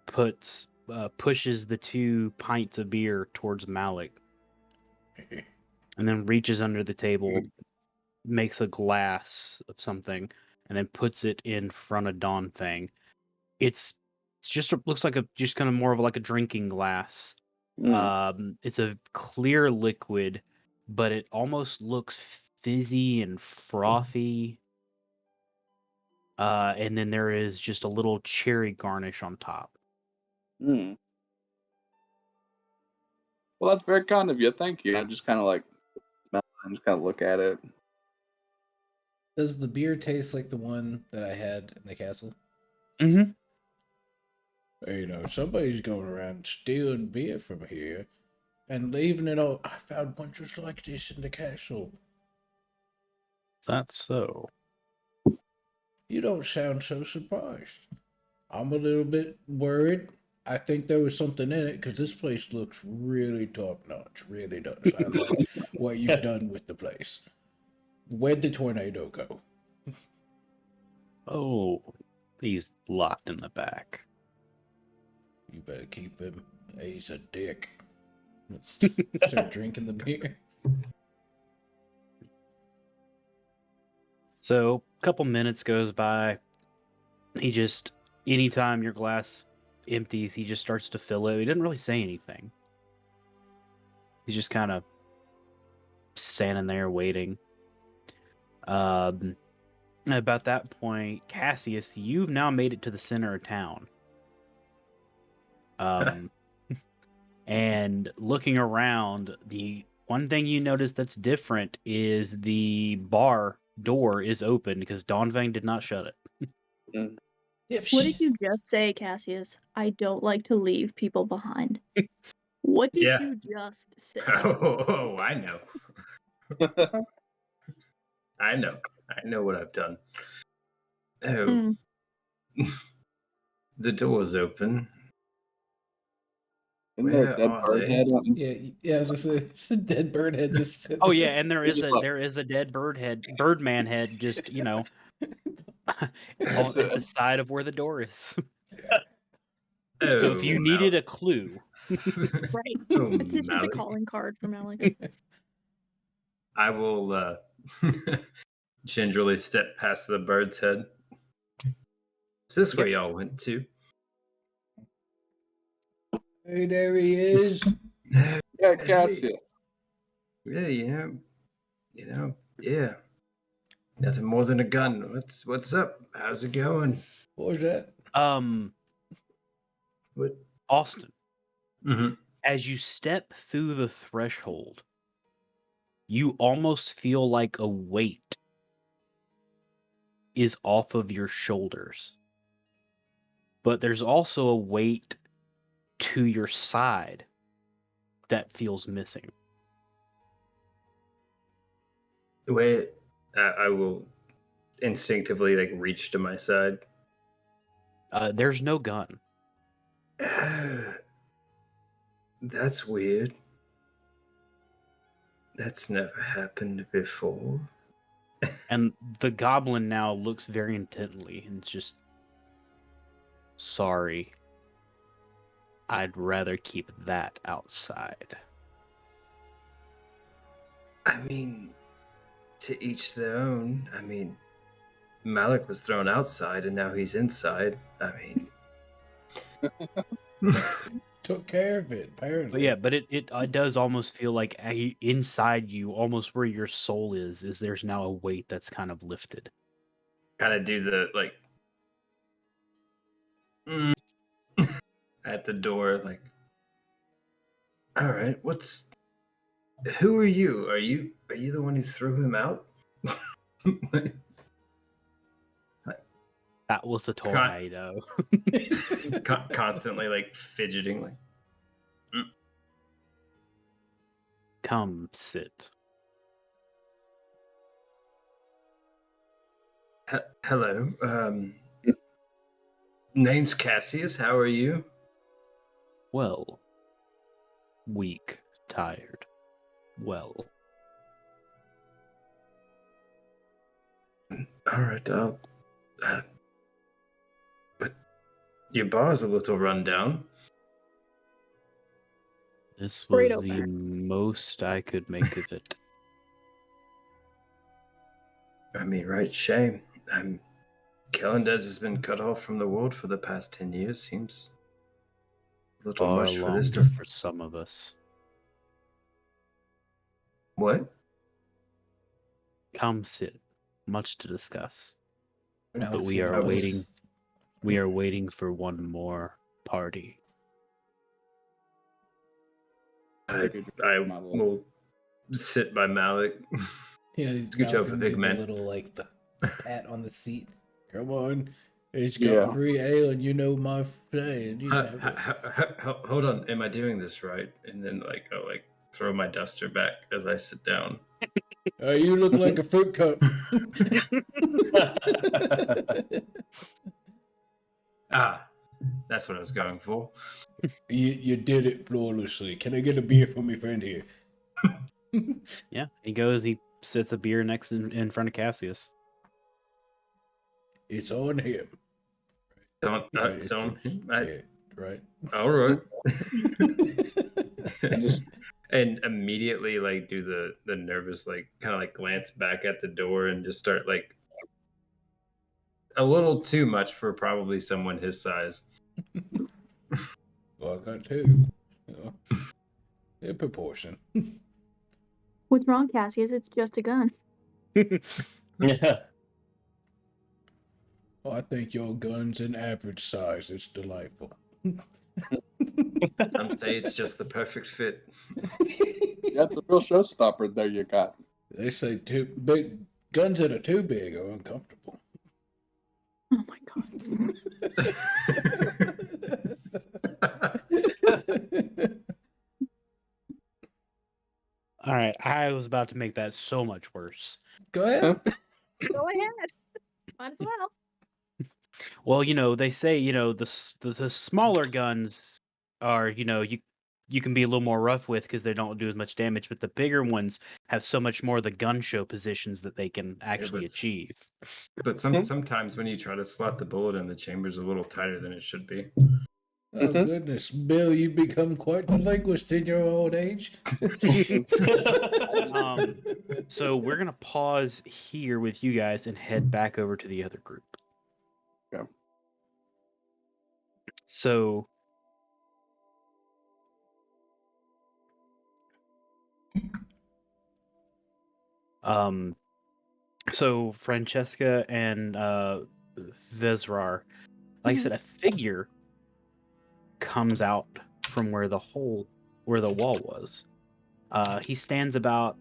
pushes the 2 pints of beer towards Malik, and then reaches under the table, makes a glass of something, and then puts it in front of Dawn Fang. It's just looks like just kind of more of like a drinking glass. It's a clear liquid, but it almost looks fizzy and frothy. And then there is just a little cherry garnish on top. Well, that's very kind of you. Thank you. I just kind of like, just kind of look at it. Does the beer taste like the one that I had in the castle? Mm-hmm. Hey, somebody's going around stealing beer from here. And leaving it all, I found one just like this in the castle. That's so. You don't sound so surprised. I'm a little bit worried. I think there was something in it because this place looks really top notch. Really does. I like what you've done with the place. Where'd the tornado go? Oh, he's locked in the back. You better keep him. He's a dick. Start drinking the beer. So, a couple minutes goes by. He just, anytime your glass empties, he just starts to fill it. He didn't really say anything. He's just kind of standing there waiting. About that point, Cassius, you've now made it to the center of town. And looking around, the one thing you notice that's different is the bar door is open because Donvang did not shut it. What did you just say, Cassius? I don't like to leave people behind. What did Yeah. you just say? Oh, I know. I know. I know what I've done. Oh, the door's open. Isn't there Where a dead are bird they? head on? Yeah, as I said, it's a dead bird head just sitting Oh yeah, there. and there He's is just a like- there is a dead Birdman head, just That's at the it. side of where the door is. Oh, So if you needed a clue, Right. Oh, It's just a Malik. calling card from Malik. I will gingerly step past the bird's head. Is this where y'all went to? Hey, there he is. Yeah, Cassius. Yeah, yeah. Nothing more than a gun. What's up? How's it going? What was that? What? Austin, Mm-hmm. as you step through the threshold, you almost feel like a weight is off of your shoulders. But there's also a weight to your side that feels missing. Wait, I will instinctively reach to my side. There's no gun. That's weird. That's never happened before. And the goblin now looks very intently and it's just, sorry. I'd rather keep that outside. I mean, to each their own. I mean, Malik was thrown outside and now he's inside. I mean, Took care of it, apparently. But yeah, but it does almost feel like inside you, almost where your soul is there's now a weight that's kind of lifted. kind of do the at the door, all right, who are you? Are you the one who threw him out? That was a tornado. Constantly fidgeting, Come sit. hello. Name's Cassius. How are you? Well, weak, tired. Well, All right. But your bar's a little rundown. this Great was the opener. most I could make of it. I mean, right? Shame. Kelendez has been cut off from the world for the past 10 years. Seems a little Far much for this. longer for some of us. What? Come sit. Much to discuss. Now But it's we the are others. waiting. We are waiting for one more party. I will sit by Malik. Yeah, he's Scooch bouncing over, to big the man. little the pat on the seat. Come on, it's Yeah. got free ale, and you know my saying. You know. Hold on. Am I doing this right? And then I'll throw my duster back as I sit down. You look like a fruit cup. Ah, that's what I was going for. You did it flawlessly. Can I get a beer from my friend here? Yeah, he goes. He sits a beer next in front of Cassius. It's on him. Don't, Right, it's- don't. yeah, right. All right. just And immediately, like, do the nervous, like, kind of like glance back at the door and just start like a little too much for probably someone his size. Well, I got two. In proportion. What's wrong, Cassius? It's just a gun. Yeah. Oh, I think your gun's an average size. It's delightful. Some say it's just the perfect fit. yeah, it's a real showstopper there you got. They say too big guns that are too big are uncomfortable. Oh my god. All right, I was about to make that so much worse. Go ahead. Go ahead. Might as well. Well, they say the smaller guns are you can be a little more rough with because they don't do as much damage, but the bigger ones have so much more of the gun show positions that they can actually but- achieve. But sometimes when you try to slot the bullet in, the chamber's a little tighter than it should be. Oh goodness, Bill, you've become quite the linguist in your old age. So we're gonna pause here with you guys and head back over to the other group. Okay. So so Francesca and Vezrar, like I said, a figure comes out from where the wall was. He stands about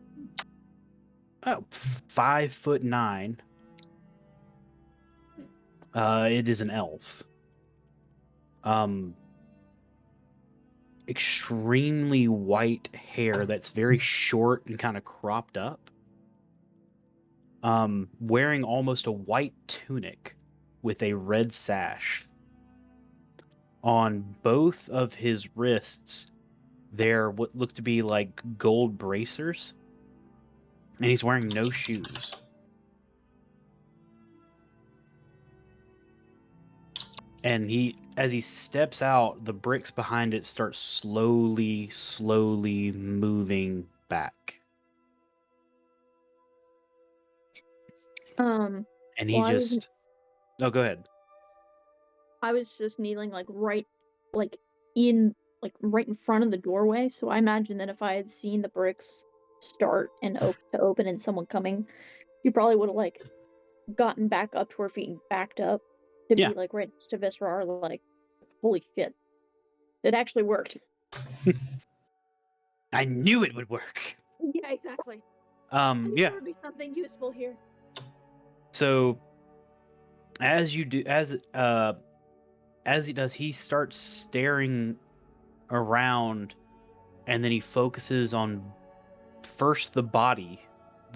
5'9". It is an elf. Extremely white hair that's very short and kind of cropped up. Wearing almost a white tunic with a red sash. On both of his wrists, there what look to be like gold bracers, and he's wearing no shoes. And as he steps out, the bricks behind it start slowly moving back. And he Well, I was- just... Oh, go ahead. I was just kneeling right in front of the doorway, so I imagine that if I had seen the bricks start and open and someone coming, you probably would have gotten back up to her feet and backed up to Yeah. be right next to Visrar, holy shit. It actually worked. I knew it would work. Yeah, exactly. I knew Yeah. there would be something useful here. So as you do, as he does, he starts staring around, and then he focuses on first the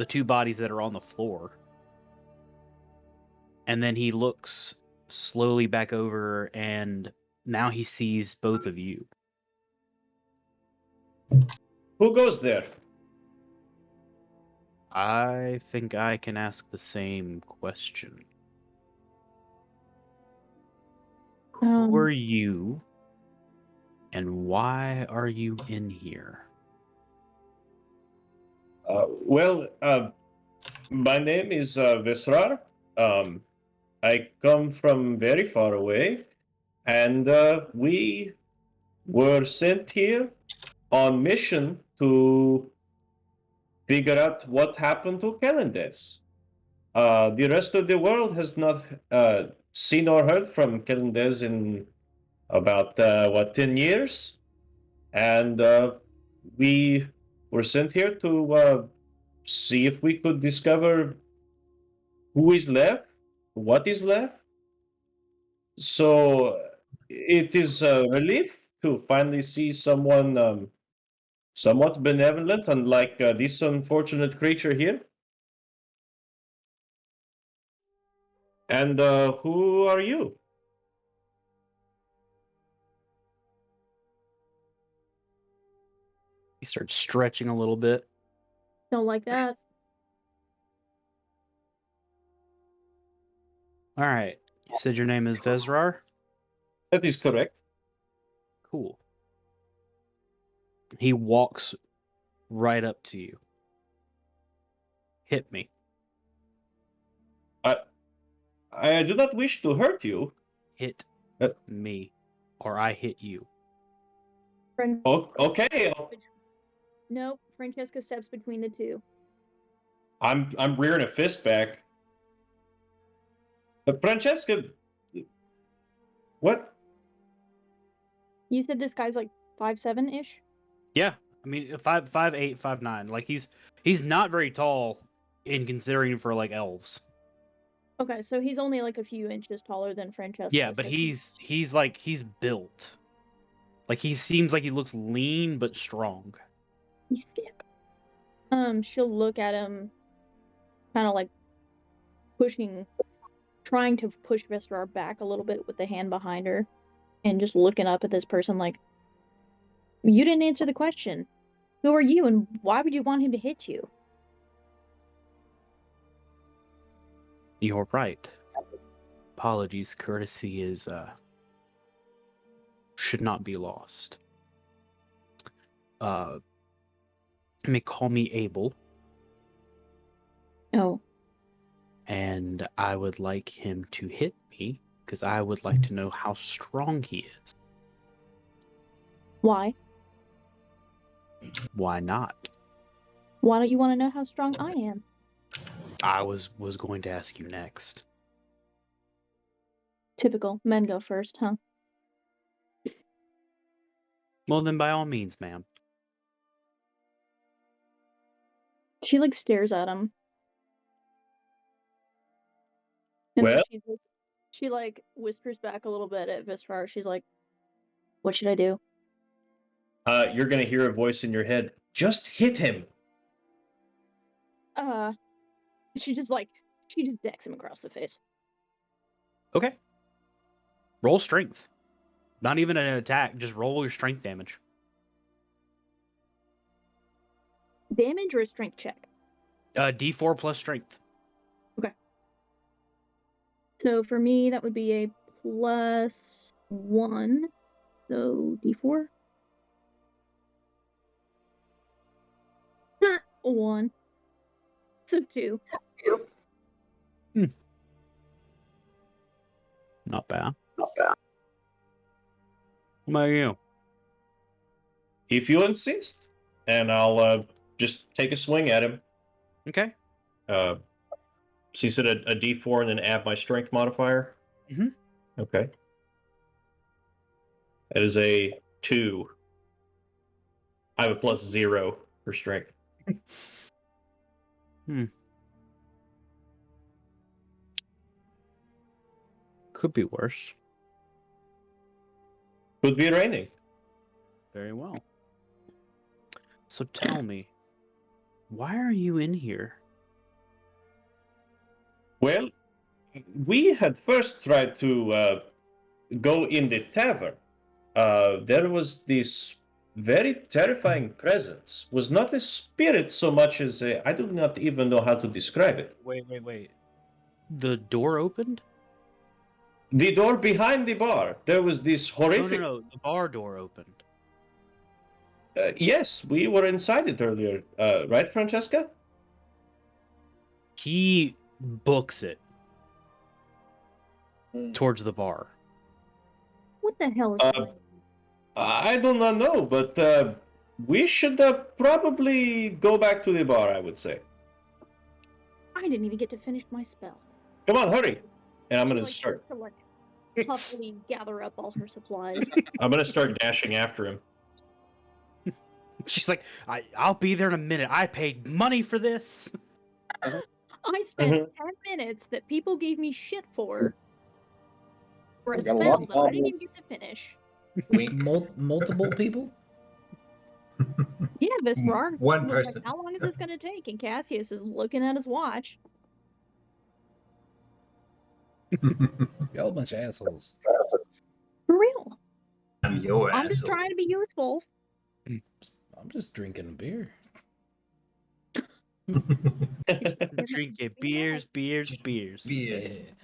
two bodies that are on the floor, and then he looks slowly back over, and now he sees both of you. Who goes there? I think I can ask the same question. Who are you, and why are you in here? My name is Visrar. I come from very far away, and we were sent here on mission to figure out what happened to Kellendes. The rest of the world has not seen or heard from Kellendes in about 10 years, and we were sent here to see if we could discover who is left, what is left. So it is a relief to finally see someone somewhat benevolent, unlike this unfortunate creature here. And who are you? He starts stretching a little bit. Don't like that. All right. You said your name is Vezrar? That is correct. Cool. He walks right up to you. Hit me. I do not wish to hurt you. Hit Uh, me. Or I hit you. Okay, Nope. Francesca steps between the two. I'm rearing a fist back. Francesca, what? You said this guy's like 5'7" ish. Yeah. I mean 5'8", 5'9". Like he's not very tall in considering for like elves. Okay, so he's only like a few inches taller than Francesca. Yeah, but so he's built. Like he seems like he looks lean but strong. he's thick. She'll look at him, kind of like trying to push Vestrar back a little bit with the hand behind her, and just looking up at this person like, you didn't answer the question. Who are you, and why would you want him to hit you? You're right. Apologies, courtesy is should not be lost. You may call me Abel, Oh, and I would like him to hit me because I would like to know how strong he is. why? Why not? Why don't you want to know how strong I am? I was going to ask you next. Typical. Men go first, huh? Well, then by all means, ma'am. She like stares at him. And then Well- she like whispers back a little bit at Vestrar. She's like, what should I do? You're gonna hear a voice in your head. Just hit him. She just decks him across the face. Okay. Roll strength. Not even an attack, just roll your strength damage. Damage or a strength check? D4 plus strength. So for me, that would be a +1. So D4. 1. So 2. Not bad. What about you? If you insist, and I'll just take a swing at him. Okay. So you said a D4 and then add my strength modifier? Mhm. Okay. That is a 2. I have a +0 for strength. Could be worse. Could be raining. Very well. So tell me, why are you in here? Well, we had first tried to go in the tavern. There was this very terrifying presence. Was not a spirit so much as I do not even know how to describe it. Wait. The door opened? The door behind the bar, there was this horrific. No. The bar door opened. Yes, we were inside it earlier, right, Francesca? He books it towards the bar. What the hell is Uh, going on? I do not know, but we should probably go back to the bar, I would say. I didn't even get to finish my spell. Come on, hurry! And I'm She, gonna like, start. starts to like huffily gather up all her supplies. I'm gonna start dashing after him. She's like, I'll be there in a minute. I paid money for this. I spent 10 minutes that people gave me shit for a We got a spell lot that I didn't of even get to finish. Wink. Multiple people? Yeah, Visrar One was person. like, how long is this gonna take? And Cassius is looking at his watch. Y'all a bunch of assholes. For real. I'm your I'm just asshole. trying to be useful. I'm just drinking a beer. Drinking beers. Beers. Yeah.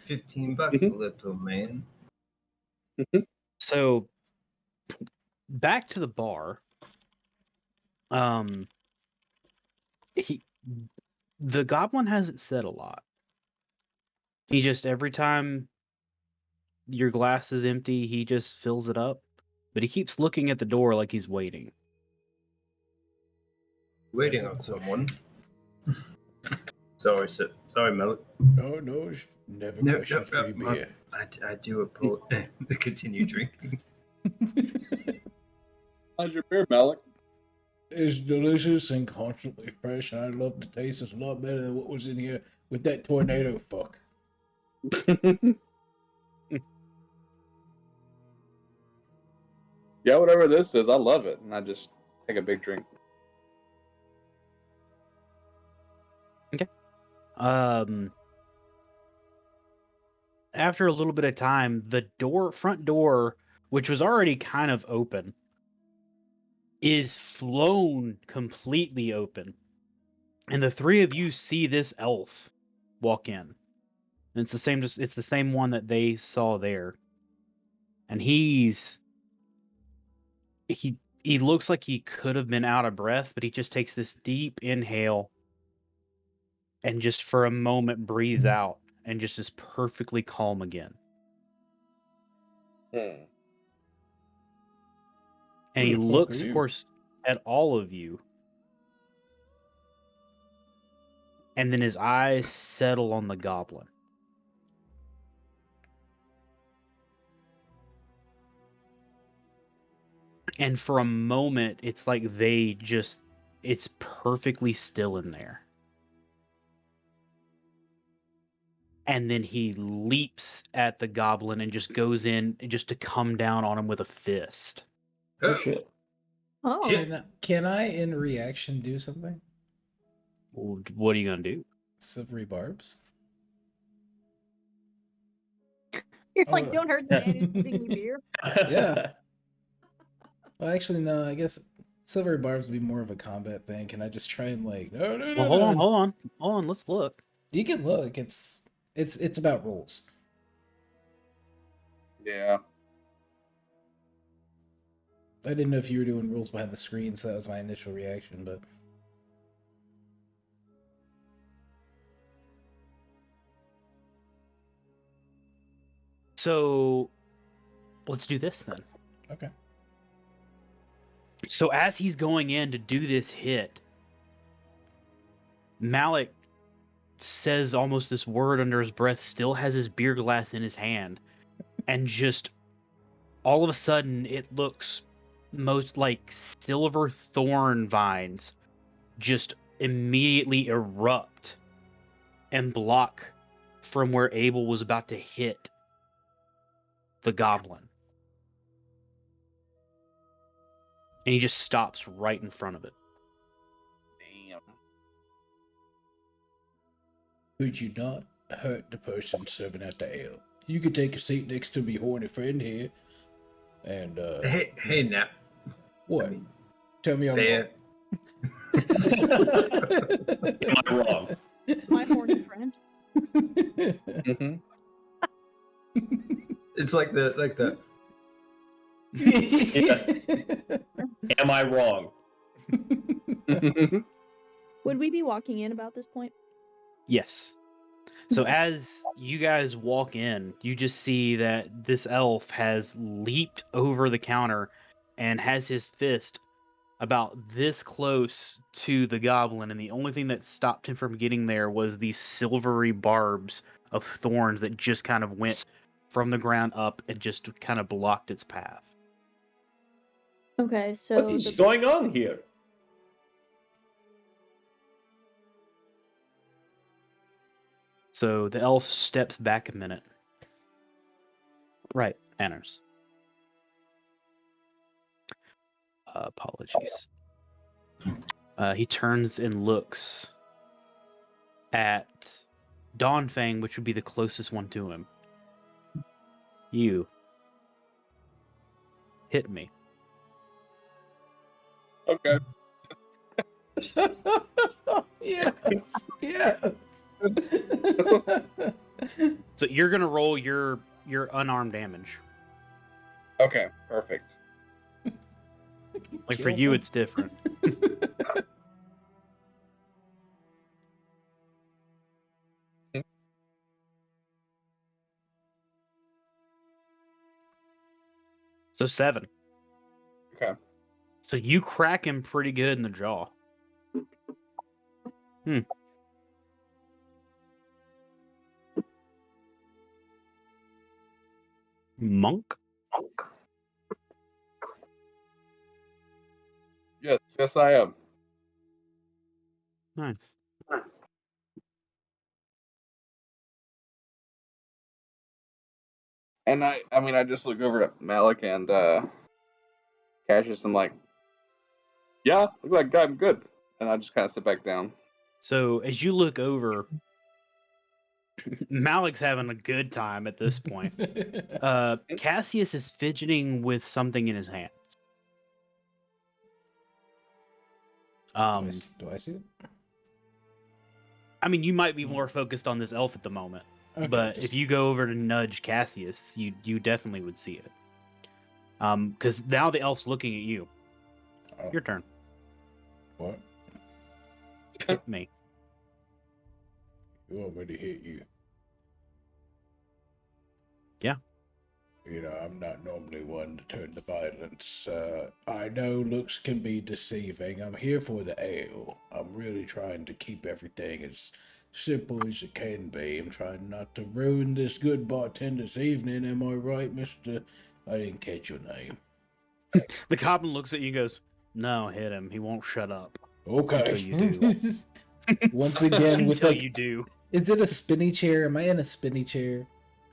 $15, little man. So back to the bar. The goblin hasn't said a lot. He just every time your glass is empty, he just fills it up. But he keeps looking at the door like he's waiting. Waiting on someone. Sorry, Mel. No, never No, question free my- beer. I do apologize. Continue drinking. How's your beer, Malik? It's delicious and constantly fresh, and I love the taste. It's a lot better than what was in here with that tornado fuck. Yeah, whatever this is, I love it. And I just take a big drink. After a little bit of time, the front door, which was already kind of open, is flown completely open. And the three of you see this elf walk in. And it's the same one that they saw there. And he looks like he could have been out of breath, but he just takes this deep inhale and just for a moment breathes out and just is perfectly calm again. And he Who the fuck looks, are of you? course, at all of you. And then his eyes settle on the goblin. And for a moment, it's like it's perfectly still in there. And then he leaps at the goblin and just goes in just to come down on him with a fist. Oh shit. Oh, Shit. Can I, in reaction, do something? Well, what are you gonna do? Silvery barbs? you're Oh, like, don't hurt the man who's giving me beer. Yeah. Well, actually, no. I guess silvery barbs would be more of a combat thing. Can I just try and no? Well, hold on. Let's look. You can look. It's about rules. Yeah. I didn't know if you were doing rules behind the screen, so that was my initial reaction. But So let's do this then. okay. So as he's going in to do this hit, Malik says almost this word under his breath, still has his beer glass in his hand, and just all of a sudden it looks most like silver thorn vines just immediately erupt and block from where Abel was about to hit the goblin. And he just stops right in front of it. Damn. Could you not hurt the person serving out the ale? You could take a seat next to me, horny friend here. And Hey, now. what? I mean, Tell me I'm fair. Am I wrong? My horny friend. Mm-hmm. It's like the. Am I wrong? Would we be walking in about this point? Yes. So as you guys walk in, you just see that this elf has leaped over the counter and has his fist about this close to the goblin, and the only thing that stopped him from getting there was these silvery barbs of thorns that just kind of went from the ground up and just kind of blocked its path. Okay, so What is going on here? So the elf steps back a minute. Right, Manners. Apologies. He turns and looks at Dawnfang, which would be the closest one to him. You. Hit me. Okay. Yes. Yes. So you're gonna roll your unarmed damage. Okay. Perfect. Like for Kills you, him. it's different. So 7. Okay. So you crack him pretty good in the jaw. Monk? Yes. Yes, I am. Nice. And I mean, I just look over at Malik and Cassius. I'm like, yeah, look like I'm good. And I just kind of sit back down. So as you look over, Malik's having a good time at this point. Cassius is fidgeting with something in his hands. Do I see it? I mean, you might be more focused on this elf at the moment, but if you go over to nudge Cassius, you definitely would see it. Because now the elf's looking at you. Oh, Your turn. what? Hit me. You want me to hit you? Yeah. You know, I'm not normally one to turn to violence. I know looks can be deceiving. I'm here for the ale. I'm really trying to keep everything as simple as it can be. I'm trying not to ruin this good bartender's evening. Am I right, mister? I didn't catch your name. The goblin looks at you and goes, "No, hit him. He won't shut up." Okay. Until you do. Once again, with Until like, you do. is it a spinny chair? Am I in a spinny chair?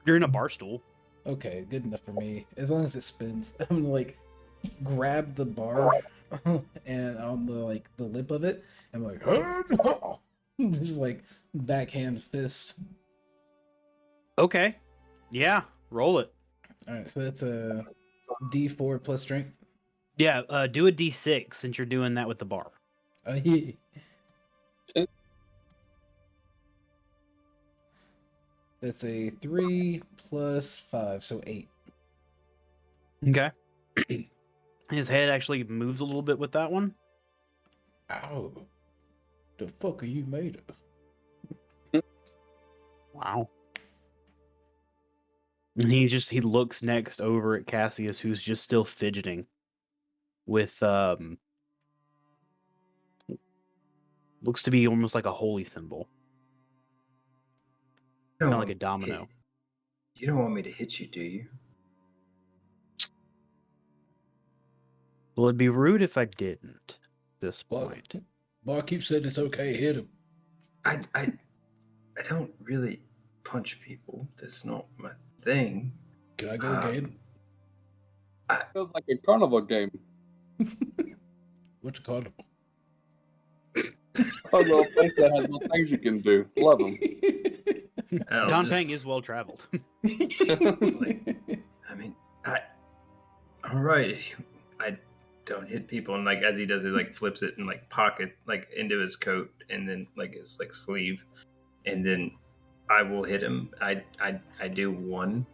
You're in a bar stool. Okay, good enough for me. As long as it spins, I'm gonna like grab the bar and on the lip of it, I'm like, just like backhand fist. Okay. Yeah, roll it. All right, so that's a D4 plus strength. Yeah, do a D6 since you're doing that with the bar. Yeah. That's a 3 plus 5, so 8. Okay. His head actually moves a little bit with that one. Ow. The fuck are you made of? Wow. And he looks next over at Cassius, who's just still fidgeting with looks to be almost like a holy symbol, kind of like a domino. You don't want me to hit you, do you? Well, it'd be rude if I didn't at this point. Barkeep said it's okay, hit him. I don't really punch people. That's not my thing. Can I go again? Feels like a carnival game. What's a carnival? A little place that has little things you can do. Love them. Don Fang is well traveled. I mean, all right. I don't hit people, and like as he does it, like flips it and like pocket like into his coat, and then like his like sleeve, and then I will hit him. I do 1.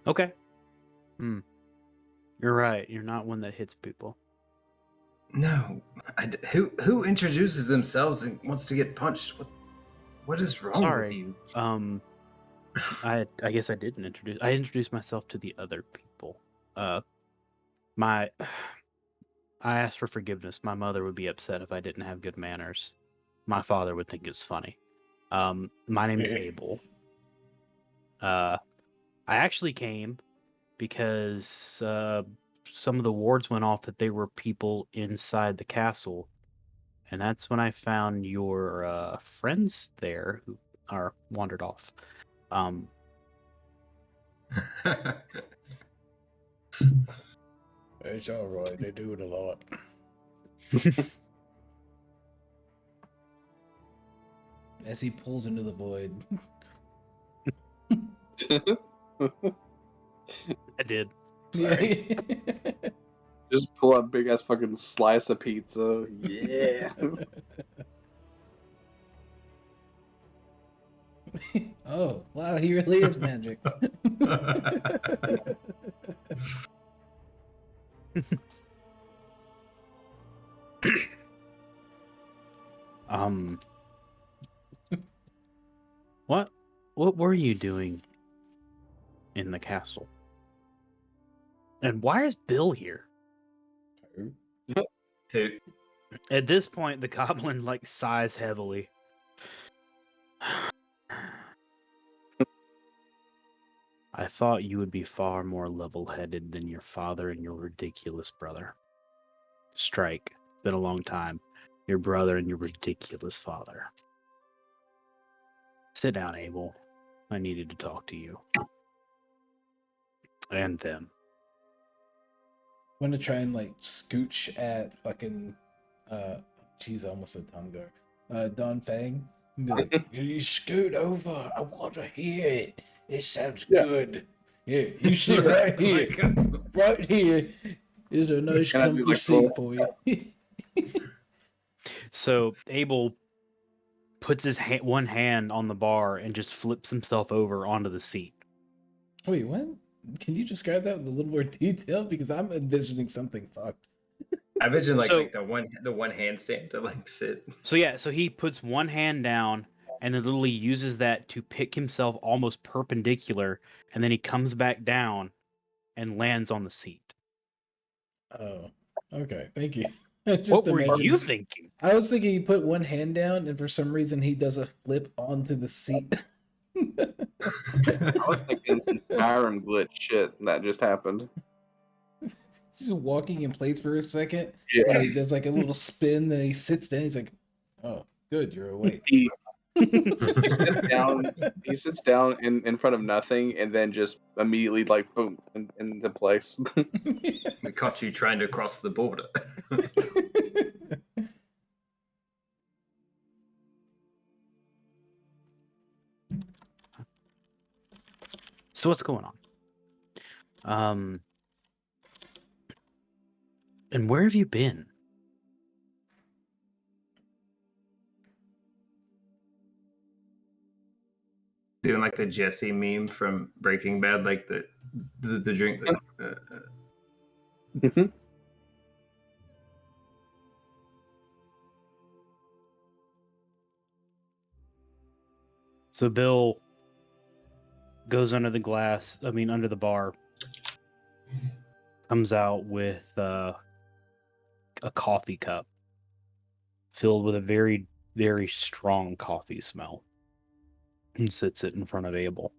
Okay. You're right. You're not one that hits people. No, who introduces themselves and wants to get punched? What is wrong with you? I guess I didn't introduce. I introduced myself to the other people. I asked for forgiveness. My mother would be upset if I didn't have good manners. My father would think it's funny. My name is Abel. I actually came because some of the wards went off that there were people inside the castle, and that's when I found your friends there who are wandered off. It's all right. They do it a lot. as he pulls into the void. I did. Yeah. Sorry. Just pull a big ass fucking slice of pizza. Yeah. Oh, wow, he really is magic. Um, what were you doing in the castle? And why is Bill here? Who? At this point, the goblin like sighs heavily. I thought you would be far more level-headed than your father and your ridiculous brother. Strike. It's been a long time. Your brother and your ridiculous father. Sit down, Abel. I needed to talk to you. And them. I'm gonna try and like scooch at fucking jeez, I almost said Tongar. Don Fang. And be like, you scoot over. I wanna hear it. It sounds Yeah. good. Yeah, you sit right here. Right here is a nice Can I do, comfy like, seat full- for you. So Abel puts his one hand on the bar and just flips himself over onto the seat. Wait, what? Can you describe that with a little more detail? Because I'm envisioning something fucked. I envision like So- like the one handstand to like sit. So yeah, so he puts one hand down and then literally uses that to pick himself almost perpendicular, and then he comes back down and lands on the seat. Oh, okay. Thank you. What were you thinking? I was thinking he put one hand down, and for some reason he does a flip onto the seat. I was thinking some Skyrim glitch shit that just happened. He's walking in place for a second. Yeah. And he does like a little spin, then he sits down. He's like, "Oh, good, you're awake." He sits down. He sits down in front of nothing, and then just immediately like boom into place. We caught you trying to cross the border. So what's going on? And where have you been? Doing like the Jesse meme from Breaking Bad, like the drink. So Bill goes under the under the bar, comes out with a coffee cup filled with a very, very strong coffee smell, and sits it in front of Abel.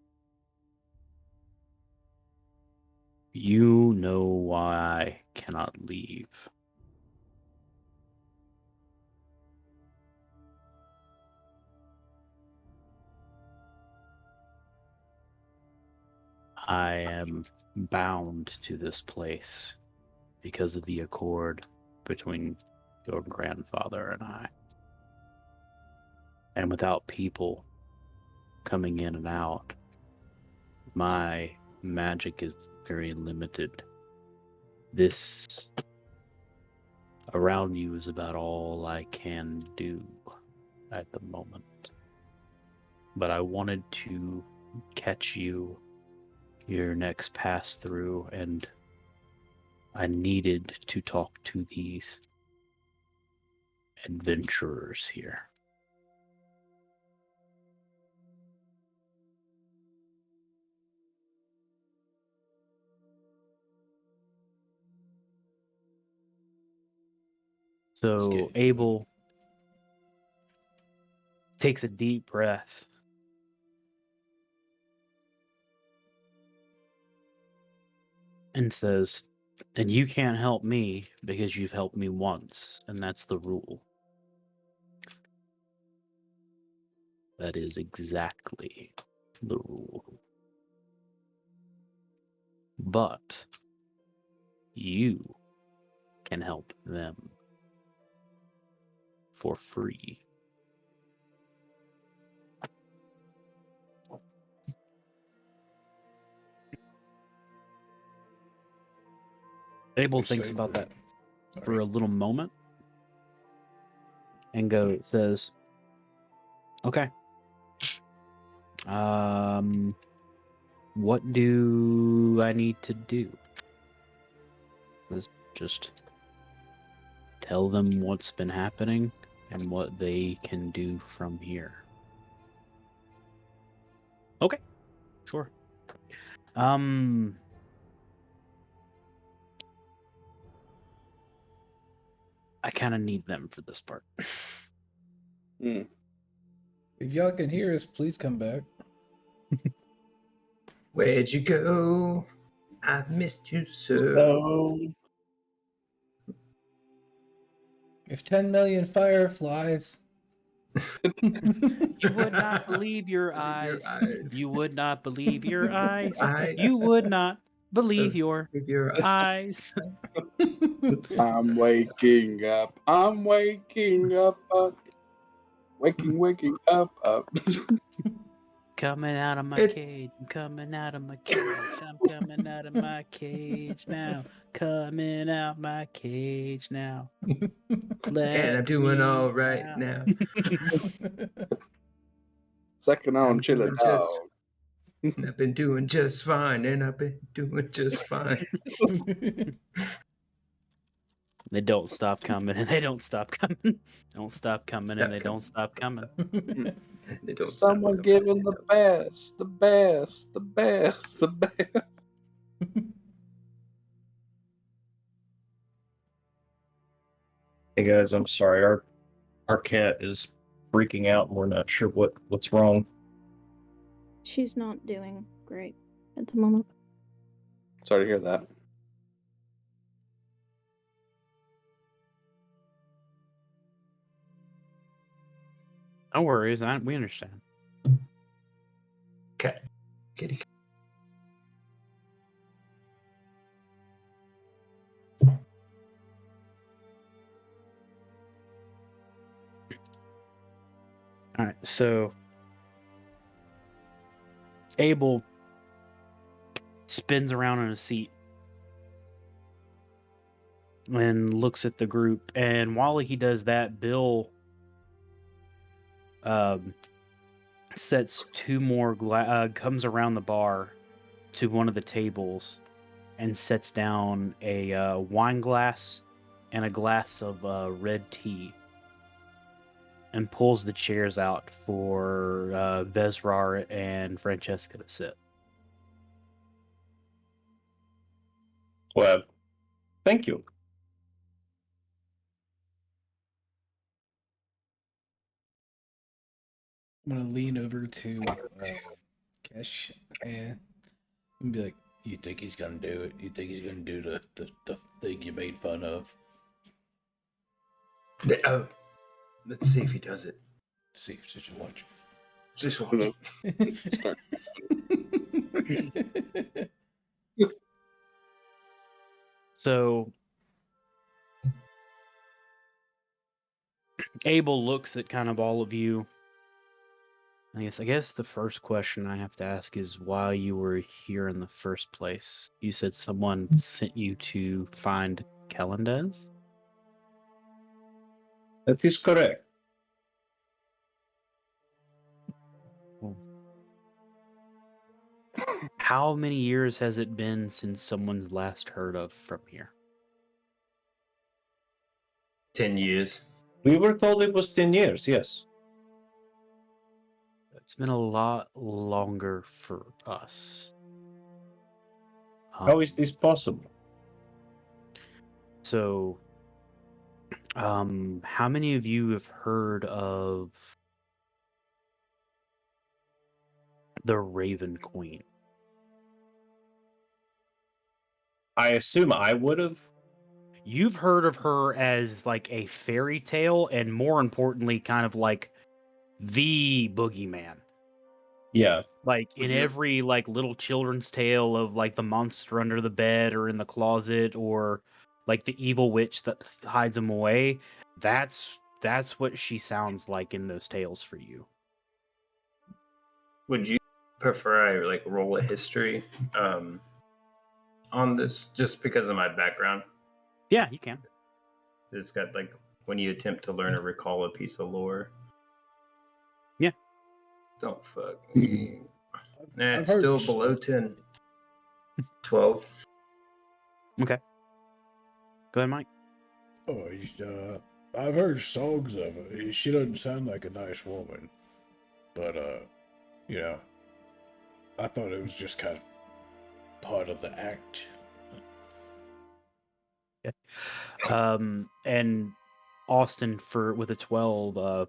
You know why I cannot leave. I am bound to this place because of the accord between your grandfather and I. And without people coming in and out, my magic is very limited. This around you is about all I can do at the moment. But I wanted to catch you your next pass through, and I needed to talk to these adventurers here. So Okay. Abel takes a deep breath and says, "And you can't help me because you've helped me once, and that's the rule." That is exactly the rule. But you can help them for free. Abel You're thinks safe. about that Sorry. for a little moment and says, "Okay. What do I need to do? Just tell them what's been happening and what they can do from here." Okay, sure. I kind of need them for this part. If y'all can hear us, please come back. Where'd you go? I missed you so. So, If 10 million fireflies. You would not believe your eyes. You would not believe your eyes. You would not believe your With your eyes. I'm waking up. I'm waking up. Waking up. Coming out of my It- cage. I'm coming out of my cage. I'm coming out of my cage now. Coming out my cage now. and I'm doing all right now. Second on I'm Chilla doing Dog. just- And I've been doing just fine, and I've been doing just fine. They don't stop coming, and they don't stop coming. Don't stop coming, and they don't stop coming. They don't Someone stop giving the best, the best, the best, the best. hey guys, I'm sorry. Our cat is freaking out, and we're not sure what's wrong. She's not doing great at the moment. Sorry to hear that. No worries. We understand. Okay. Kitty. All right, so Abel spins around in a seat and looks at the group. And while he does that, Bill sets two more comes around the bar to one of the tables and sets down a wine glass and a glass of red tea, and pulls the chairs out for Vezrar and Francesca to sit. Well, thank you. I'm gonna lean over to Kesh and be like, "You think he's gonna do it? You think he's gonna do the thing you made fun of?" Oh, let's see if he does it. See, just watch. Just watch. Start. So Abel looks at kind of all of you. I guess the first question I have to ask is why you were here in the first place. You said someone sent you to find Kellandez? That is correct. How many years has it been since someone's last heard of from here? 10 years. We were told it was 10 years, yes. It's been a lot longer for us. How is this possible? So, how many of you have heard of the Raven Queen? I assume I would have. You've heard of her as like a fairy tale, and more importantly, kind of like the boogeyman. Yeah. Like Would in you- every like little children's tale of like the monster under the bed or in the closet, or like the evil witch that hides them away. That's what she sounds like in those tales for you. Would you prefer I like roll a history on this just because of my background. Yeah, you can. It's got like when you attempt to learn or recall a piece of lore. Yeah. Don't fuck me. Nah, I've it's heard still sh- below 10. 12. Okay. Go ahead, Mike. Oh, I've heard songs of her. She doesn't sound like a nice woman, but you know, I thought it was just kind of part of the act. And Austin with a 12,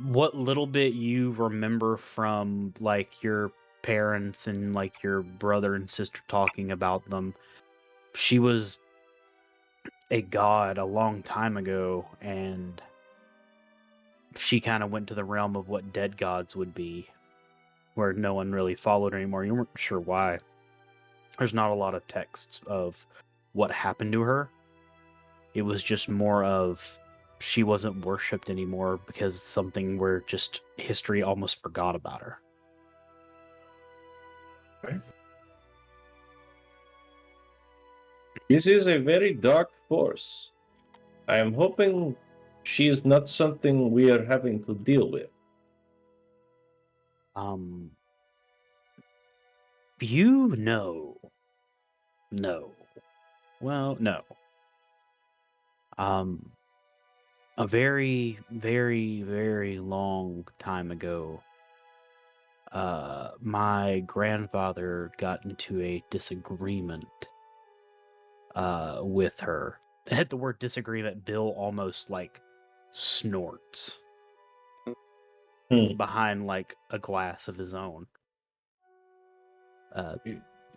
what little bit you remember from like your parents and like your brother and sister talking about them, she was a god a long time ago, and she kind of went to the realm of what dead gods would be, where no one really followed her anymore. You weren't sure why. There's not a lot of texts of what happened to her. It was just more of she wasn't worshipped anymore because something where just history almost forgot about her. This is a very dark force. I am hoping she is not something we are having to deal with. You know. No. Well, no. A very, very, very long time ago, my grandfather got into a disagreement with her. At the word disagreement, Bill almost like snorts behind like a glass of his own.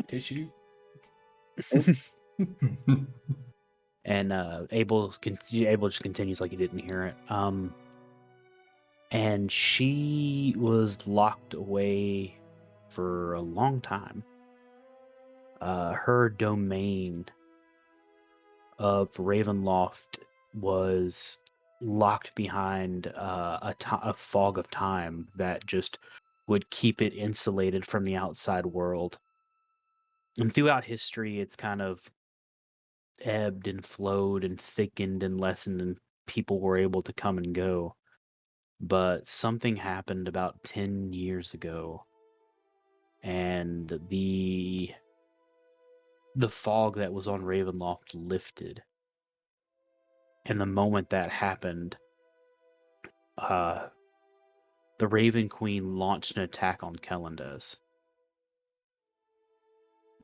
Tissue? And Abel just continues like he didn't hear it. And she was locked away for a long time. Her domain of Ravenloft was locked behind a fog of time that just would keep it insulated from the outside world. And throughout history, it's kind of ebbed and flowed and thickened and lessened, and people were able to come and go. But something happened about 10 years ago, and the fog that was on Ravenloft lifted. And the moment that happened, the Raven Queen launched an attack on Kellendes.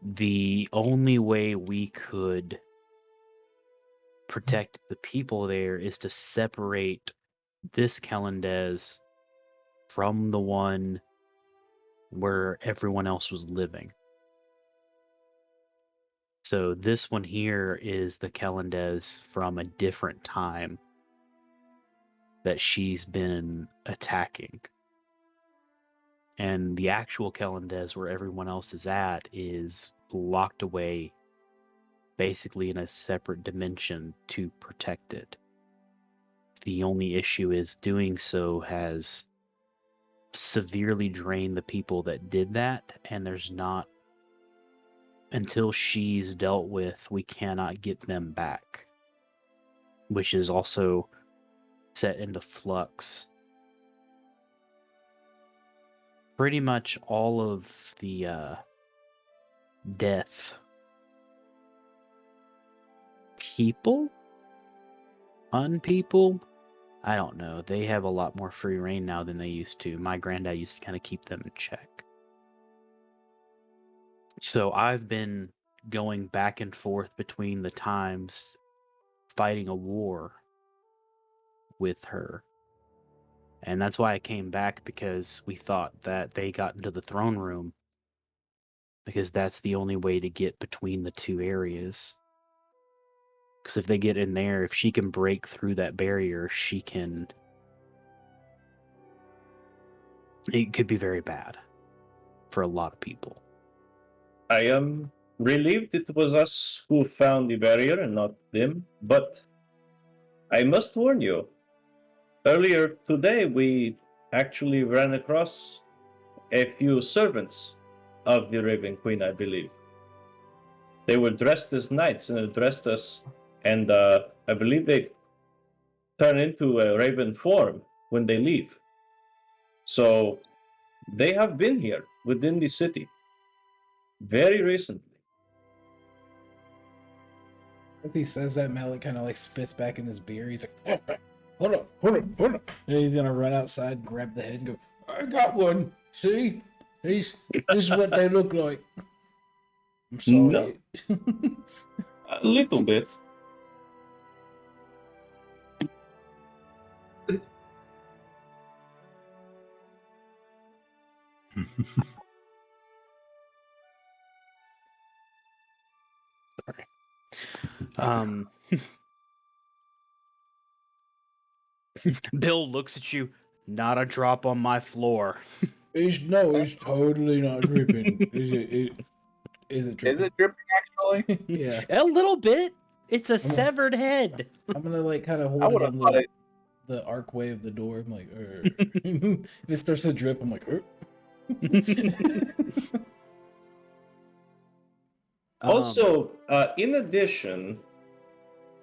The only way we could protect the people there is to separate this Kellendes from the one where everyone else was living. So this one here is the Kellendes from a different time that she's been attacking. And the actual Kellendes where everyone else is at is locked away basically in a separate dimension to protect it. The only issue is doing so has severely drained the people that did that, and there's not, until she's dealt with, we cannot get them back, which is also set into flux. Pretty much all of the death people, unpeople, I don't know. They have a lot more free reign now than they used to. My granddad used to kind of keep them in check. So I've been going back and forth between the times, fighting a war with her. And that's why I came back, because we thought that they got into the throne room, because that's the only way to get between the two areas. Because if they get in there, if she can break through that barrier, she can... It could be very bad for a lot of people. I am relieved it was us who found the barrier and not them, but I must warn you. Earlier today, we actually ran across a few servants of the Raven Queen, I believe. They were dressed as knights and addressed us, and I believe they turn into a raven form when they leave. So they have been here within the city very recently. As he says that, Malik kind of like spits back in his beer. He's like, hold on. And he's gonna run outside and grab the head and go, I got one. See? This is what they look like. I'm sorry. A little bit. Bill looks at you. Not a drop on my floor. It's totally not dripping. Is it dripping? Is it dripping actually? Yeah. A little bit. It's a severed head. I'm gonna like kind of I hold would it have on thought it. the archway of the door. I'm like, if it starts to drip, I'm like, Also, in addition,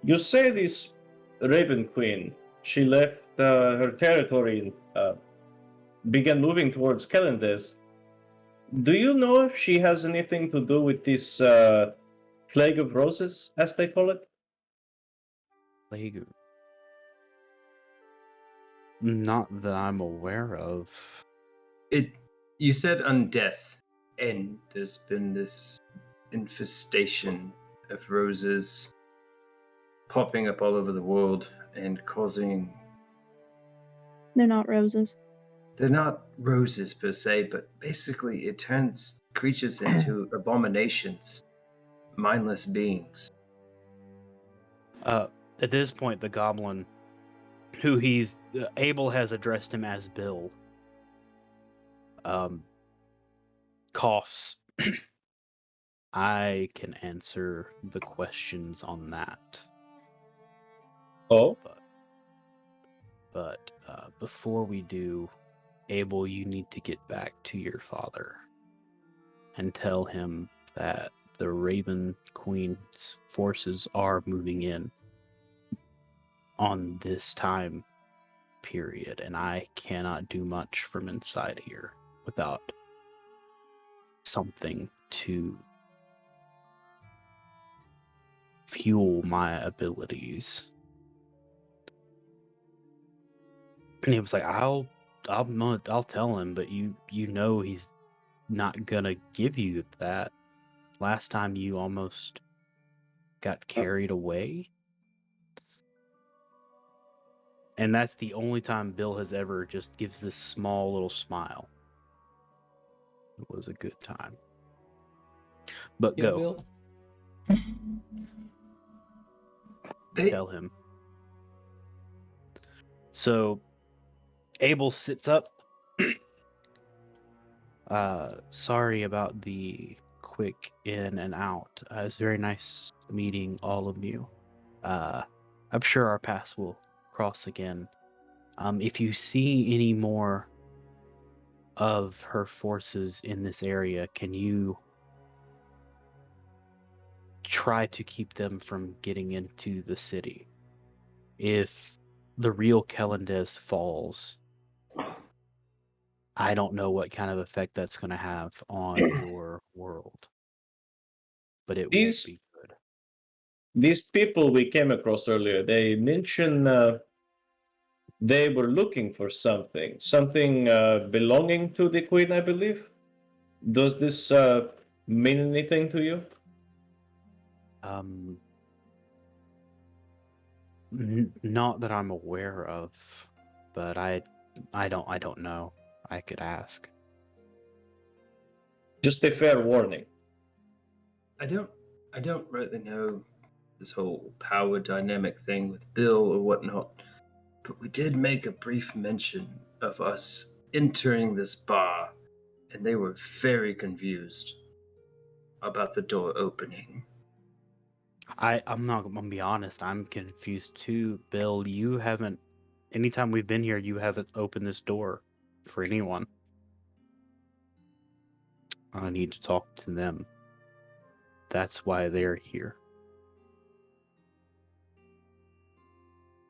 you say this Raven Queen, she left her territory and began moving towards Kellendes. Do you know if she has anything to do with this Plague of Roses, as they call it? Plague. Not that I'm aware of. You said undeath, and there's been this infestation of roses popping up all over the world and causing. They're not roses. They're not roses per se, but basically it turns creatures into abominations, mindless beings. At this point, the goblin, who he's Abel has addressed him as Bill, coughs. I can answer the questions on that. Oh, But before we do, Abel, you need to get back to your father and tell him that the Raven Queen's forces are moving in on this time period, and I cannot do much from inside here without something to fuel my abilities. And he was like, I'll tell him, but you know he's not gonna give you that. Last time you almost got carried away. And that's the only time Bill has ever just gives this small little smile. It was a good time. But yeah, go. Bill. Tell him. So Abel sits up. Sorry about the quick in and out. It's very nice meeting all of you. I'm sure our paths will cross again. If you see any more of her forces in this area, can you try to keep them from getting into the city? If the real Kellendes falls, I don't know what kind of effect that's going to have on your world, but it These- won't be good. these people we came across earlier, they mentioned they were looking for something belonging to the queen, I believe. Does this mean anything to you? Not that I'm aware of, but I don't know. I could ask. Just a fair warning. I don't really know this whole power dynamic thing with Bill or whatnot, but we did make a brief mention of us entering this bar, and they were very confused about the door opening. I'm not gonna be honest, I'm confused too. Bill, you haven't, anytime we've been here, you haven't opened this door for anyone. I need to talk to them. That's why they're here.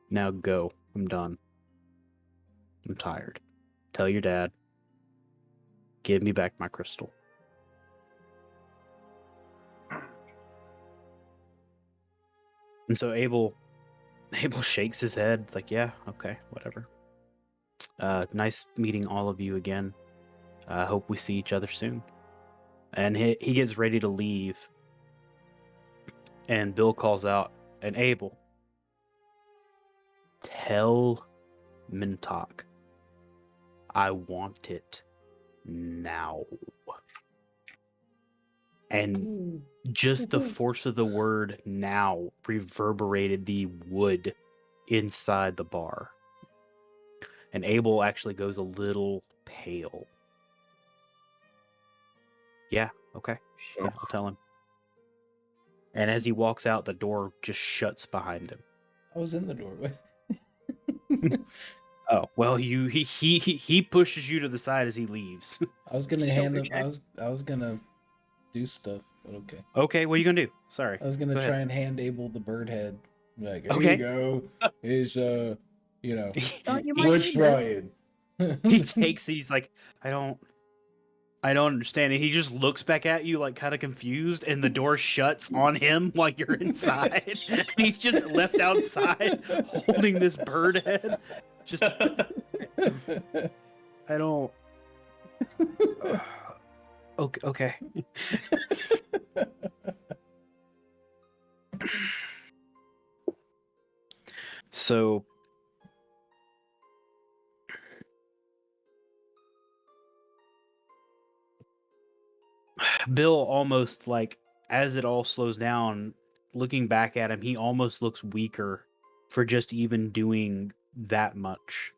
Now go. I'm done. I'm tired. Tell your dad. Give me back my crystal. And so Abel shakes his head. It's like, yeah, okay, whatever. Nice meeting all of you again. I hope we see each other soon. And he gets ready to leave. And Bill calls out, and Abel, tell Mintok I want it now. And just the force of the word now reverberated the wood inside the bar. And Abel actually goes a little pale. Yeah, okay. Yeah, I'll tell him. And as he walks out, the door just shuts behind him. I was in the doorway. Oh, well, he pushes you to the side as he leaves. I was gonna hand him. I was gonna do stuff, but okay. Okay, what are you gonna do? Sorry. I was gonna Go try ahead. and hand Abel the bird head. Like, here Okay. you go. Is you know, Thought you He- might we're need this. trying. he takes it. He's like, I don't understand. And he just looks back at you like kind of confused, and the door shuts on him while you're inside. And he's just left outside holding this bird head. Just I don't. Okay. So Bill almost like as it all slows down, looking back at him, he almost looks weaker for just even doing that much.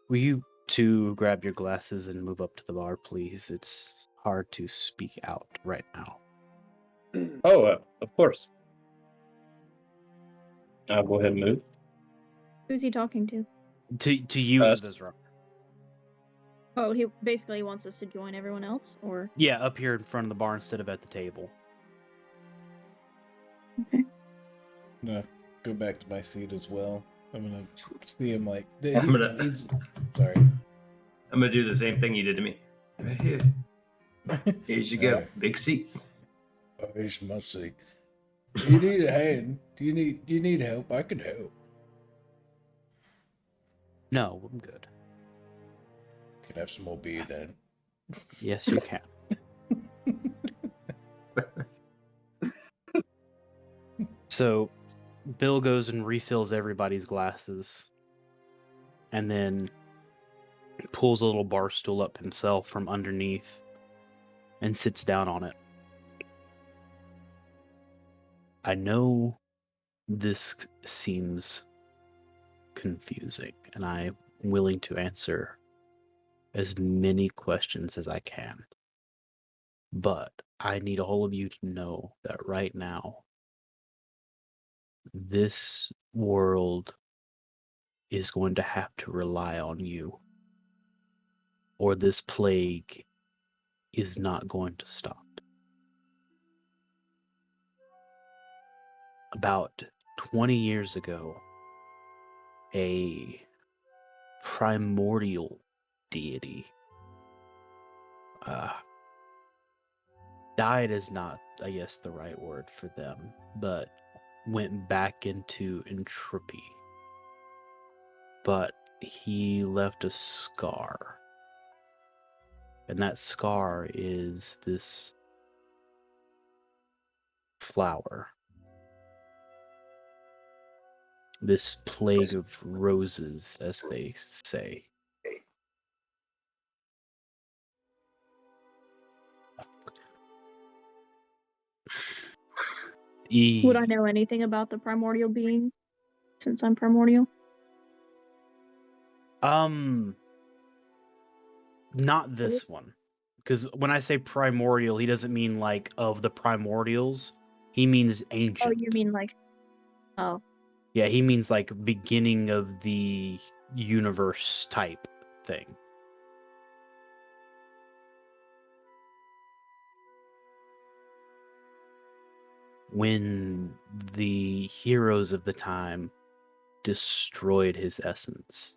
Will you two grab your glasses and move up to the bar, please? It's hard to speak out right now. Oh, of course. I'll go ahead and move. Who's he talking to? To you and Us. Visra. Oh, he basically wants us to join everyone else, or Yeah, up here in front of the bar instead of at the table. okay. No, go back to my seat as well. I'm gonna see him like I'm gonna- he's sorry. I'm gonna do the same thing you did to me. Right here. Here you go. Big seat. Oh, here's my seat. Do you need a hand? Do you need help? I can help. No, I'm good. Can I have some more beer then? Yes, you can. So, Bill goes and refills everybody's glasses, and then pulls a little bar stool up himself from underneath and sits down on it. I know this seems confusing, and I'm willing to answer as many questions as I can. But I need all of you to know that right now, this world is going to have to rely on you, or this plague is not going to stop. About 20 years ago, a primordial deity died is not, I guess, the right word for them, but went back into entropy. But he left a scar. And that scar is this flower. This plague of roses, as they say. Would I know anything about the primordial being, since I'm primordial? Not this one. Because when I say primordial, he doesn't mean like of the primordials. He means ancient. Oh, you mean like? Oh, Yeah, he means like beginning of the universe type thing. when the heroes of the time destroyed his essence,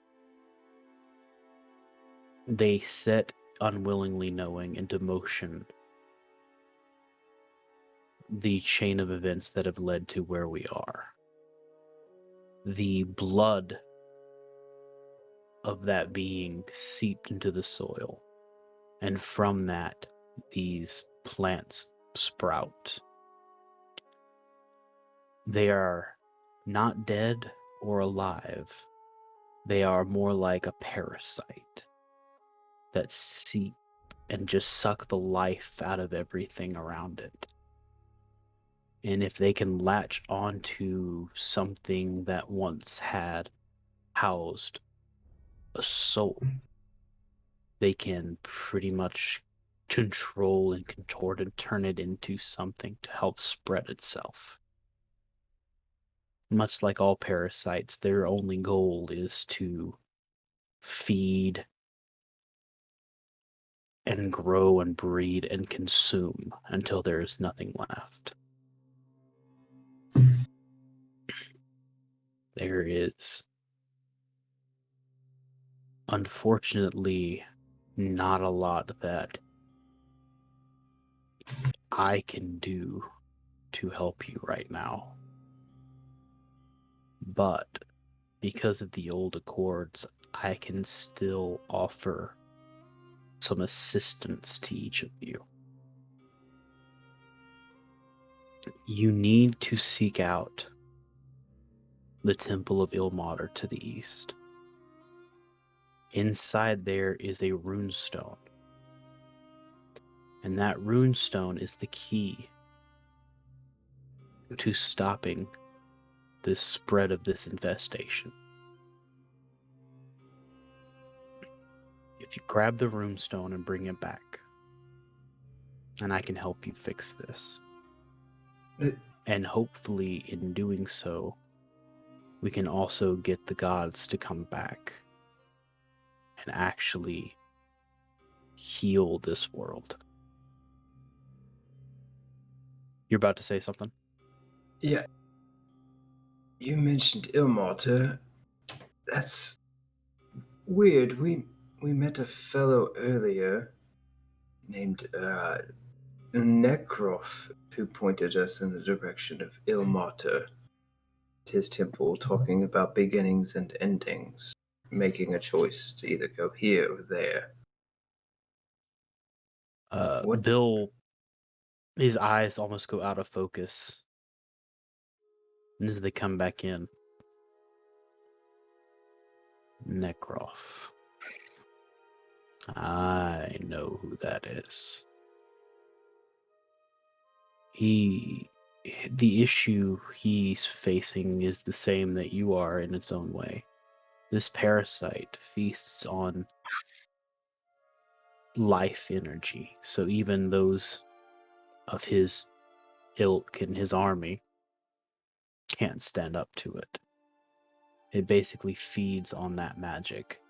they set unwillingly knowing into motion the chain of events that have led to where we are. The blood of that being seeped into the soil, and from that, these plants sprout. They are not dead or alive. They are more like a parasite that seep and just suck the life out of everything around it. And if they can latch onto something that once had housed a soul, they can pretty much control and contort and turn it into something to help spread itself. Much like all parasites, their only goal is to feed and grow and breed and consume until there is nothing left. There is, unfortunately, not a lot that I can do to help you right now. But because of the old accords, I can still offer some assistance to each of you. You need to seek out the Temple of Ilmater to the east. Inside there is a runestone. And that runestone is the key to stopping the spread of this infestation. If you grab the runestone and bring it back, and I can help you fix this. And hopefully in doing so, we can also get the gods to come back and actually heal this world. You're about to say something? Yeah. You mentioned Ilmater. That's weird. We met a fellow earlier named Necrof who pointed us in the direction of Ilmater, his temple, talking about beginnings and endings, making a choice to either go here or there. What- Bill, his eyes almost go out of focus. And as they come back in, Necrof. I know who that is. The issue he's facing is the same that you are in its own way. This parasite feasts on life energy, so even those of his ilk and his army can't stand up to it. It basically feeds on that magic.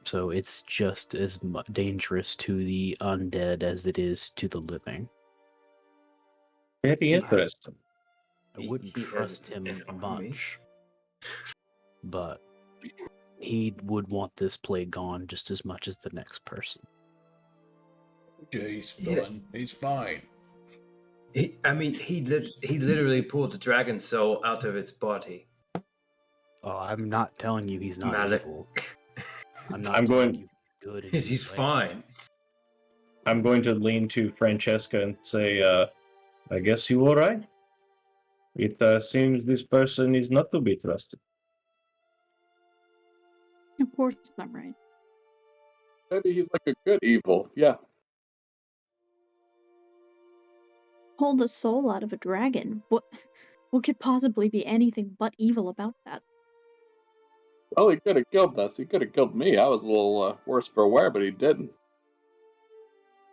So it's just as dangerous to the undead as it is to the living. Very interesting. I wouldn't He has trust it him on me. much, but he would want this plague gone just as much as the next person. Okay, he's Yeah. fine. He's fine. He literally pulled the dragon soul out of its body. Oh, I'm not telling you he's not Malik. evil. I'm not I'm telling going- you he's good. in He's any way. fine. I'm going to lean to Francesca and say, I guess you all right? It seems this person is not to be trusted. Of course I'm right. Maybe he's like a good evil. Yeah. Pulled the soul out of a dragon. What could possibly be anything but evil about that? Well, he could have killed us. He could have killed me. I was a little worse for wear, but he didn't.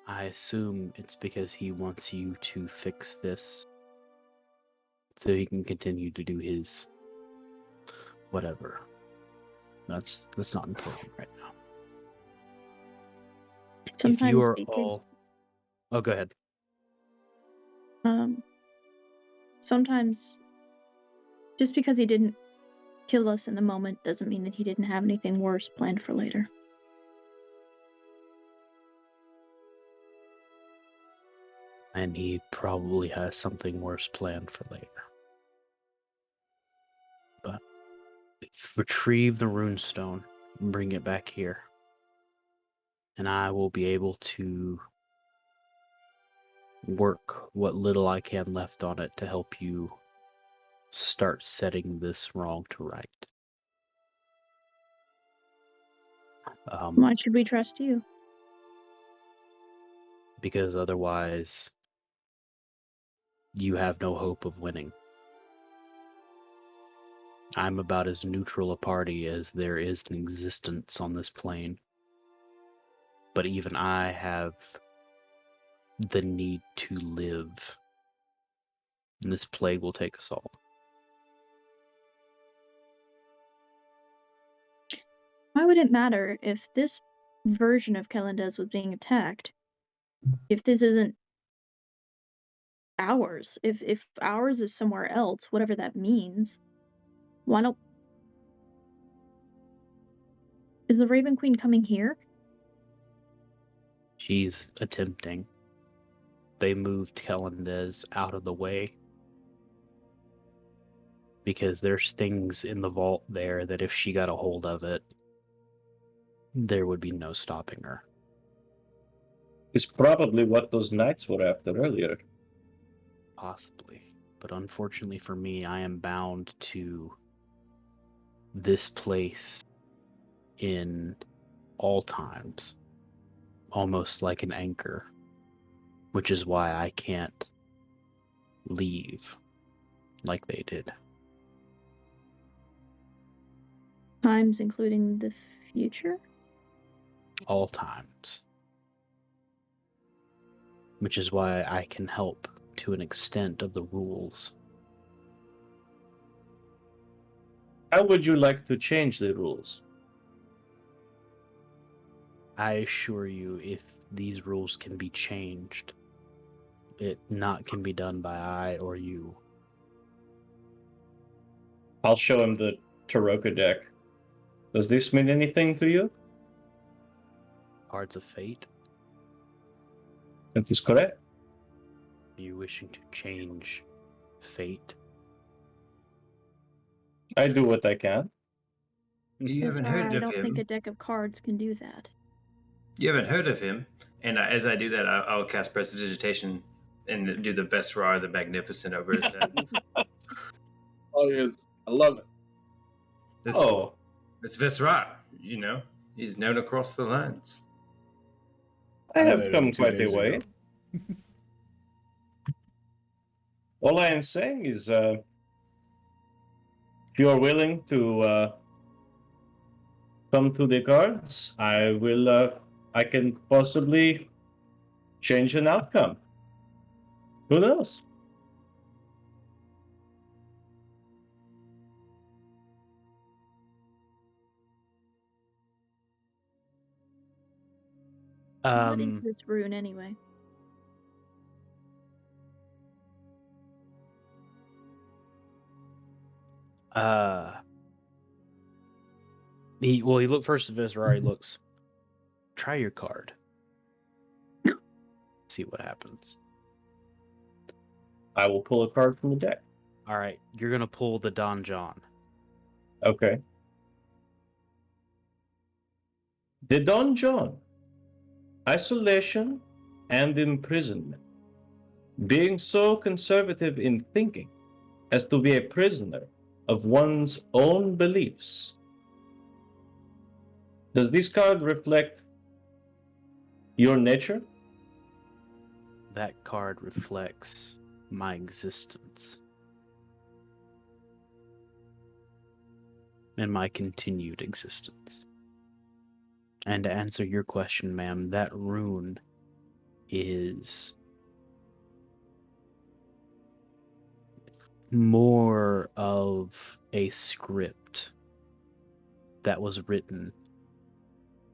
I assume it's because he wants you to fix this so he can continue to do his whatever. That's not important right now. Sometimes if you are because all... Oh, go ahead. sometimes just because he didn't kill us in the moment doesn't mean that he didn't have anything worse planned for later. And he probably has something worse planned for later. But retrieve the runestone and bring it back here. And I will be able to work what little I can left on it to help you start setting this wrong to right. Why should we trust you? Because otherwise, you have no hope of winning. I'm about as neutral a party as there is an existence on this plane. But even I have the need to live. And this plague will take us all. Why would it matter if this version of Kelendez was being attacked? If this isn't ours, if ours is somewhere else, whatever that means, why don't... Is the Raven Queen coming here? She's attempting. They moved Kelendez out of the way. Because there's things in the vault there that if she got a hold of it, there would be no stopping her. It's probably what those knights were after earlier. Possibly. But unfortunately for me, I am bound to this place in all times. Almost like an anchor. Which is why I can't leave like they did. Times including the future? All times. Which is why I can help to an extent of the rules. How would you like to change the rules? I assure you, if these rules can be changed, it not can be done by I or you. I'll show him the Taroka deck. Does this mean anything to you? Cards of Fate? That is correct. Are you wishing to change fate? I do what I can. You That's haven't why heard I of don't think him. a deck of cards can do that. You haven't heard of him. And as I do that, I'll cast Prestidigitation and do the Vesrar the Magnificent over his head. Oh, yes. I love it. It's Vesrar, you know. He's known across the lands. I I have met him come 2 quite a days way. ago. All I am saying is, if you are willing to come to the cards, I will. I can possibly change an outcome. Who knows? What is this rune anyway? He looked first at Visrar, he looks. Try your card. See what happens. I will pull a card from the deck. Alright, you're gonna pull the Don John. Okay. The Don John. Isolation and imprisonment. Being so conservative in thinking as to be a prisoner of one's own beliefs. Does this card reflect your nature? That card reflects my existence. And my continued existence. And to answer your question, ma'am, that rune is more of a script that was written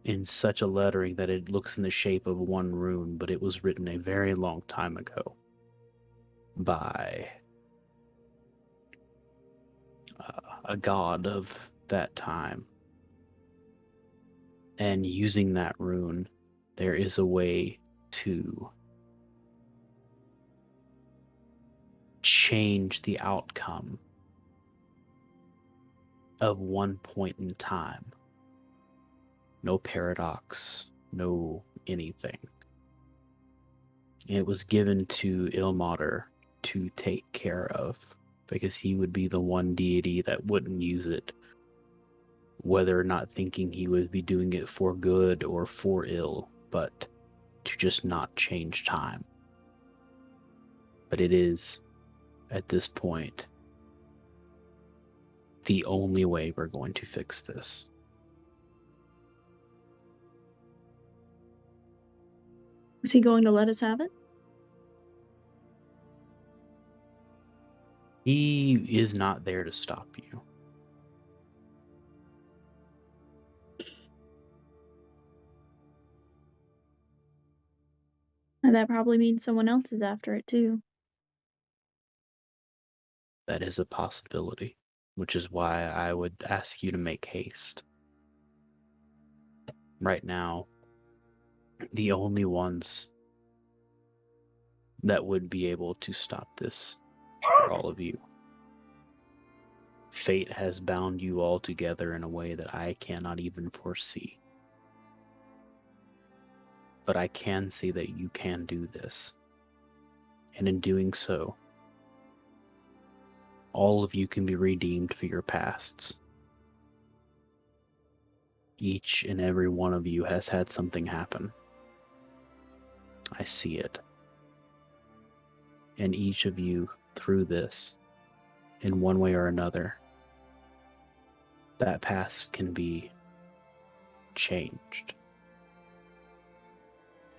in such a lettering that it looks in the shape of one rune, but it was written a very long time ago by a god of that time. And using that rune, there is a way to change the outcome of one point in time. No paradox, no anything. It was given to Ilmater to take care of, because he would be the one deity that wouldn't use it, whether or not thinking he would be doing it for good or for ill, but to just not change time. But it is, at this point, the only way we're going to fix this. Is he going to let us have it? He is not there to stop you. And that probably means someone else is after it too. That is a possibility, which is why I would ask you to make haste. Right now, the only ones that would be able to stop this are all of you. Fate has bound you all together in a way that I cannot even foresee. But I can see that you can do this. And in doing so, all of you can be redeemed for your pasts. Each and every one of you has had something happen. I see it. And each of you, through this, in one way or another, that past can be changed.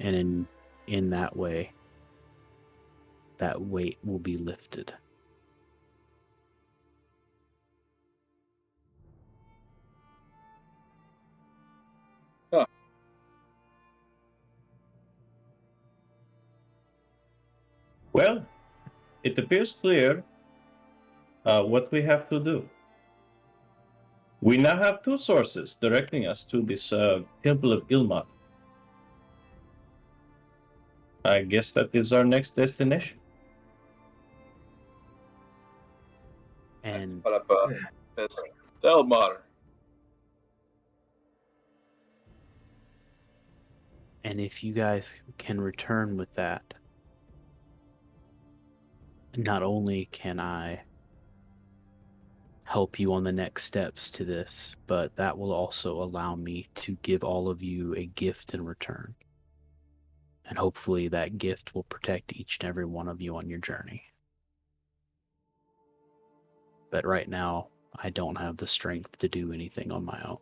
And in that way, that weight will be lifted. Well, it appears clear what we have to do. We now have two sources directing us to this Temple of Ilmat. I guess that is our next destination. And But it's Elmater. if you guys can return with that, not only can I help you on the next steps to this, but that will also allow me to give all of you a gift in return. And hopefully that gift will protect each and every one of you on your journey. But right now, I don't have the strength to do anything on my own.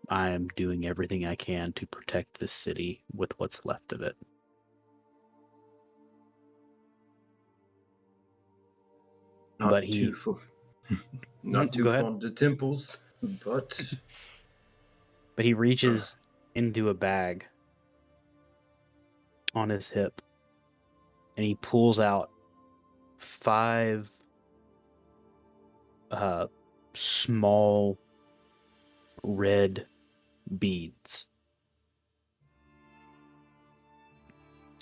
I am doing everything I can to protect this city with what's left of it. Not But he- too not too Go ahead. fond of temples, but But he reaches into a bag on his hip and he pulls out 5 small red beads.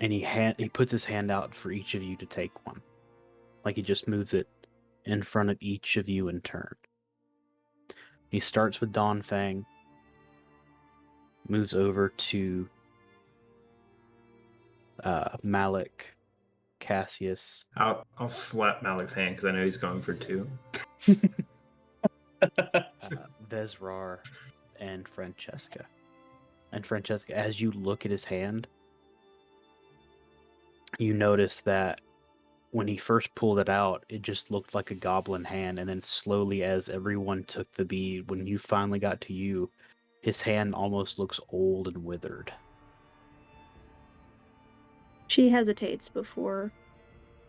And he puts his hand out for each of you to take one. Like he just moves it in front of each of you in turn. He starts with Donfang, moves over to Malik, Cassius. I'll slap Malik's hand because I know he's going for 2. Vezrar, and Francesca. And Francesca, as you look at his hand, you notice that when he first pulled it out, it just looked like a goblin hand, and then slowly as everyone took the bead, when you finally got to you, his hand almost looks old and withered. She hesitates before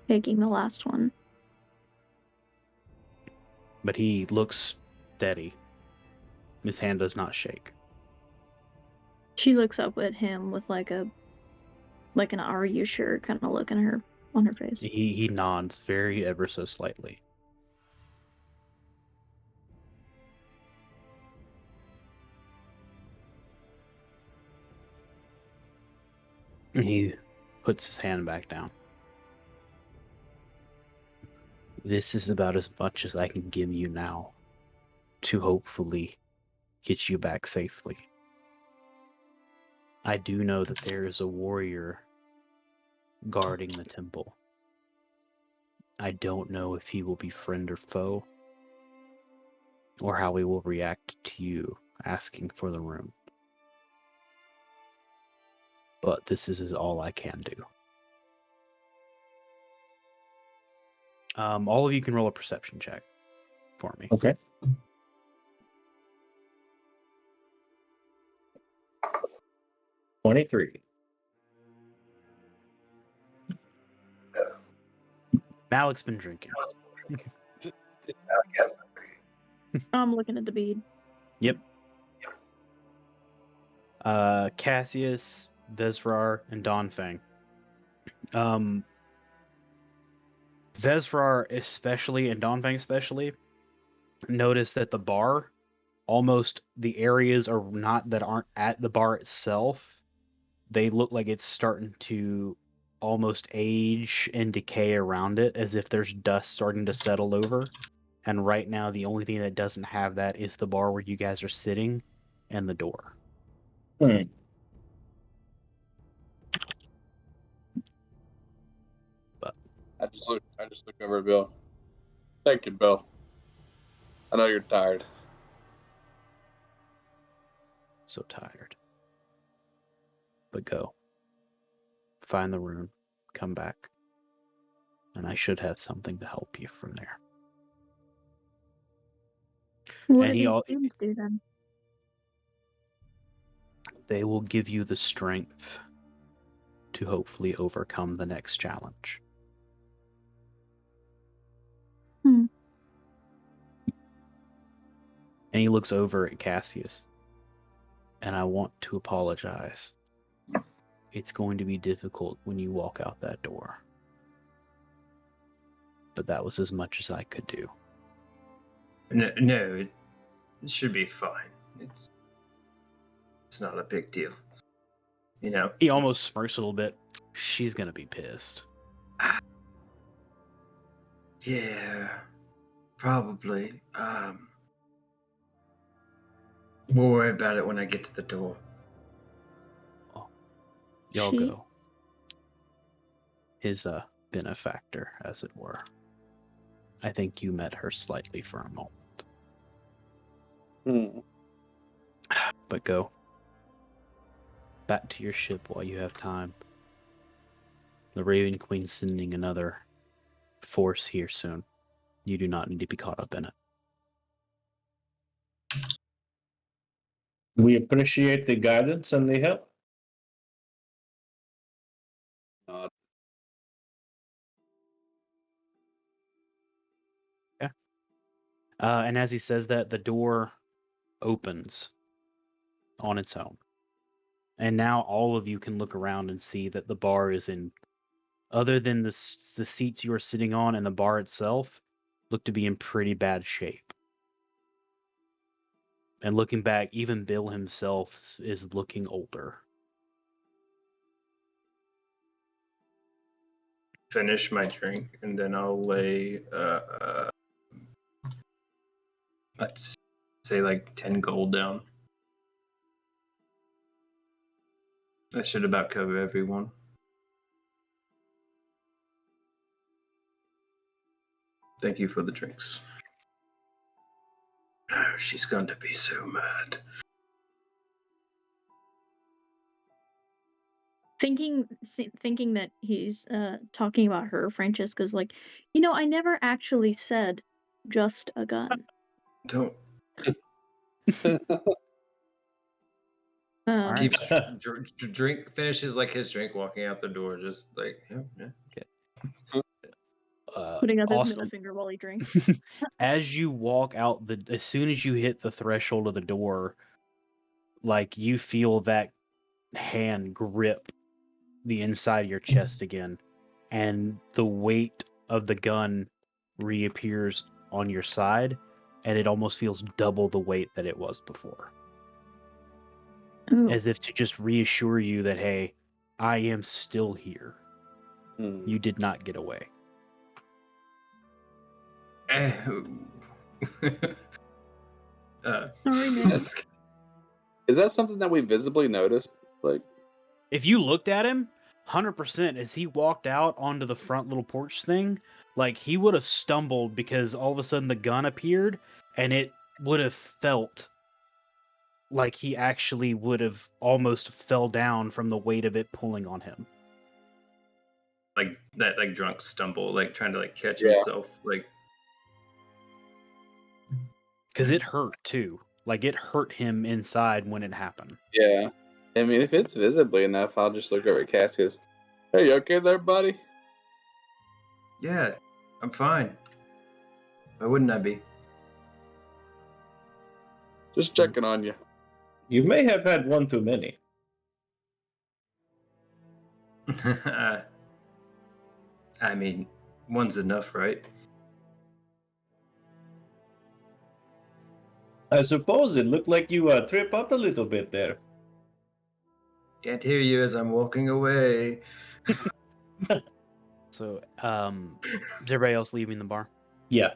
taking the last one. But he looks steady. His hand does not shake. She looks up at him with like an "Are you sure?" kind of look on her face. He nods very ever so slightly. He puts his hand back down. This is about as much as I can give you now to hopefully get you back safely. I do know that there is a warrior guarding the temple. I don't know if he will be friend or foe, or how he will react to you asking for the room. But this is all I can do. All of you can roll a perception check for me. Okay. $23. Malik's been drinking. I'm looking at the bead. Yep. Cassius, Vezrar, and Donfang. Vezrar especially, and Donfang especially, notice that the bar, almost the areas are not that aren't at the bar itself, they look like it's starting to almost age and decay around it, as if there's dust starting to settle over. And right now, the only thing that doesn't have that is the bar where you guys are sitting and the door. Hmm. I just look over at Bill. Thank you, Bill. I know you're tired. So tired. But go. Find the rune. Come back. And I should have something to help you from there. What And do he these al- beads do then? They will give you the strength to hopefully overcome the next challenge. Hmm. And he looks over at Cassius. And I want to apologize. It's going to be difficult when you walk out that door. But that was as much as I could do. No, it should be fine. It's not a big deal. You know. He almost smirks a little bit. She's gonna be pissed. Yeah, probably. We'll worry about it when I get to the door. Y'all She- go. His benefactor, as it were. I think you met her slightly for a moment. But go. Back to your ship while you have time. The Raven Queen's sending another force here soon. You do not need to be caught up in it. We appreciate the guidance and the help. And as he says that, the door opens on its own. And now all of you can look around and see that the bar is in, other than the seats you are sitting on and the bar itself, look to be in pretty bad shape. And looking back, even Bill himself is looking older. Finish my drink, and then I'll lay, let's say like 10 gold down. That should about cover everyone. Thank you for the drinks. Oh, she's going to be so mad. Thinking that he's talking about her, Francesca's like, you know, I never actually said just a gun. Don't Um, keep drink. Finishes like his drink, walking out the door, just like yeah. putting up his Awesome. middle finger while he drinks. As you walk out as soon as you hit the threshold of the door, like you feel that hand grip the inside of your chest again, and the weight of the gun reappears on your side, and it almost feels double the weight that it was before. Ooh. As if to just reassure you that, hey, I am still here. Hmm. You did not get away. Eh, Sorry, man. that's- Is that something that we visibly noticed? Like, If you looked at him, 100% as he walked out onto the front little porch thing, like he would have stumbled because all of a sudden the gun appeared and it would have felt like he actually would have almost fell down from the weight of it pulling on him. like that, like drunk stumble, like trying to like catch Yeah. himself, like Because it hurt too. Like it hurt him inside when it happened. yeah. I mean, if it's visibly enough, I'll just look over at Cassius. Hey, you okay there, buddy? yeah, I'm fine. Why wouldn't I be? Just checking on you. You may have had one too many. I mean, one's enough, right? I suppose it looked like you trip up a little bit there. Can't hear you as I'm walking away. So, is everybody else leaving the bar? Yeah.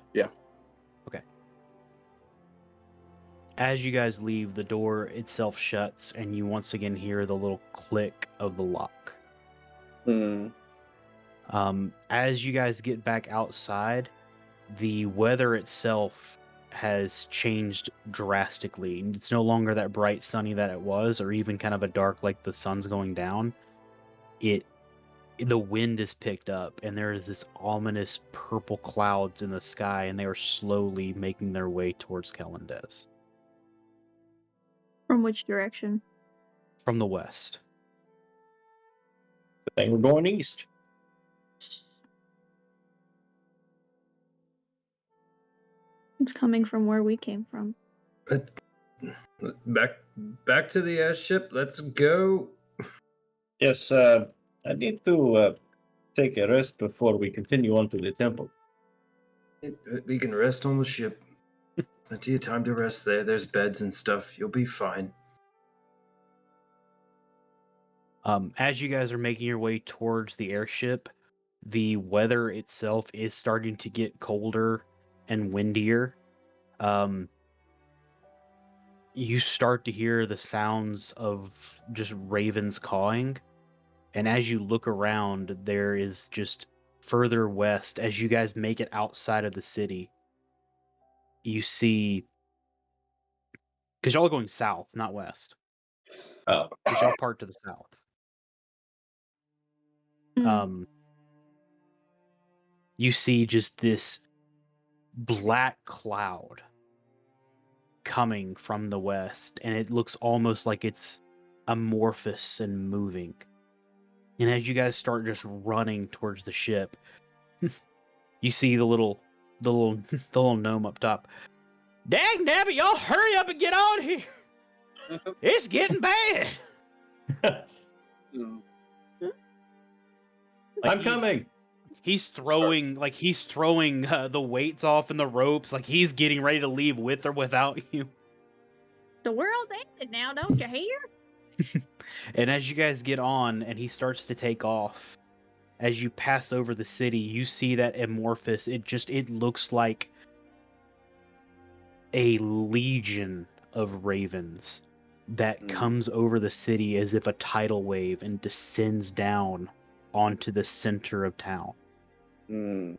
As you guys leave, the door itself shuts, and you once again hear the little click of the lock. Hmm. As you guys get back outside, the weather itself has changed drastically. It's no longer that bright sunny that it was, or even kind of a dark like the sun's going down. The wind is picked up, and there is this ominous purple clouds in the sky, and they are slowly making their way towards Kelendez From which direction? from the west. I think we're going east. It's coming from where we came from. Let's- Back to the airship. Let's go. Yes, I need to take a rest before we continue on to the temple. We can rest on the ship. Plenty of time to rest there. There's beds and stuff. You'll be fine. As you guys are making your way towards the airship, the weather itself is starting to get colder and windier. You start to hear the sounds of just ravens cawing. And as you look around, there is just further west, as you guys make it outside of the city, you see, because y'all are going south, not west, Oh, because y'all parked to the south. Mm. You see just this black cloud coming from the west, and it looks almost like it's amorphous and moving. And as you guys start just running towards the ship, you see the little gnome up top. Dang nabbit, y'all hurry up and get on here! It's getting bad. Hmm. Like, I'm coming. He's throwing the weights off and the ropes, like he's getting ready to leave with or without you. The world's ended now, don't you hear? And as you guys get on and he starts to take off, as you pass over the city, you see that amorphous, it looks like a legion of ravens that comes over the city as if a tidal wave and descends down onto the center of town. Hmm.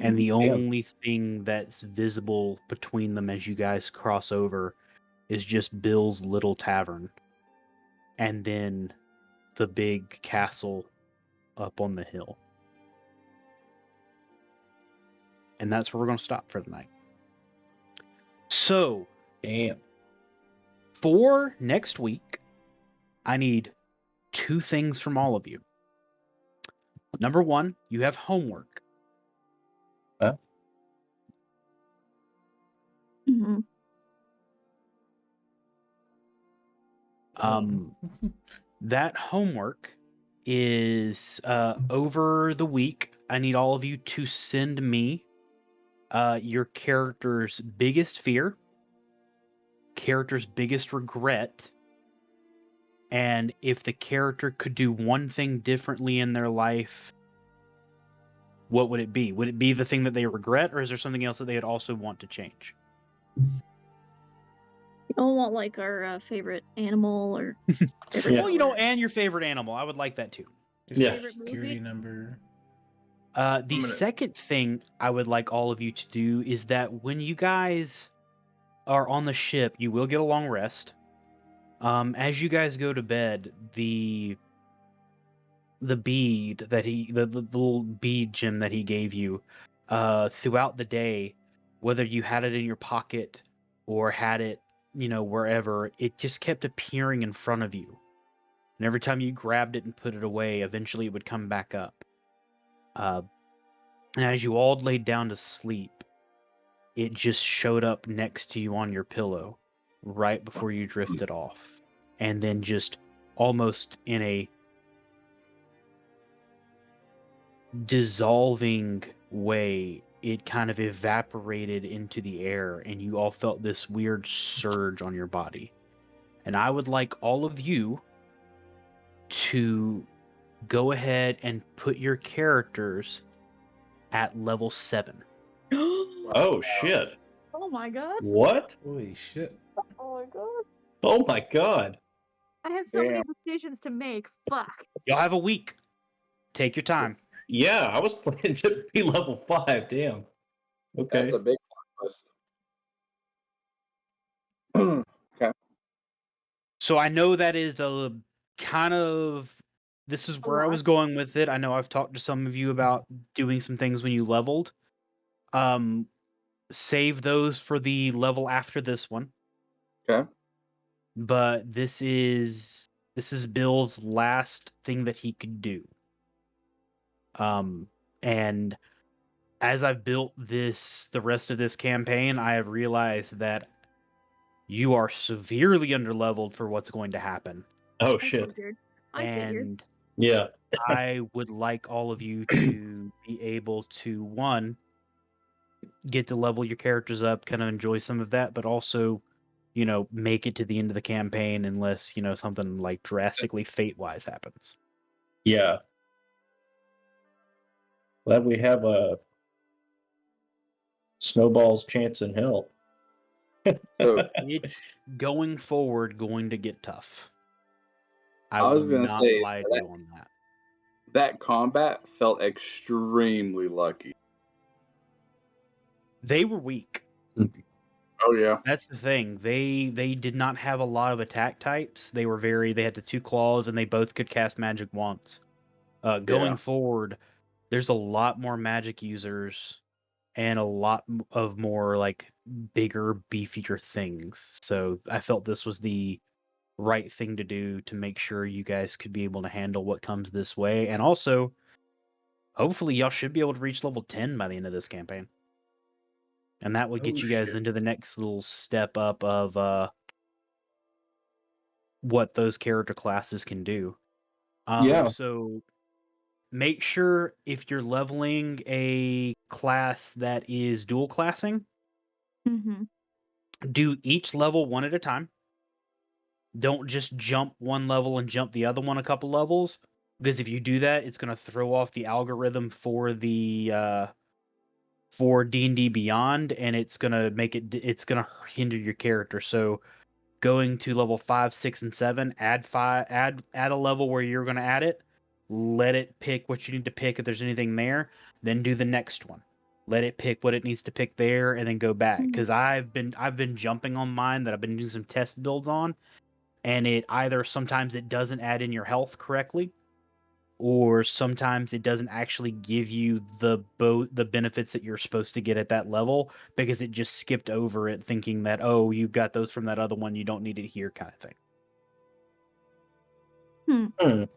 And the Damn. only thing that's visible between them as you guys cross over is just Bill's little tavern. And then the big castle up on the hill. And that's where we're going to stop for the night. So, Damn. for next week, I need 2 things from all of you. Number 1, you have homework. Mm-hmm. That homework is over the week. I need all of you to send me your character's biggest fear, character's biggest regret, And if the character could do one thing differently in their life, what would it be? Would it be the thing that they regret, or is there something else that they'd also want to change? You don't want like our favorite animal or favorite Yeah. Well, you know, color. and your favorite animal. I would like that too. Just Yeah. Favorite security movie? number. The gonna- second thing I would like all of you to do is that when you guys are on the ship, you will get a long rest. As you guys go to bed, the bead that the little bead gem that he gave you, throughout the day, whether you had it in your pocket or had it, wherever, it just kept appearing in front of you. And every time you grabbed it and put it away, eventually it would come back up. And as you all laid down to sleep, it just showed up next to you on your pillow right before you drifted off. And then just almost in a dissolving way, it kind of evaporated into the air, and you all felt this weird surge on your body. And I would like all of you to go ahead and put your characters at level 7. Oh shit! Oh my god. What? Holy shit. Oh my god. Oh my god! I have so many Damn. decisions to make. Fuck. Y'all have a week. Take your time. Yeah, I was planning to be level 5. Damn. Okay. That's a big list. So I know that is a kind of, this is where I lot. was going with it. I know I've talked to some of you about doing some things when you leveled. Save those for the level after this one. Okay. But this is Bill's last thing that he could do. And as I've built the rest of this campaign, I have realized that you are severely underleveled for what's going to happen. Oh I shit. figured. I figured. And Yeah. I would like all of you to be able to, one, get to level your characters up, kind of enjoy some of that, but also, make it to the end of the campaign unless, something like drastically fate-wise happens. Yeah. Glad we have a snowball's chance in hell. So It's going forward going to get tough. I I was will gonna not say lie to that- you on that. that combat felt extremely lucky. They were weak. Oh yeah. That's the thing. They did not have a lot of attack types. They had the 2 claws, and they both could cast magic once. Going Yeah. forward, there's a lot more magic users and a lot of more like bigger, beefier things. So I felt this was the right thing to do to make sure you guys could be able to handle what comes this way. And also, hopefully y'all should be able to reach level 10 by the end of this campaign. And that would get Oh, you guys shit. into the next little step up of what those character classes can do. Yeah. So make sure if you're leveling a class that is dual classing, Mm-hmm. do each level one at a time. Don't just jump one level and jump the other one a couple levels, because if you do that, it's going to throw off the algorithm for the for D&D Beyond, and it's going to hinder your character. So going to level 5, 6, and 7, add a level where you're going to add it. Let it pick what you need to pick if there's anything there. Then do the next one. Let it pick what it needs to pick there, and then go back. Because I've been jumping on mine that I've been doing some test builds on, and it either sometimes it doesn't add in your health correctly, or sometimes it doesn't actually give you the benefits that you're supposed to get at that level because it just skipped over it, thinking that, oh, you got those from that other one, you don't need it here, kind of thing.